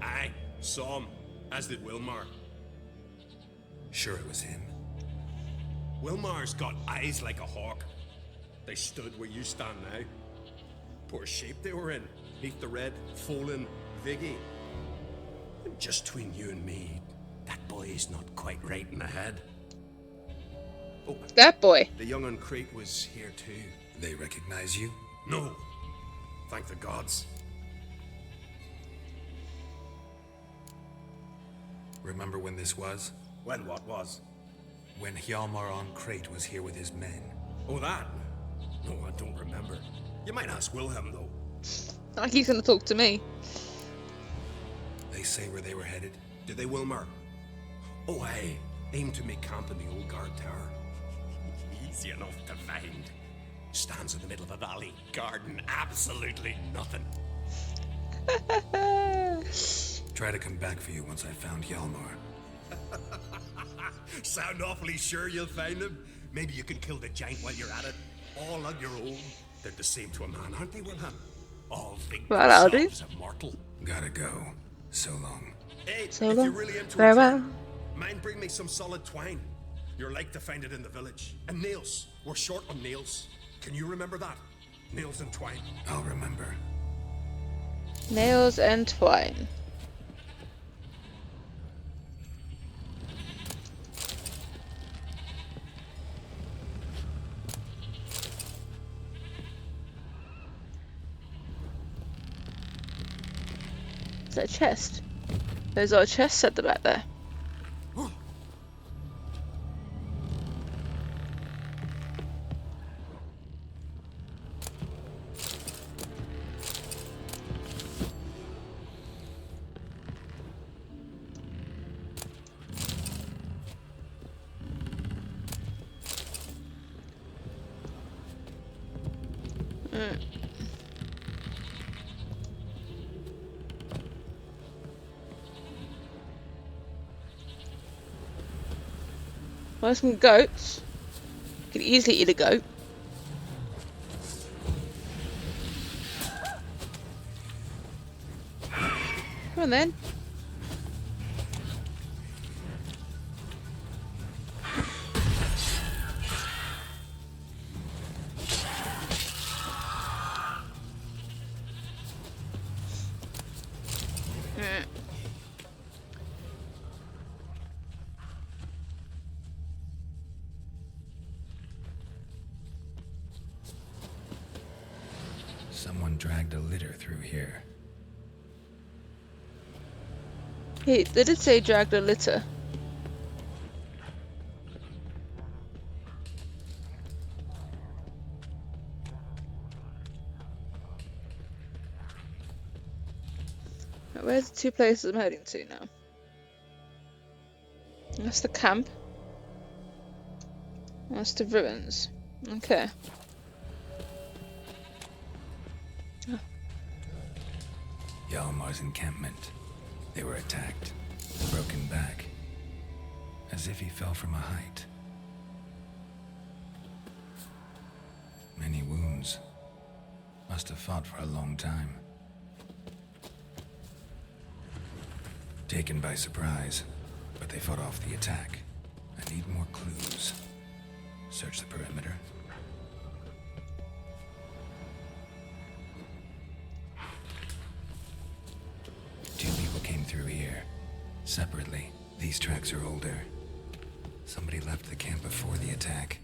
Aye, saw him, as did Hjalmar. Sure it was him. Hjalmar's got eyes like a hawk. They stood where you stand now. Poor shape they were in, neath the red, fallen Viggy. And just between you and me, that boy's not quite right in the head. Oh, that boy. The young on Crete was here too. They recognize you? No. Thank the gods. Remember when this was? When what was? When Hjalmar on Crate was here with his men. Oh, that? No, I don't remember. You might ask Wilhelm, though. Not like he's gonna talk to me. They say where they were headed? Did they, Hjalmar? Oh, aye. Aim to make camp in the old guard tower. Easy enough to find. Stands in the middle of a valley. Garden, absolutely nothing. Try to come back for you once I found Hjalmar. Sound awfully sure you'll find him? Maybe you can kill the giant while you're at it. All on your own. They're the same to a man, aren't they, Wilhelm? All think Well, I'll do. themselves immortal. Gotta go. So long. Hey, So if long. you're really into Farewell. it, mind bring me some solid twine. You're like to find it in the village. And nails. We're short on nails. Can you remember that? Nails and twine. I'll remember. Nails and twine. Is that a chest? There's our chest at the back there. Well, some goats. Could easily eat a goat. on then. Someone dragged a litter through here. Hey, did it say dragged a litter? Where's the two places I'm heading to now? That's the camp. That's the ruins. Okay. Hjalmar's encampment. They were attacked, broken back, as if he fell from a height. Many wounds. Must have fought for a long time. Taken by surprise, but they fought off the attack. I need more clues. Search the perimeter. Two people came through here, separately. These tracks are older. Somebody left the camp before the attack.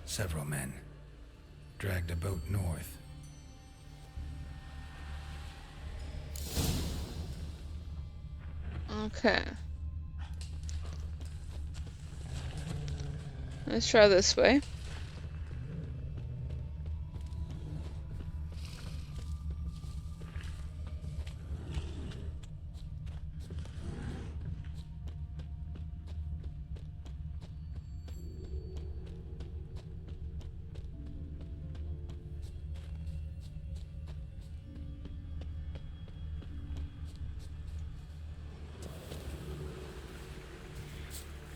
Several men dragged a boat north. Okay. Let's try this way.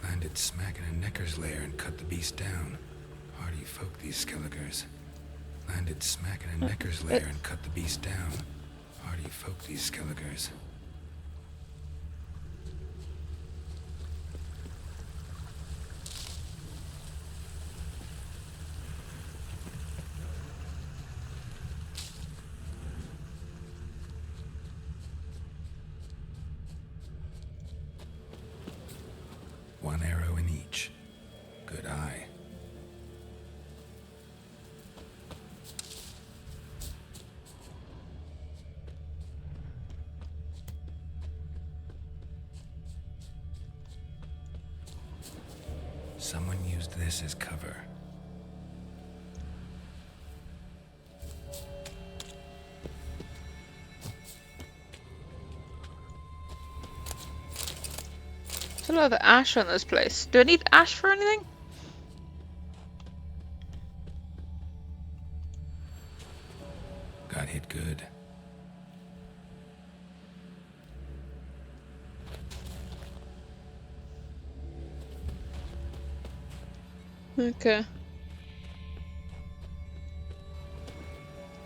Landed smack in a necker's lair and cut the beast down. Hardy folk, these skelegers. Landed smack in a necker's lair and cut the beast down. Hardy folk, these skelegers. One arrow in each. Good eye. Someone used this as cover. There's a lot of ash on this place. Do I need ash for anything? Got hit good. Okay.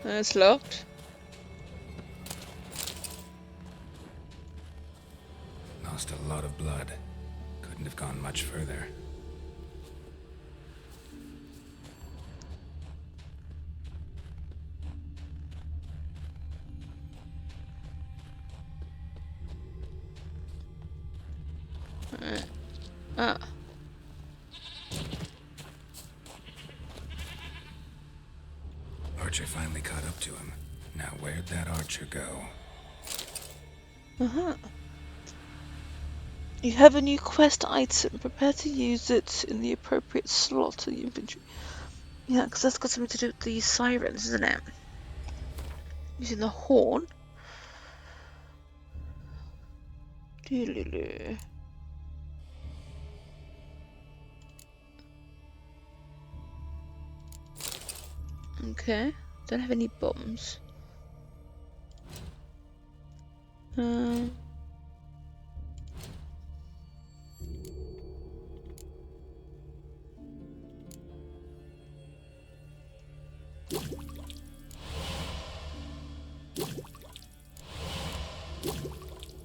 It's locked. Lost a lot of blood. Couldn't have gone much further. Ah. Archer finally caught up to him. Now where'd that archer go? Uh-huh. You have a new quest item. Prepare to use it in the appropriate slot of the inventory. Yeah, because that's got something to do with the sirens, isn't it? Using the horn. Okay. Don't have any bombs.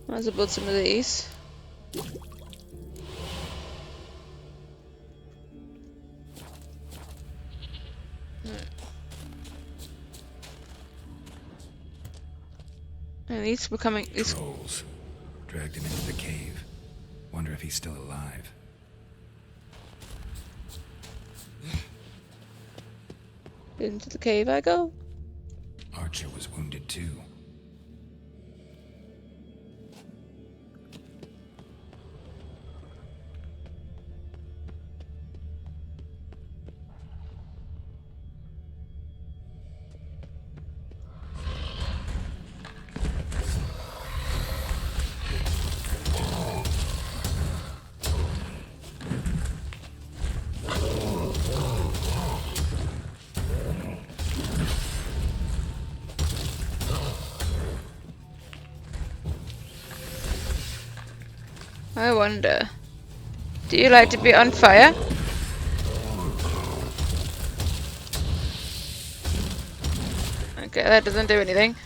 Might as well build some of these. And these becoming these Trolls. Dragged him into the cave. Wonder if he's still alive. into the cave I go. Archer was wounded too. I wonder, do you like to be on fire? Okay, that doesn't do anything.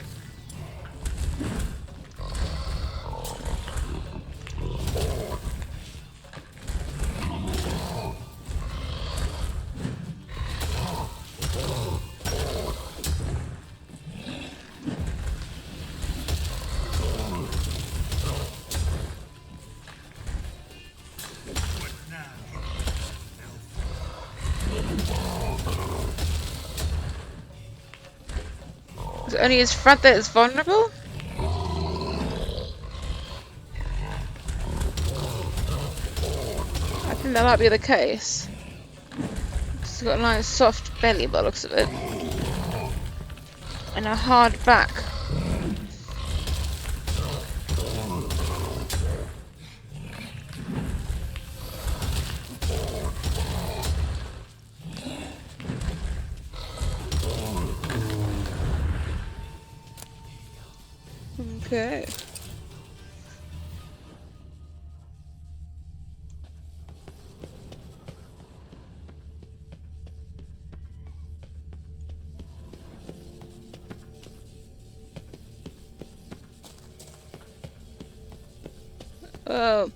Is it only his front that is vulnerable? I think that might be the case. It's got a nice soft belly by the looks of it. And a hard back. Okay. Oh,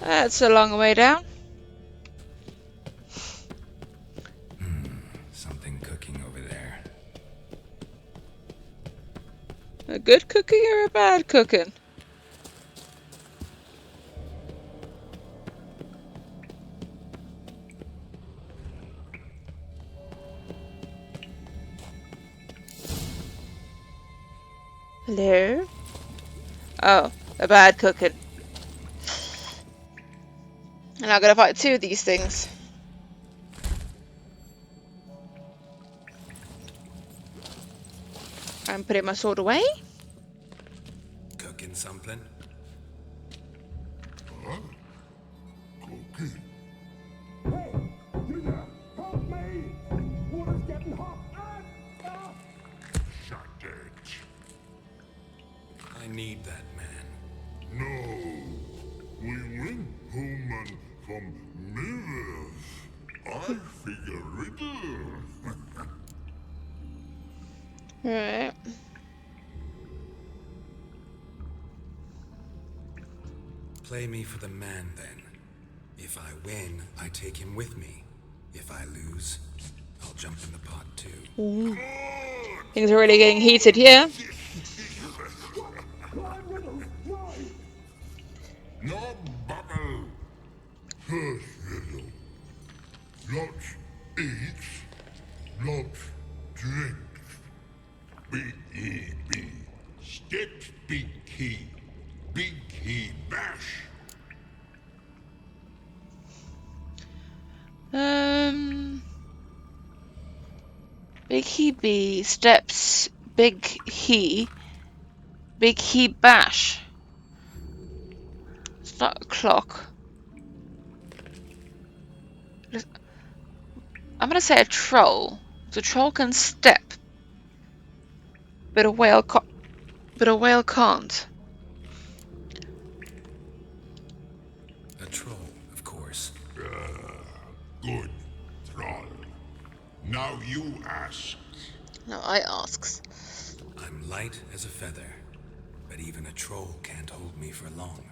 that's a long way down. Something cooking over there. A good cooking or a bad cooking? Hello? Oh, a bad cooking. And I'm gonna fight two of these things. I'm putting my sword away. Cooking something? Huh? Cooking? Hey! You there! Help me! Water's getting hot! Shut it! I need that man. No! We went home and from mirrors. I figure riddle. Right. Play me for the man, then. If I win, I take him with me. If I lose, I'll jump in the pot too. Ooh. Things are really getting heated here. No bubble. First riddle. Lots eats, lots drinks. B-E-B. Steps big key. Big key bash. Big he B steps big he bash. It's not a clock. I'm gonna say a troll. The troll can step, but a whale can't. A troll, of course. Good, Thrall. Now you ask. Now I asks. I'm light as a feather, but even a troll can't hold me for long.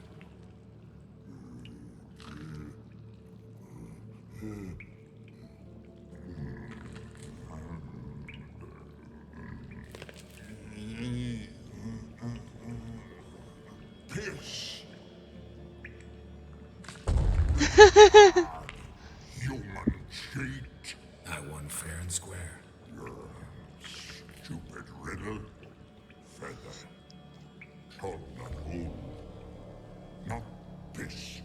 Piss. Human cheat. I won fair and square. Stupid riddle. Feather. Troll not home. Not piss.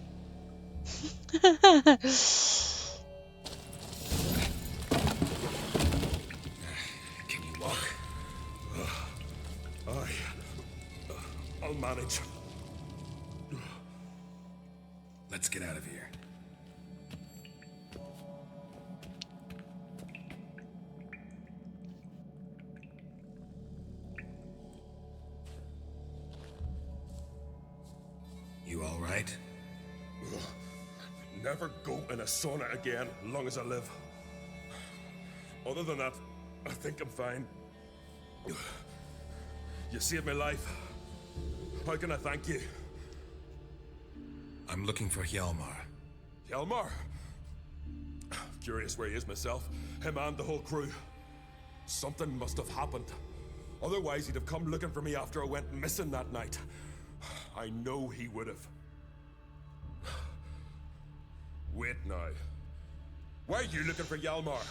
Can you walk? I'll manage. Let's get out of here. You all right? Never go in a sauna again, long as I live. Other than that, I think I'm fine. You saved my life. How can I thank you? I'm looking for Hjalmar. Hjalmar? Curious where he is myself. Him and the whole crew. Something must have happened. Otherwise, he'd have come looking for me after I went missing that night. I know he would have. Wait now. Why are you looking for Hjalmar?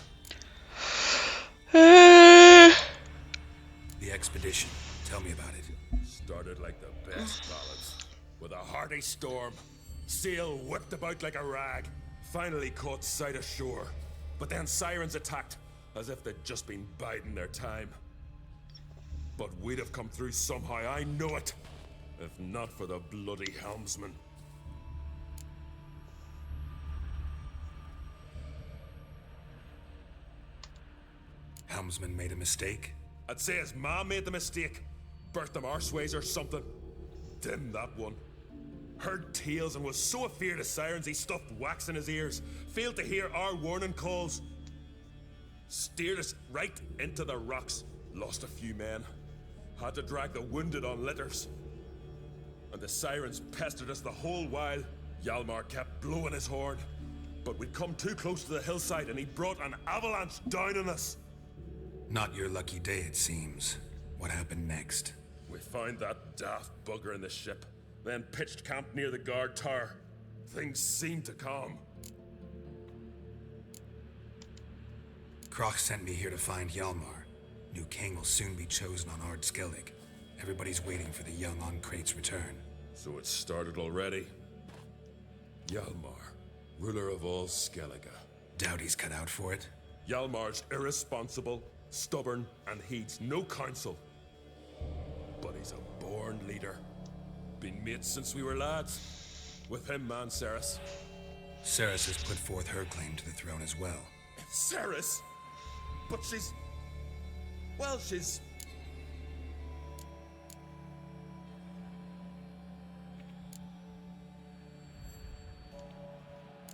The expedition. Tell me about it. Started like the best ballads. With a hearty storm. Sail whipped about like a rag. Finally caught sight of shore. But then sirens attacked, as if they'd just been biding their time. But we'd have come through somehow, I know it. If not for the bloody helmsman. Helmsman made a mistake? I'd say his ma made the mistake. Birthed him arseways or something. Dim that one. Heard tales and was so afeard of sirens he stuffed wax in his ears. Failed to hear our warning calls. Steered us right into the rocks. Lost a few men. Had to drag the wounded on litters. And the sirens pestered us the whole while. Hjalmar kept blowing his horn. But we'd come too close to the hillside and he brought an avalanche down on us. Not your lucky day, it seems. What happened next? We found that daft bugger in the ship. Then pitched camp near the guard tower. Things seemed to calm. Kroch sent me here to find Hjalmar. New king will soon be chosen on Ard Skellig. Everybody's waiting for the young Oncrate's return. So it's started already. Hjalmar, ruler of all Skellige. Doubt he's cut out for it. Hjalmar's irresponsible, stubborn, and heeds no counsel. But he's a born leader. Been mates since we were lads. With him, man, Ceres. Ceres has put forth her claim to the throne as well. Ceres? But she's... Well, she's...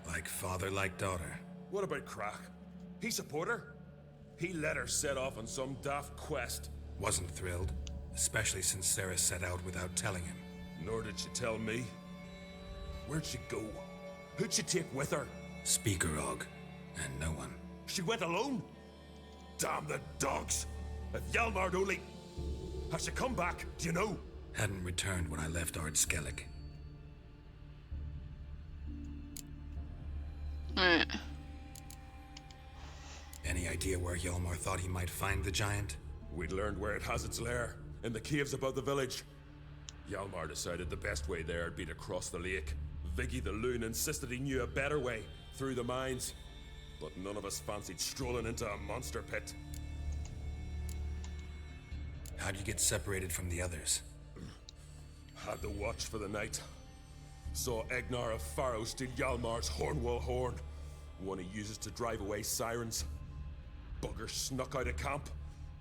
Like father, like daughter. What about Kroch? He support her? He let her set off on some daft quest. Wasn't thrilled, especially since Ceres set out without telling him. Nor did she tell me. Where'd she go? Who'd she take with her? Speakerog, and no one. She went alone? Damn the dogs! If Hjalmar'd only... Has she come back? Do you know? Hadn't returned when I left Ard Skellig. Any idea where Hjalmar thought he might find the giant? We'd learned where it has its lair, in the caves above the village. Hjalmar decided the best way there would be to cross the lake. Viggy the Loon insisted he knew a better way, through the mines. But none of us fancied strolling into a monster pit. How'd you get separated from the others? Had to watch for the night. Saw Egnar of Faros steal Hjalmar's Hornwall horn, one he uses to drive away sirens. bugger snuck out of camp.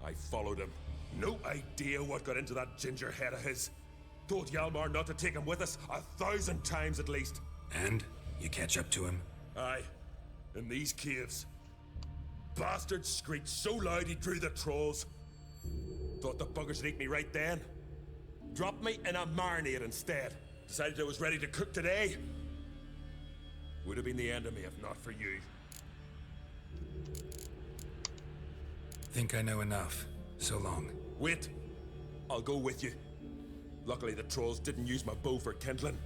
I followed him. No idea what got into that ginger head of his. Told Hjalmar not to take him with us 1,000 times at least. And? You catch up to him? Aye. In these caves. Bastard screeched so loud he drew the trolls. Thought the buggers would eat me right then. Dropped me in a marinade instead. Decided I was ready to cook today. Would have been the end of me if not for you. Think I know enough. So long. Wait. I'll go with you. Luckily the trolls didn't use my bow for kindling.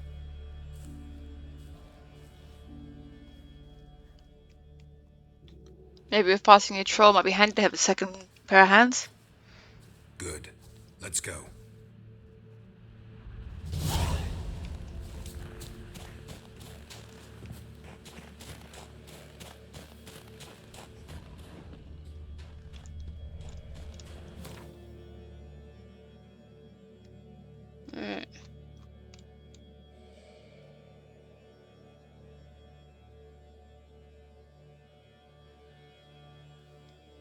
Maybe if passing a troll might be handy to have a second pair of hands. Good. Let's go. Alright.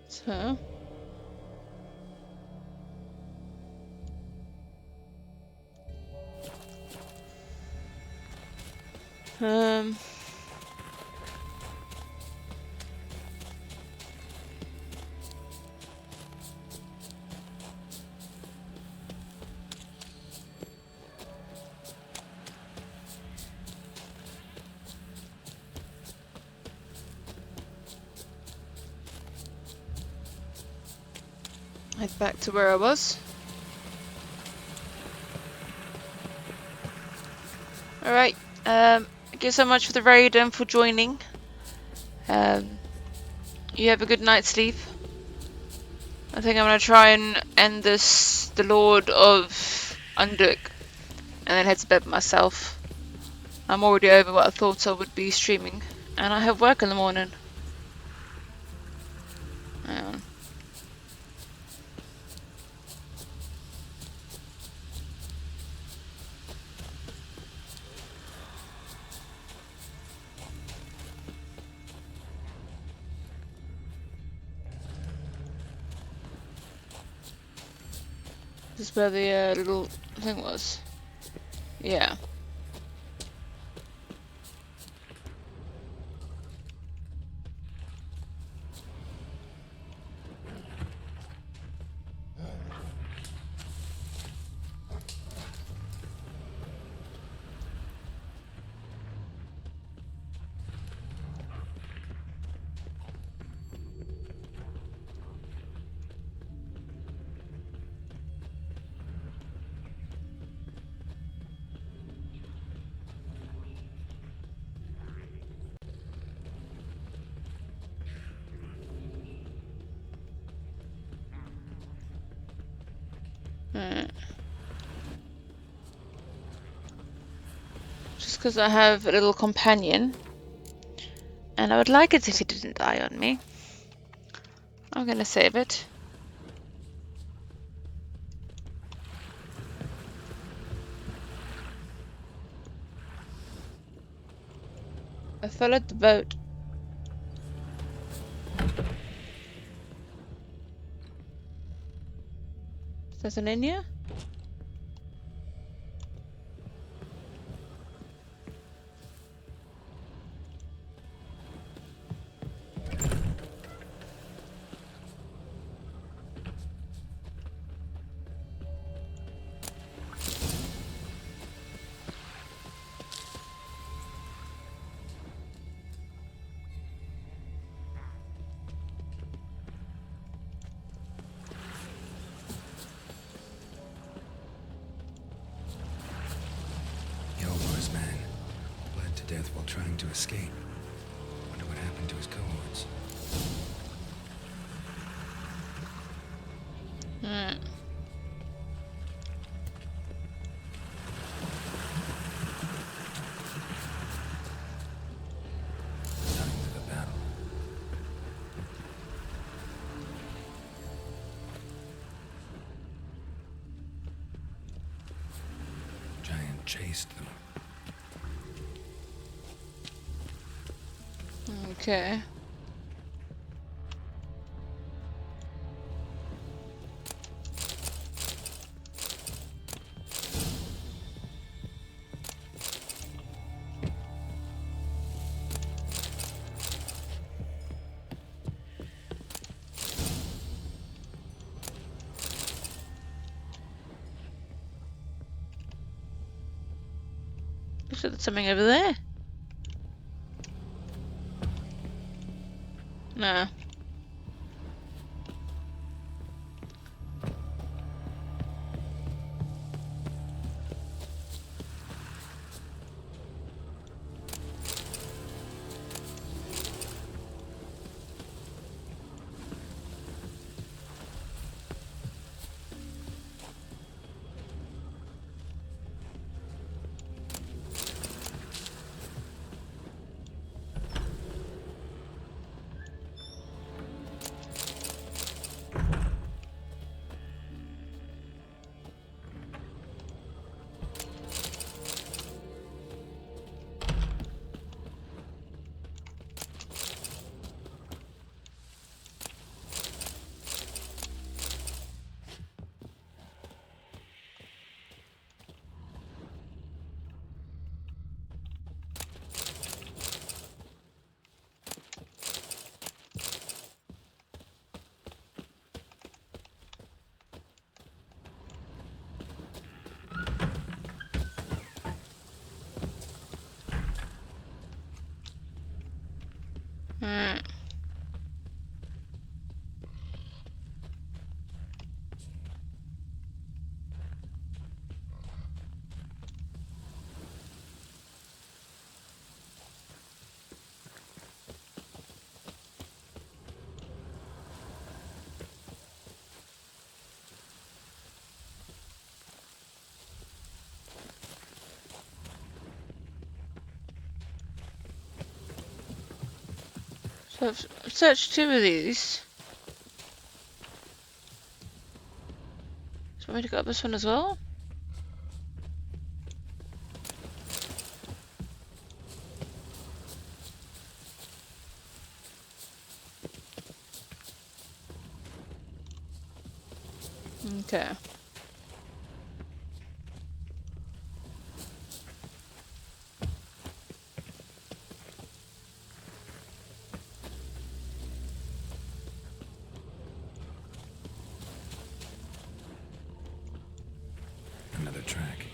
So head back to where I was. Alright, thank you so much for the raid and for joining. You have a good night's sleep. I think I'm gonna try and end this, the Lord of Undvik, and then head to bed myself. I'm already over what I thought I would be streaming, and I have work in the morning. Hang on. This is where the little thing was. Yeah. Just because I have a little companion, and I would like it if he didn't die on me. I'm gonna save it. I followed the boat. Is that an in here? Hjalmar's man. Bled to death while trying to escape. Wonder what happened to his cohorts. Signs of a battle. Giant chased them. Okay. Looks like there's something over there. No. So I've searched 2 of these. Do you want me to go up this one as well? Okay. Another track.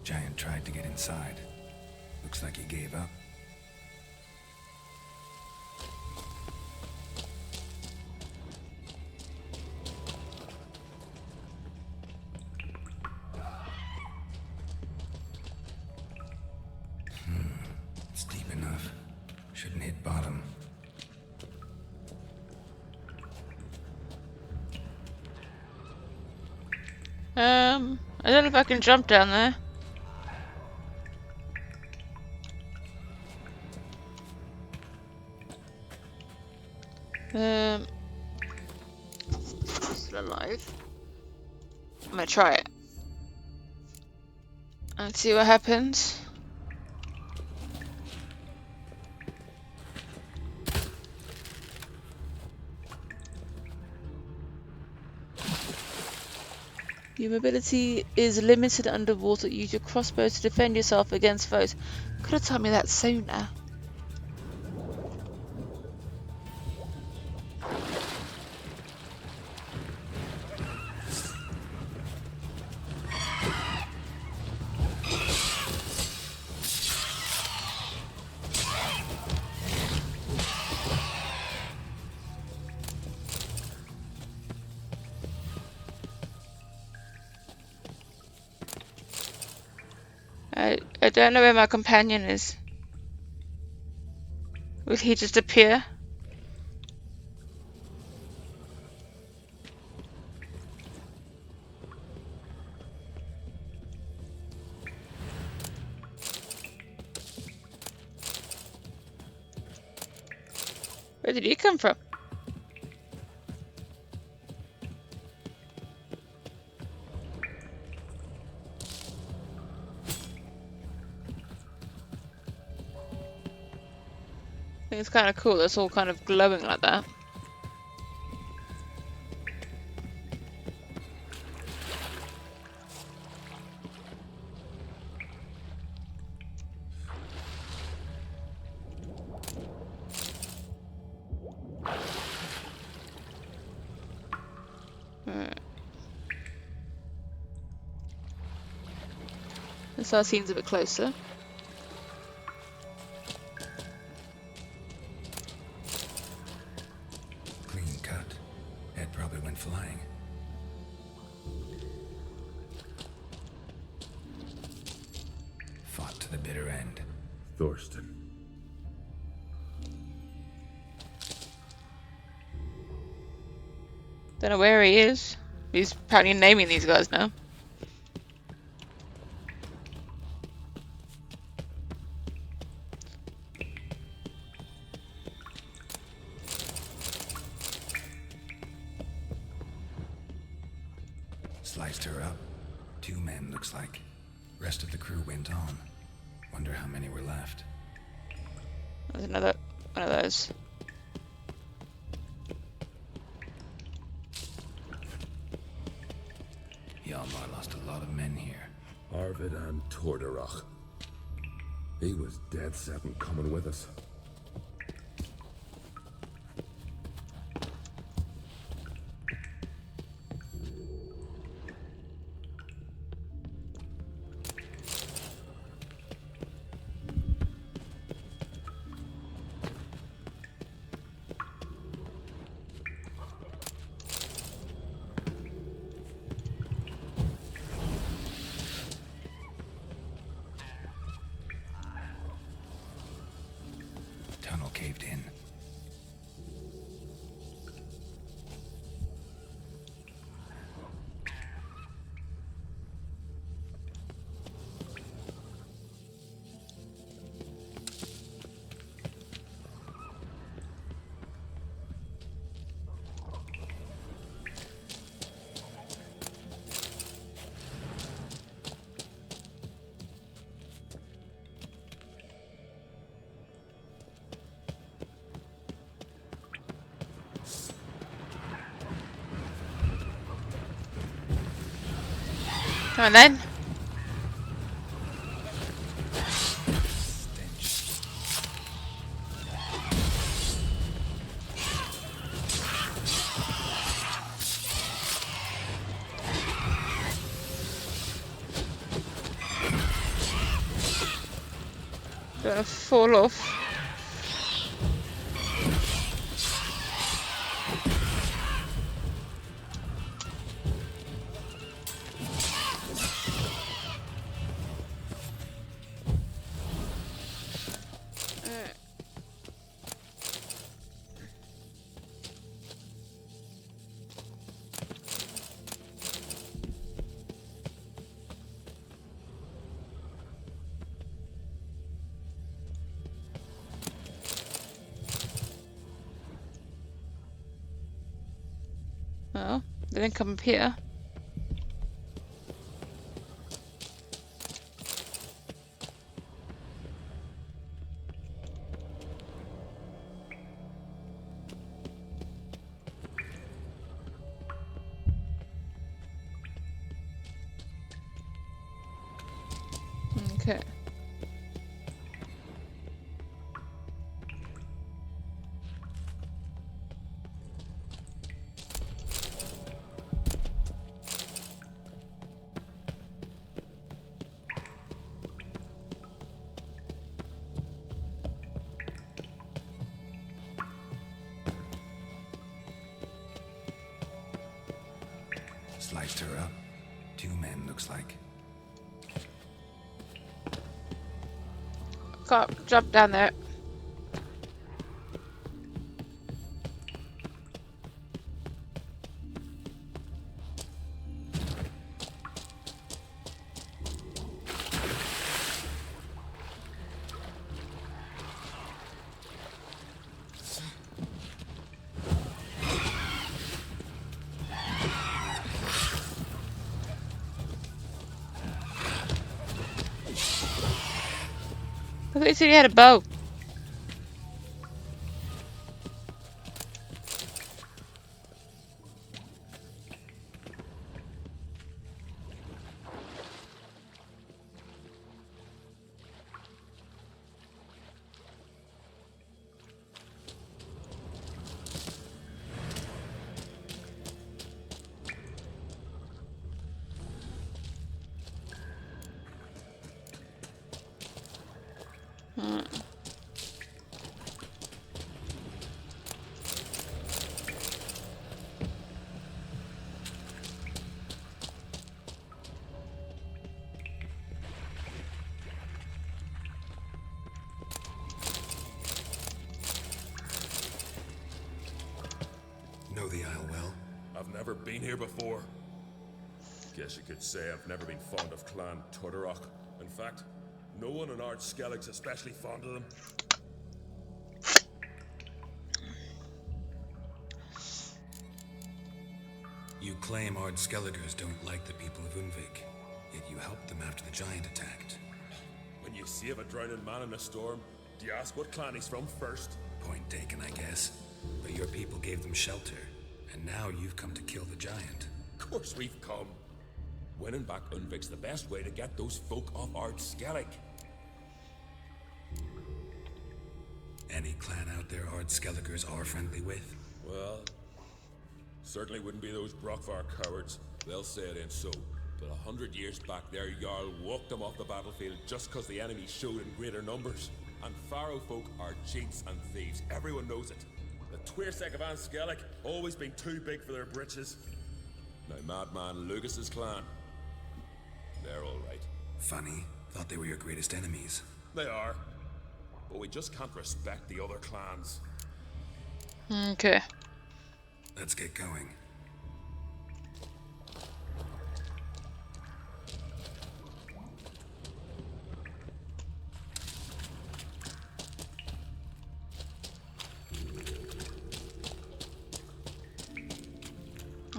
Giant tried to get inside. Looks like he gave up. It's deep enough. Shouldn't hit bottom. I don't know if I can jump down there. Still alive. I'm gonna try it and see what happens. Your mobility is limited underwater. Use your crossbow to defend yourself against foes. Could have told me that sooner. I don't know where my companion is. Will he just appear? Where did he come from? I think it's kind of cool. It's all kind of glowing like that. This our scene's a bit closer. Clean cut. Ed probably went flying. Fought to the bitter end. Thorsten. Don't know where he is. He's apparently naming these guys now. Sliced her up. 2 men, looks like. Rest of the crew went on. Wonder how many were left. There's another one of those. Hjalmar lost a lot of men here. Arvid and Torderach. He was dead set on coming with us. Tunnel caved in. Come on then. Gonna fall off. Well, they didn't come up here. Okay. Sliced her up. 2 men, looks like. Can't jump down there. I thought you said you had a bow. been here before. Guess you could say I've never been fond of Clan Turdarach. In fact, no one in Ard Skellig's especially fond of them. You claim Ard Skelligers don't like the people of Undvik, yet you helped them after the giant attacked. When you save a drowning man in a storm, do you ask what clan he's from first? Point taken, I guess. But your people gave them shelter, and now you've come to kill the giant. Of course we've come. Winning back Undvik's the best way to get those folk off Ard Skellig. Any clan out there Ard Skelligers are friendly with? Well, certainly wouldn't be those Brockvar cowards. They'll say it ain't so. But 100 years back their Jarl walked them off the battlefield just because the enemy showed in greater numbers. And Pharaoh folk are cheats and thieves. Everyone knows it. The Twirsec of An Skellig always been too big for their britches. Now Madman Lucas's clan, they're all right. Funny. Thought they were your greatest enemies. They are. But we just can't respect the other clans. Okay. Let's get going.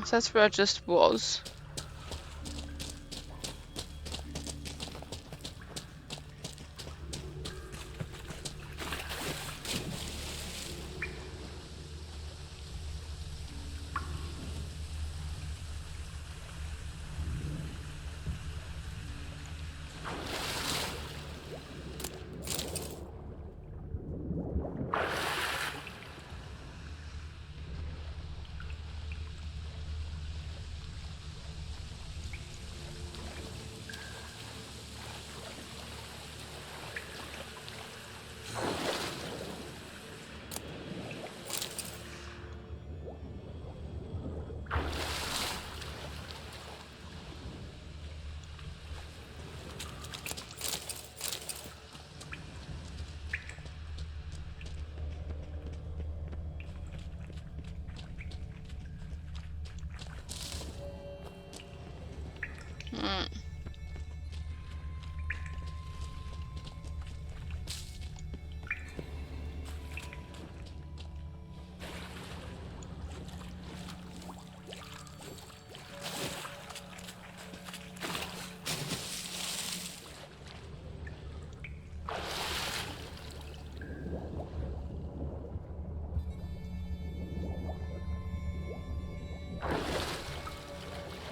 So that's where I just was.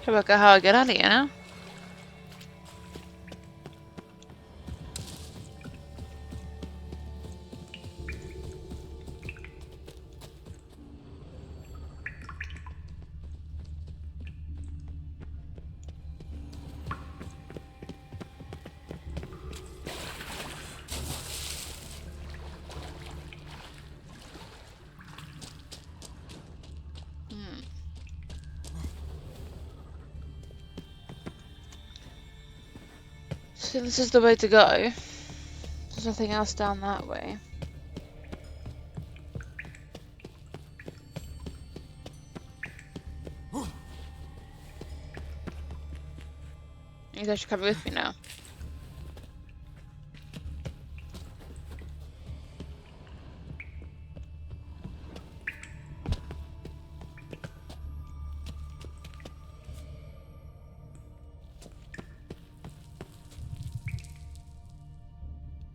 Ska vi åka höger allena? So this is the way to go. There's nothing else down that way. You guys should come with me now.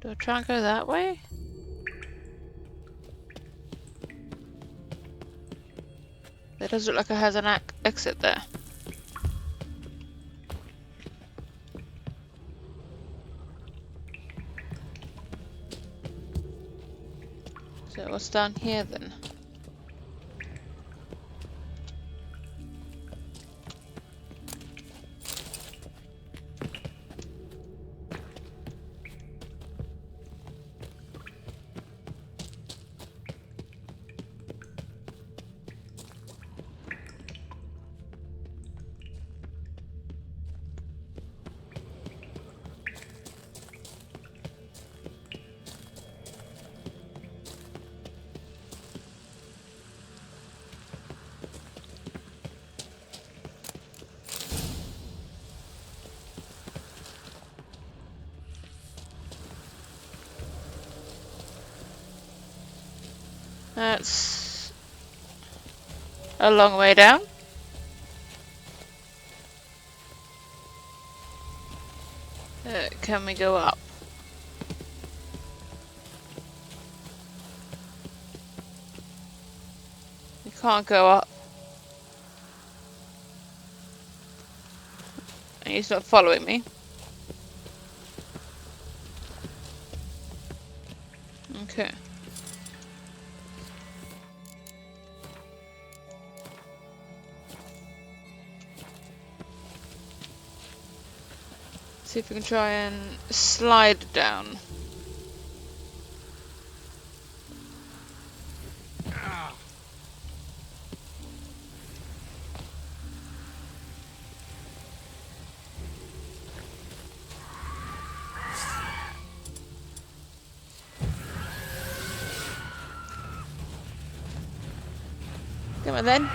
Do I try and go that way? It does look like it has an exit there. So what's down here then? That's a long way down. Can we go up? We can't go up. And he's not following me. Okay. See if we can try and slide down. Come on then.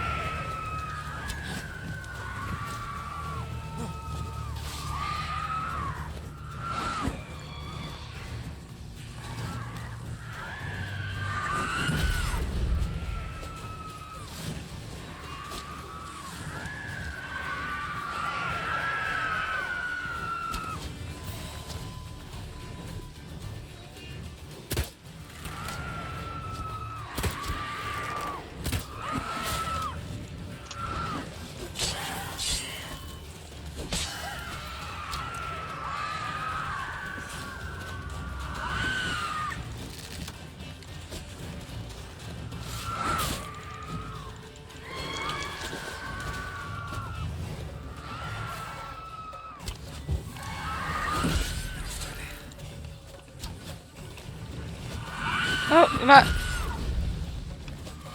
Oh, we might.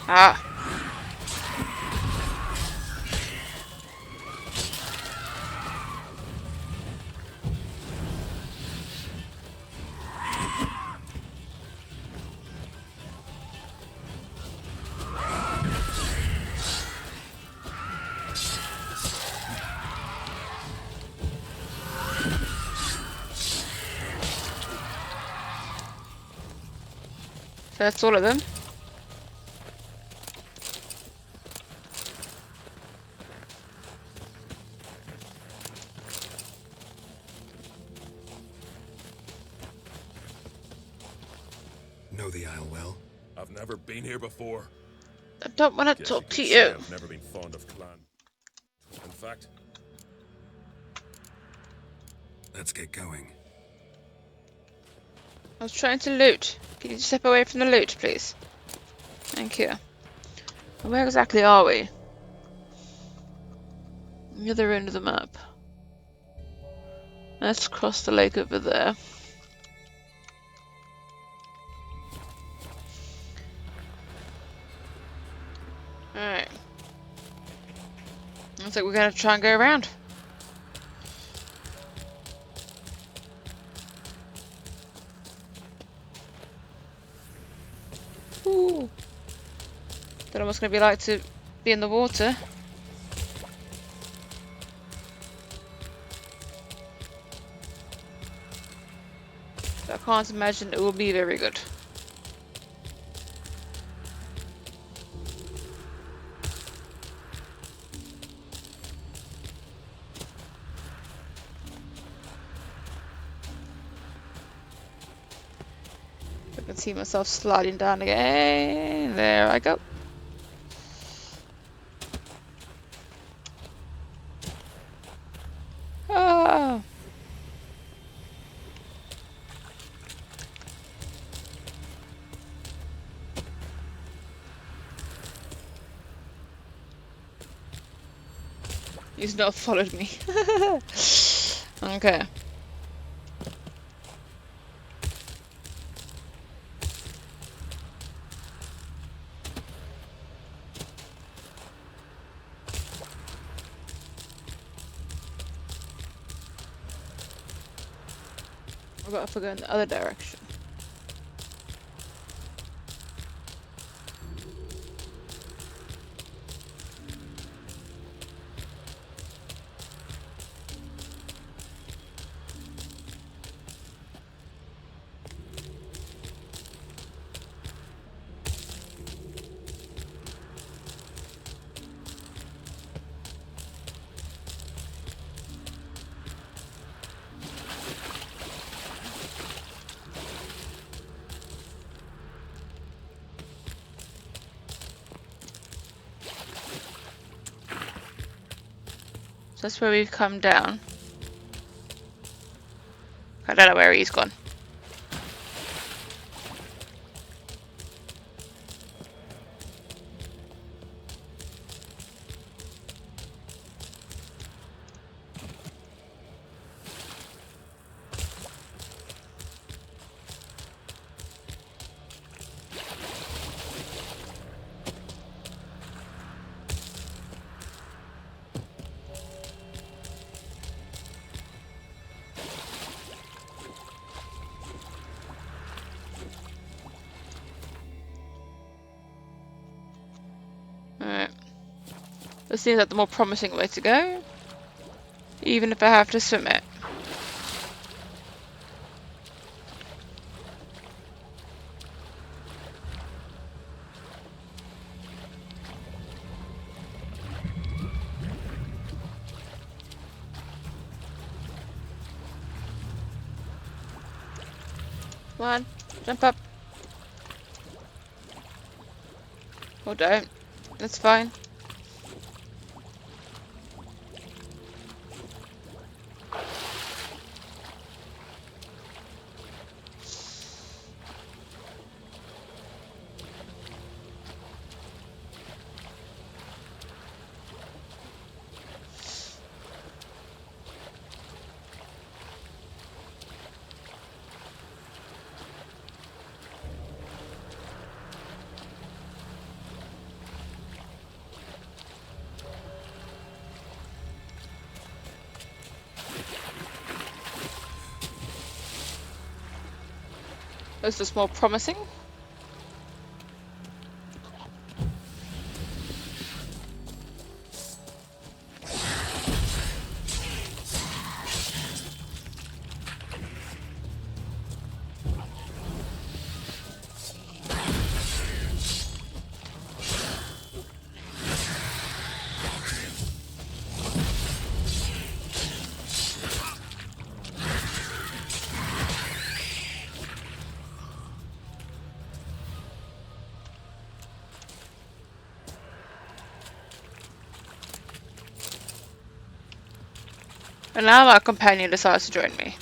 Ah. So that's all of them. Know the Isle well? I've never been here before. I don't want to Guess talk could to say you. I've never been fond of clan. In fact, Let's get going. I was trying to loot. Can you step away from the loot, please? Thank you. Where exactly are we? The other end of the map. Let's cross the lake over there. Alright. Looks like we're gonna try and go around. Ooh. Don't know what's gonna be like to be in the water. But I can't imagine it will be very good. I can see myself sliding down again. There I go. Ah. He's not followed me. Okay. I've got to go in the other direction. So that's where we've come down. I don't know where he's gone. Alright. This seems like the more promising way to go. Even if I have to swim it. Come on, jump up. Or don't. That's fine. This is more promising. And now our companion decides to join me.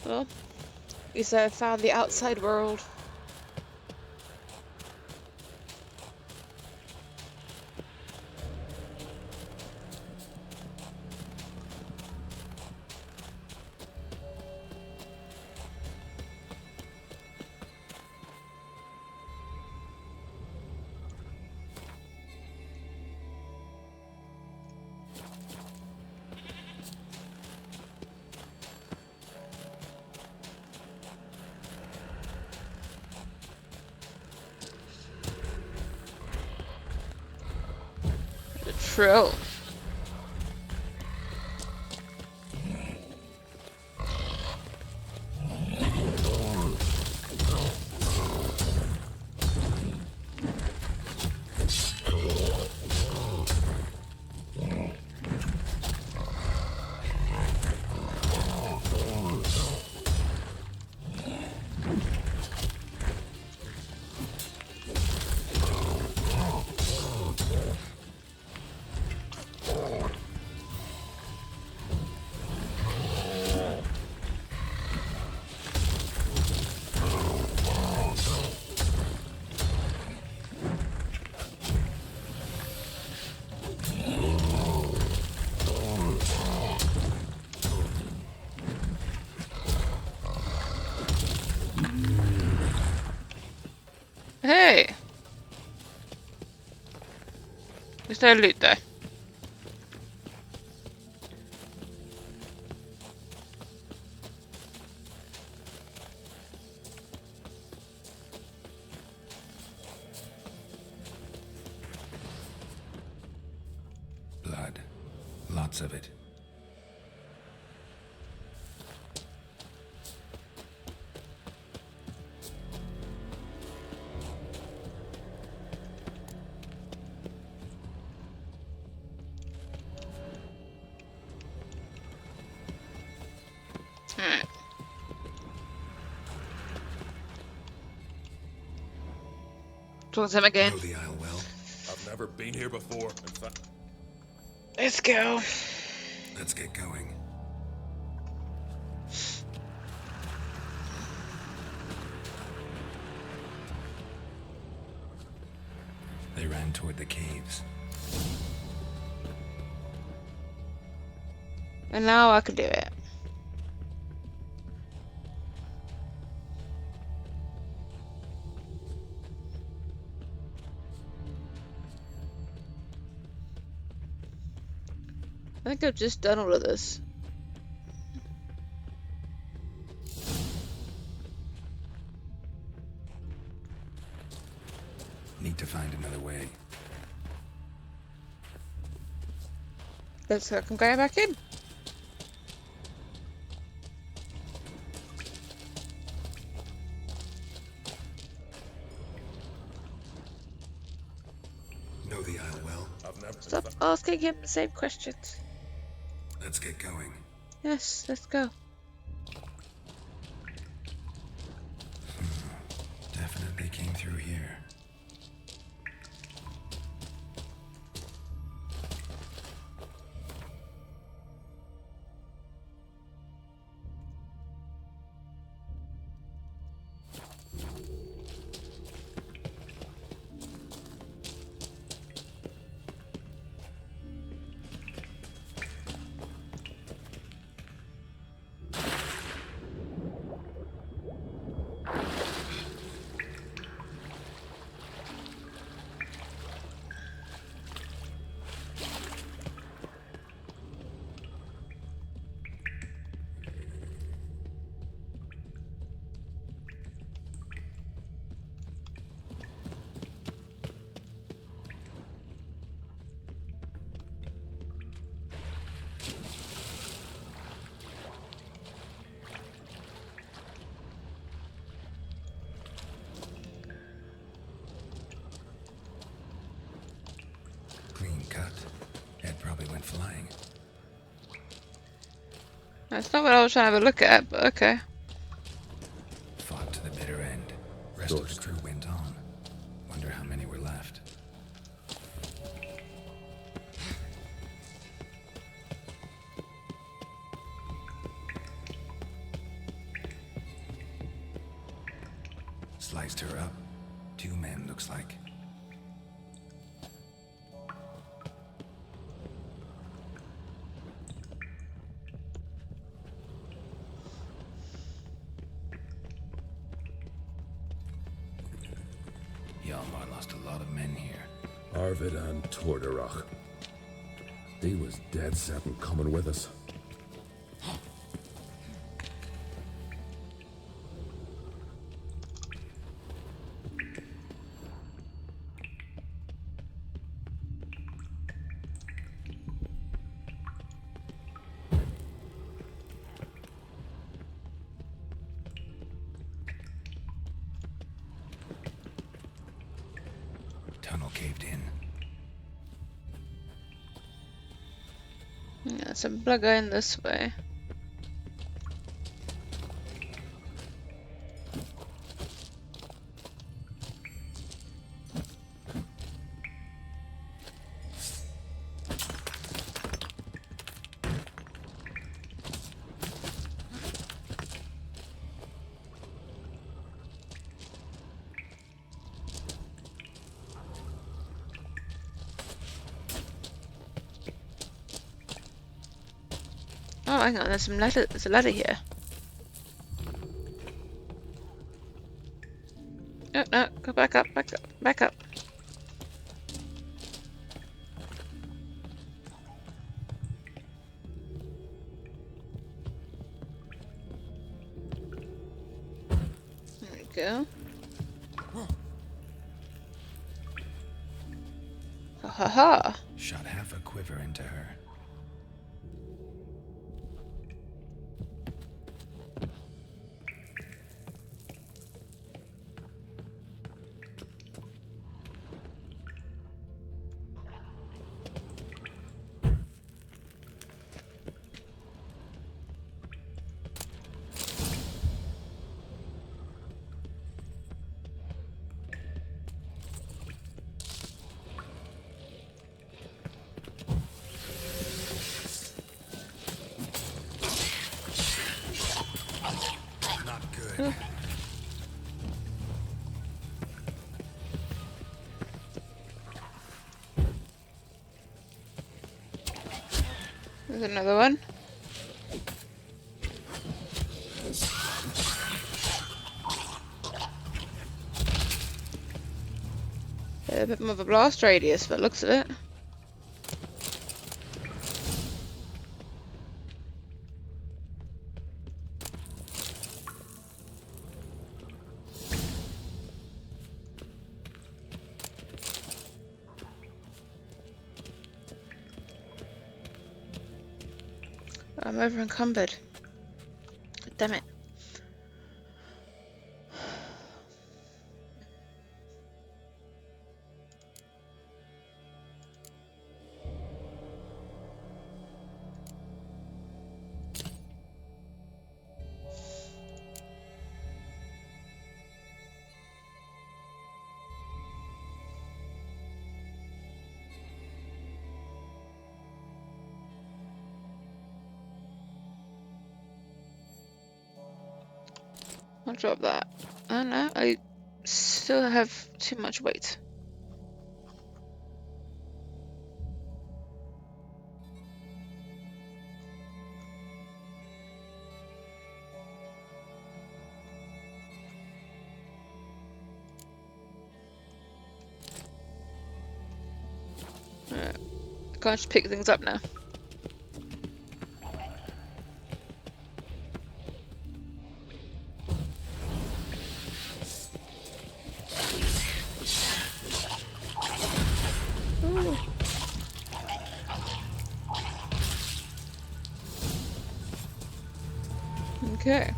Well, at least I found the outside world. The trill. Hey! Is there loot there? Blood. Lots of it. Talk to him again. Know the Isle well? I've never been here before. In fact, Let's go. Let's get going. They ran toward the caves. And now I can do it. I think I've just done all of this. Need to find another way. Looks like I'm going back in. Know the Isle well? I've never. Stop asking him the same questions. Let's get going. Yes, let's go. Definitely came through here. Clean cut. Head probably went flying. That's not what I was trying to have a look at, but okay. Fought to the bitter end. Rest of the crew went on. Wonder how many were left. Sliced her up. 2 men, looks like. Hjalmar lost a lot of men here. Arvid and Torderach. He was dead set on coming with us. Tunnel caved in. Yeah, some blood going this way. Oh, hang on, there's some ladder. There's a ladder here. No, no, go back up, back up, back up. There we go. Ha ha ha. Shot half a quiver into her. Good. There's another one. Yeah, a bit more of a blast radius, but looks of it. I'm over encumbered. Damn it. I'll drop that. I don't know, I still have too much weight. Alright, I can't just pick things up now. Ooh. Okay.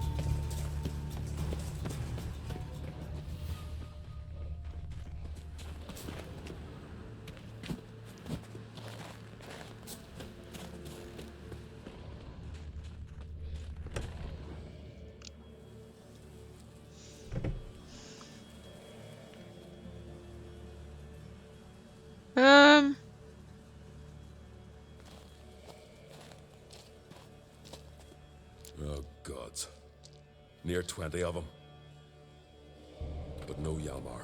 Oh, gods. Near 20 of them. But no Hjalmar.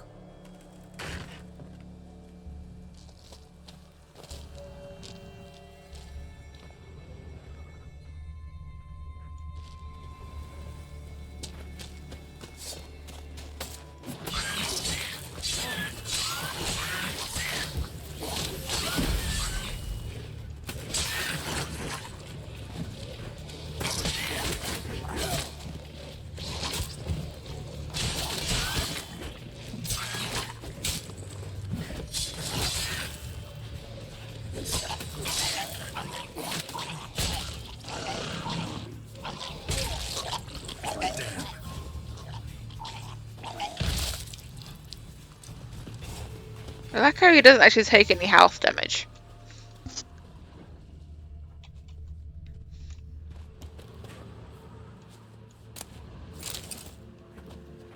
I like how he doesn't actually take any health damage.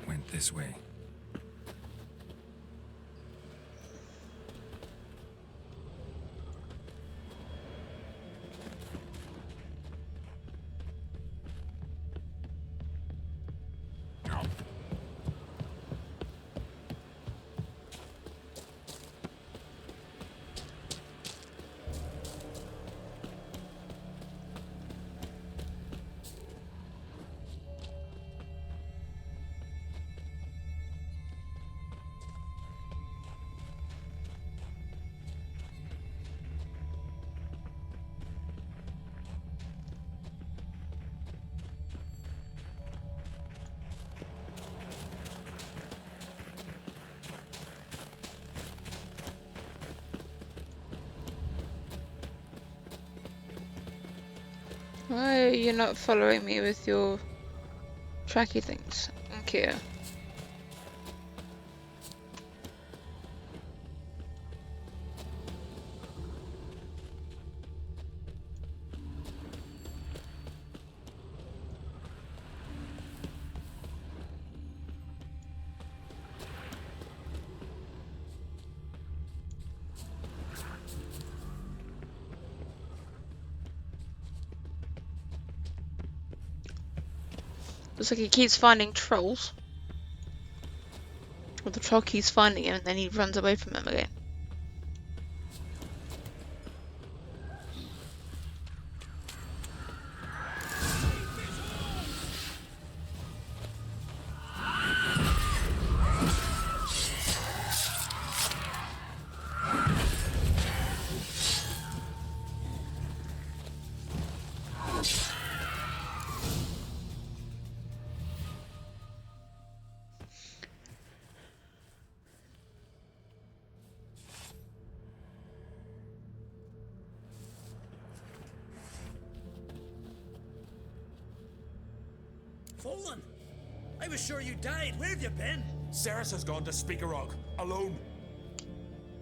Went this way. Why are you not following me with your tracky things? Okay. Looks like he keeps finding trolls. Or the troll keeps finding him and then he runs away from him again. Fallen! I was sure you died. Where have you been? Ceres has gone to Speakerog, alone.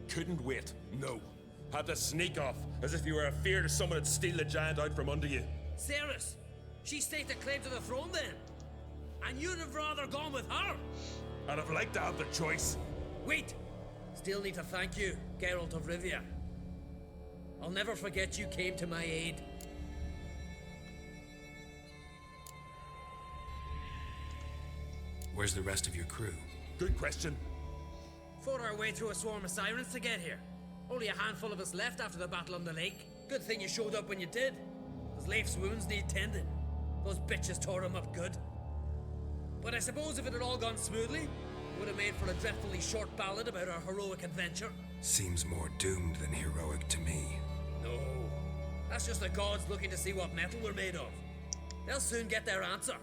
Couldn't wait, no. Had to sneak off, as if you were afeard of someone would steal the giant out from under you. Ceres! She staked a claim to the throne then. And you'd have rather gone with her. I'd have liked to have the choice. Wait! Still need to thank you, Geralt of Rivia. I'll never forget you came to my aid. Where's the rest of your crew? Good question. Fought our way through a swarm of sirens to get here. Only a handful of us left after the battle on the lake. Good thing you showed up when you did. Because Leif's wounds need tending. Those bitches tore him up good. But I suppose if it had all gone smoothly, it would have made for a dreadfully short ballad about our heroic adventure. Seems more doomed than heroic to me. No. That's just the gods looking to see what metal we're made of. They'll soon get their answer.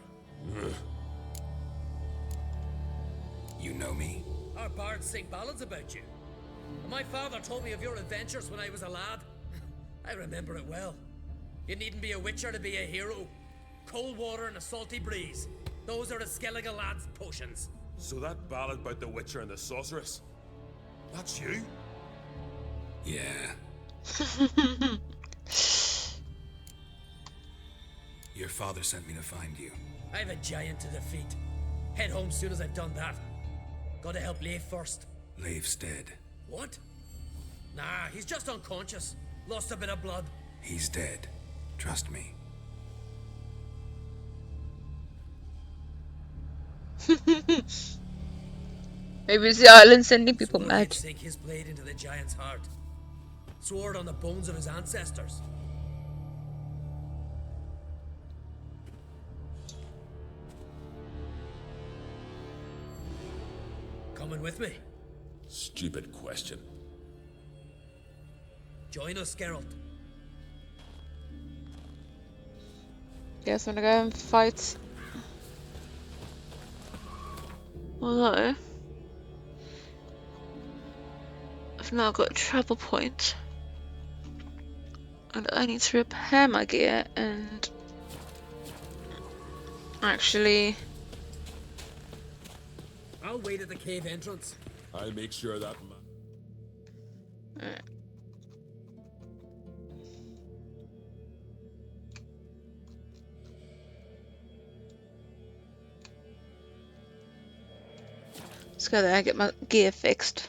You know me? Our bards sing ballads about you. And my father told me of your adventures when I was a lad. I remember it well. You needn't be a witcher to be a hero. Cold water and a salty breeze. Those are a Skellige lad's potions. So that ballad about the Witcher and the Sorceress, that's you? Yeah. Your father sent me to find you. I have a giant to defeat. Head home soon as I've done that. Gotta help Leif first. Leif's dead. What? Nah, he's just unconscious. Lost a bit of blood. He's dead. Trust me. Maybe it's the island sending people mad. Sink his blade into the giant's heart. Sword on the bones of his ancestors. Coming with me? Stupid question. Join us, Geralt. Guess I'm gonna go and fight. Although I've now got a travel point and I need to repair my gear and actually I'll wait at the cave entrance. I'll make sure that let's go there, get my gear fixed,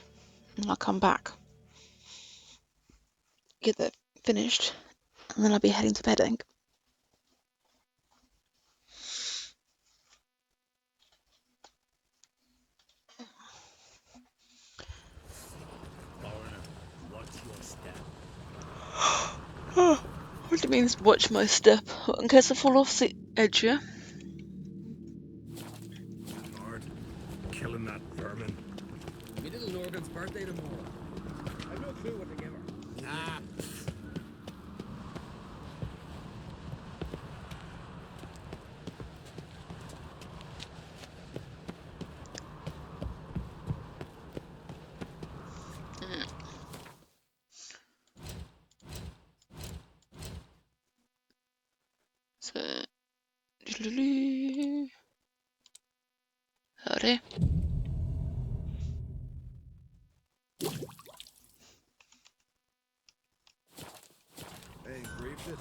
and I'll come back. Get that finished, and then I'll be heading to bed, I think. What do you mean, watch my step? In case I fall off the edge, yeah? Lord, killing that vermin. Me little Norgan's birthday tomorrow. I've no clue what to give her. Nah. So, howdy. Hey, engraved it.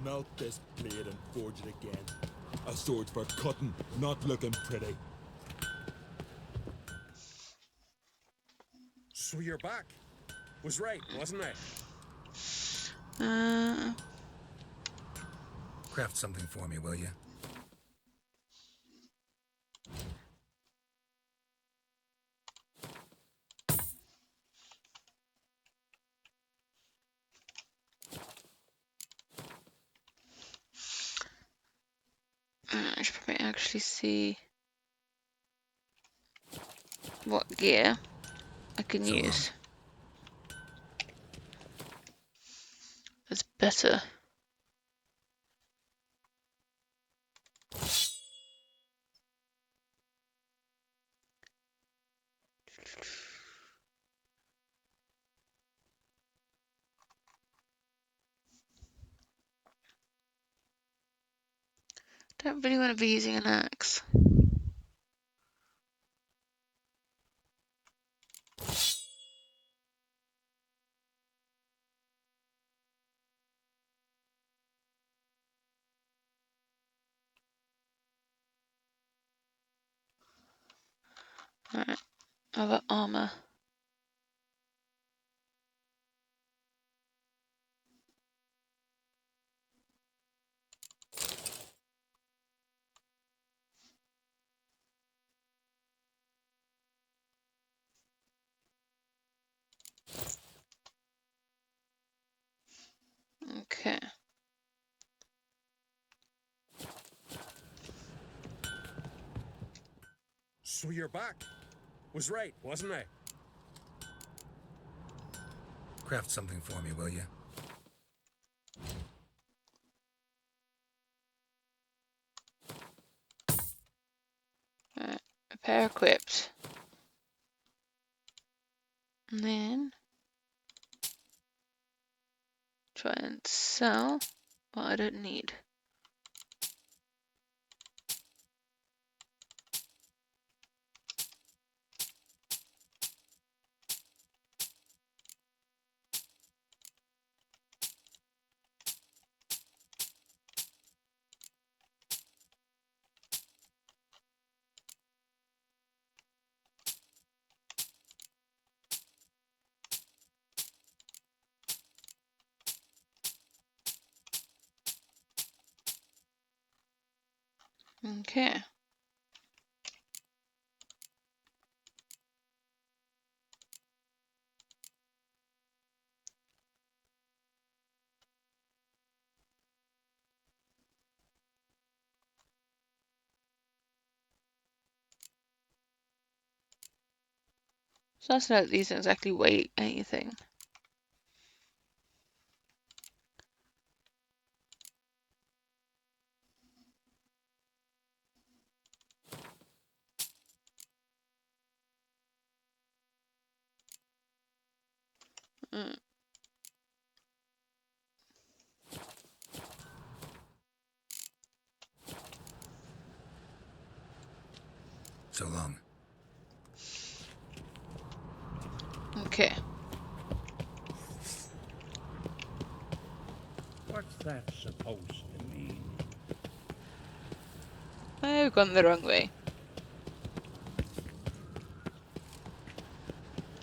Melt this blade and forge it again. A sword for cutting, not looking pretty. So you're back. Was right, wasn't I? Craft something for me, will you? I should probably actually see what gear I can So long. use. It's better. Don't really want to be using an axe. Alright, other armor. Okay. So you're back. Was right, wasn't I? Craft something for me, will you? Alright, repair equipped. And then try and sell what I don't need. Okay. So that's not these don't exactly weigh anything. Mm. So long. Okay. What's that supposed to mean? I've gone the wrong way.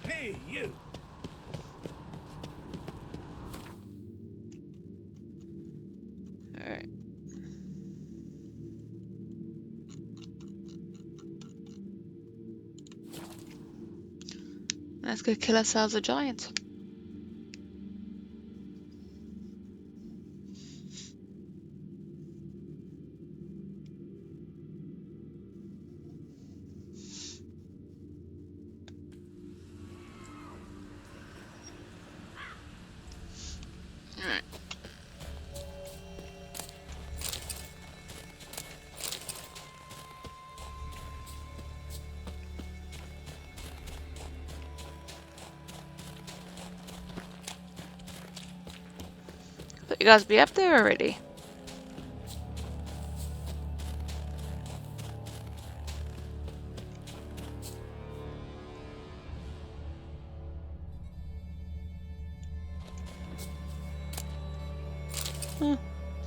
Hey, you! Alright. Let's go kill ourselves a giant. Alright. Thought you guys be up there already.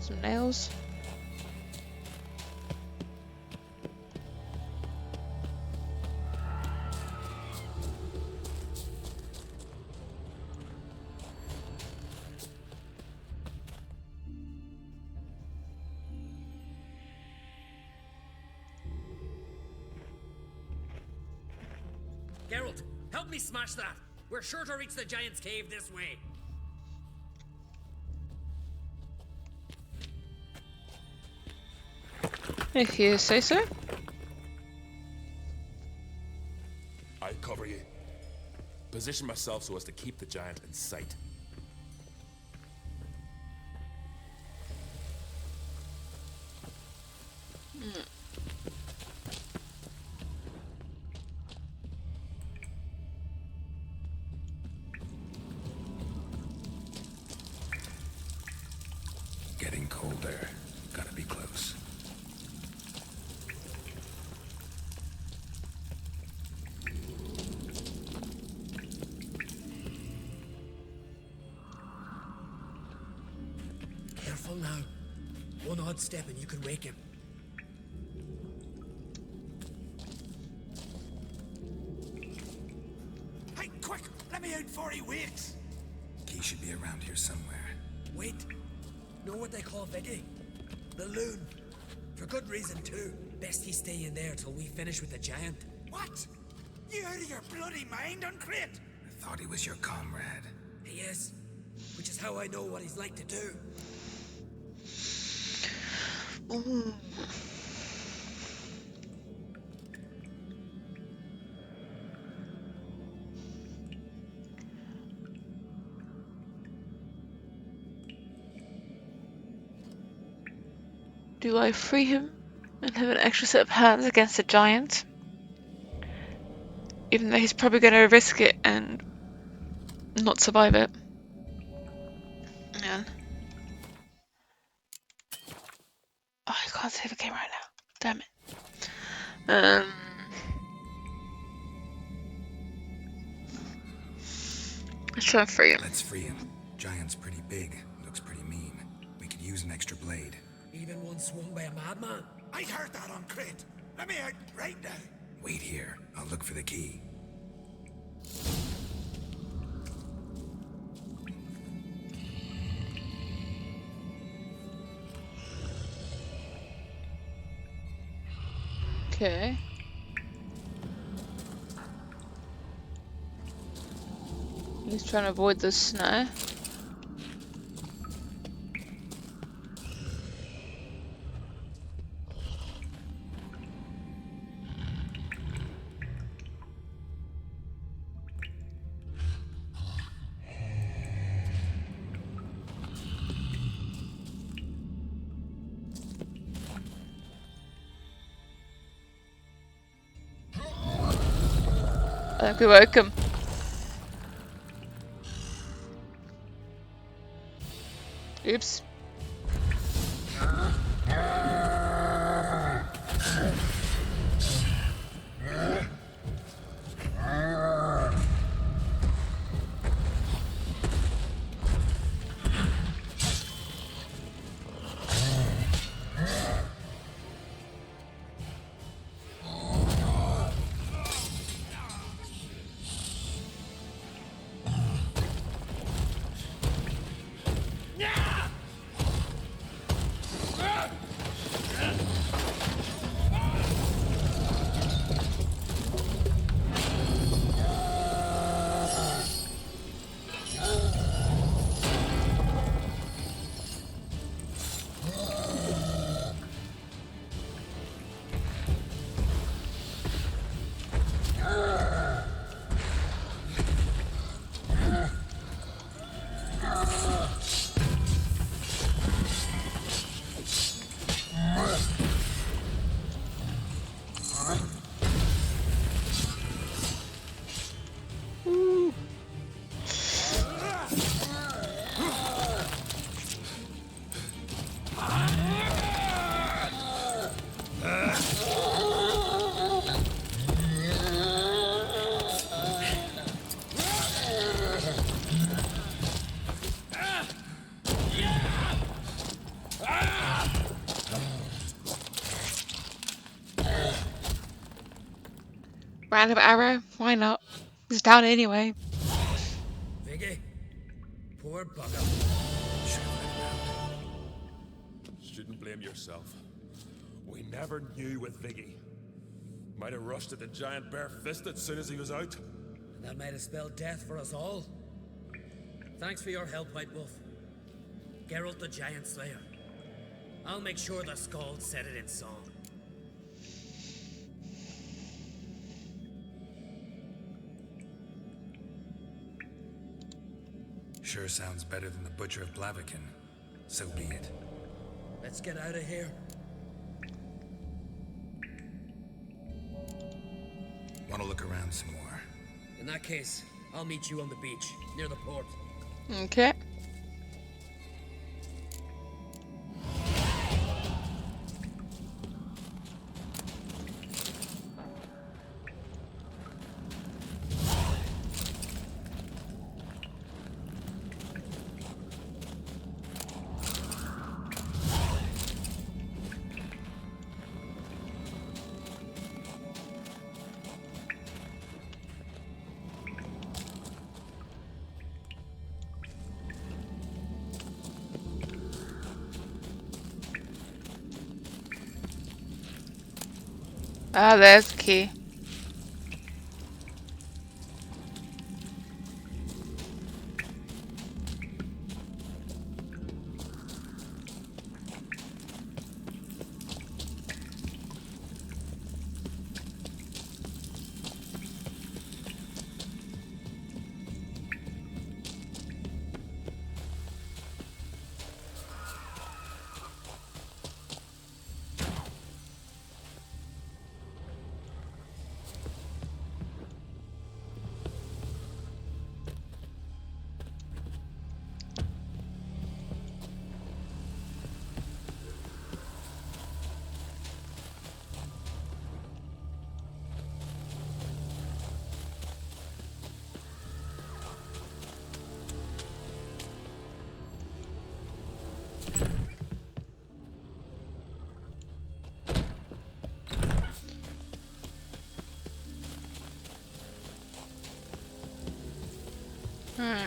Some nails. Geralt, help me smash that! We're sure to reach the giant's cave this way. If you say so. I cover you. Position myself so as to keep the giant in sight. Getting colder. Gotta be close. Careful now. One odd step and you can wake him. Hey, quick! Let me out before he wakes! Key should be around here somewhere. Wait. Know what they call Viggy? The loon. For good reason too. Best he stay in there till we finish with the giant. What? You out of your bloody mind, Uncrate? I thought he was your comrade. He is. Which is how I know what he's like to do. Ooh. Do I free him and have an extra set of hands against the giant? Even though he's probably going to risk it and not survive it. Yeah. Oh, I can't save a game right now. Damn it. Let's try and free him. Let's free him. Giant's pretty big. Looks pretty mean. We could use an extra blade. Even one swung by a madman. I'd heard that, Uncrate. Let me out right now. Wait here. I'll look for the key. Okay. He's trying to avoid the snow. I think we woke him. Oops. Random arrow? Why not? He's down anyway. Viggy. Poor bugger. Shouldn't blame yourself. We never knew with Viggy. Might have rushed at the giant bare-fisted as soon as he was out. That might have spelled death for us all. Thanks for your help, White Wolf. Geralt the Giant Slayer. I'll make sure the Scald said it in song. Sure sounds better than the Butcher of Blaviken. So be it. Let's get out of here. Want to look around some more? In that case, I'll meet you on the beach, near the port. Okay. Ah, there's the key. Hmm.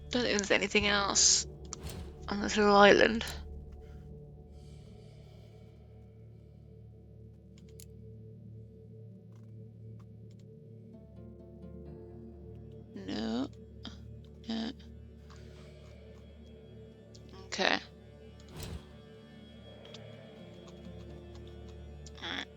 Don't think there's anything else on this little island. No. No. Okay. Alright.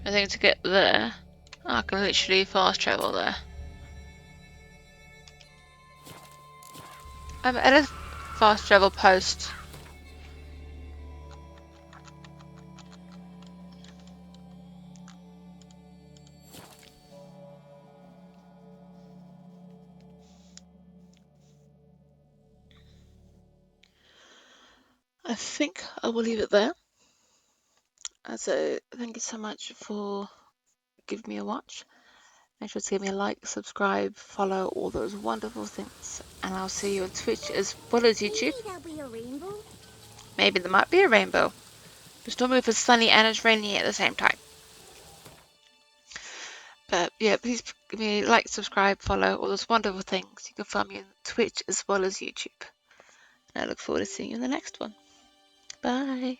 I think to get there, I can literally fast travel there. I'm at a fast travel post. I think I will leave it there. So thank you so much for giving me a watch. Make sure to give me a like, subscribe, follow, all those wonderful things. And I'll see you on Twitch as well as YouTube. Maybe there'll be a rainbow. Maybe there might be a rainbow. Just normally if it's sunny and it's rainy at the same time. But yeah, please give me a like, subscribe, follow, all those wonderful things. You can find me on Twitch as well as YouTube. And I look forward to seeing you in the next one. Bye.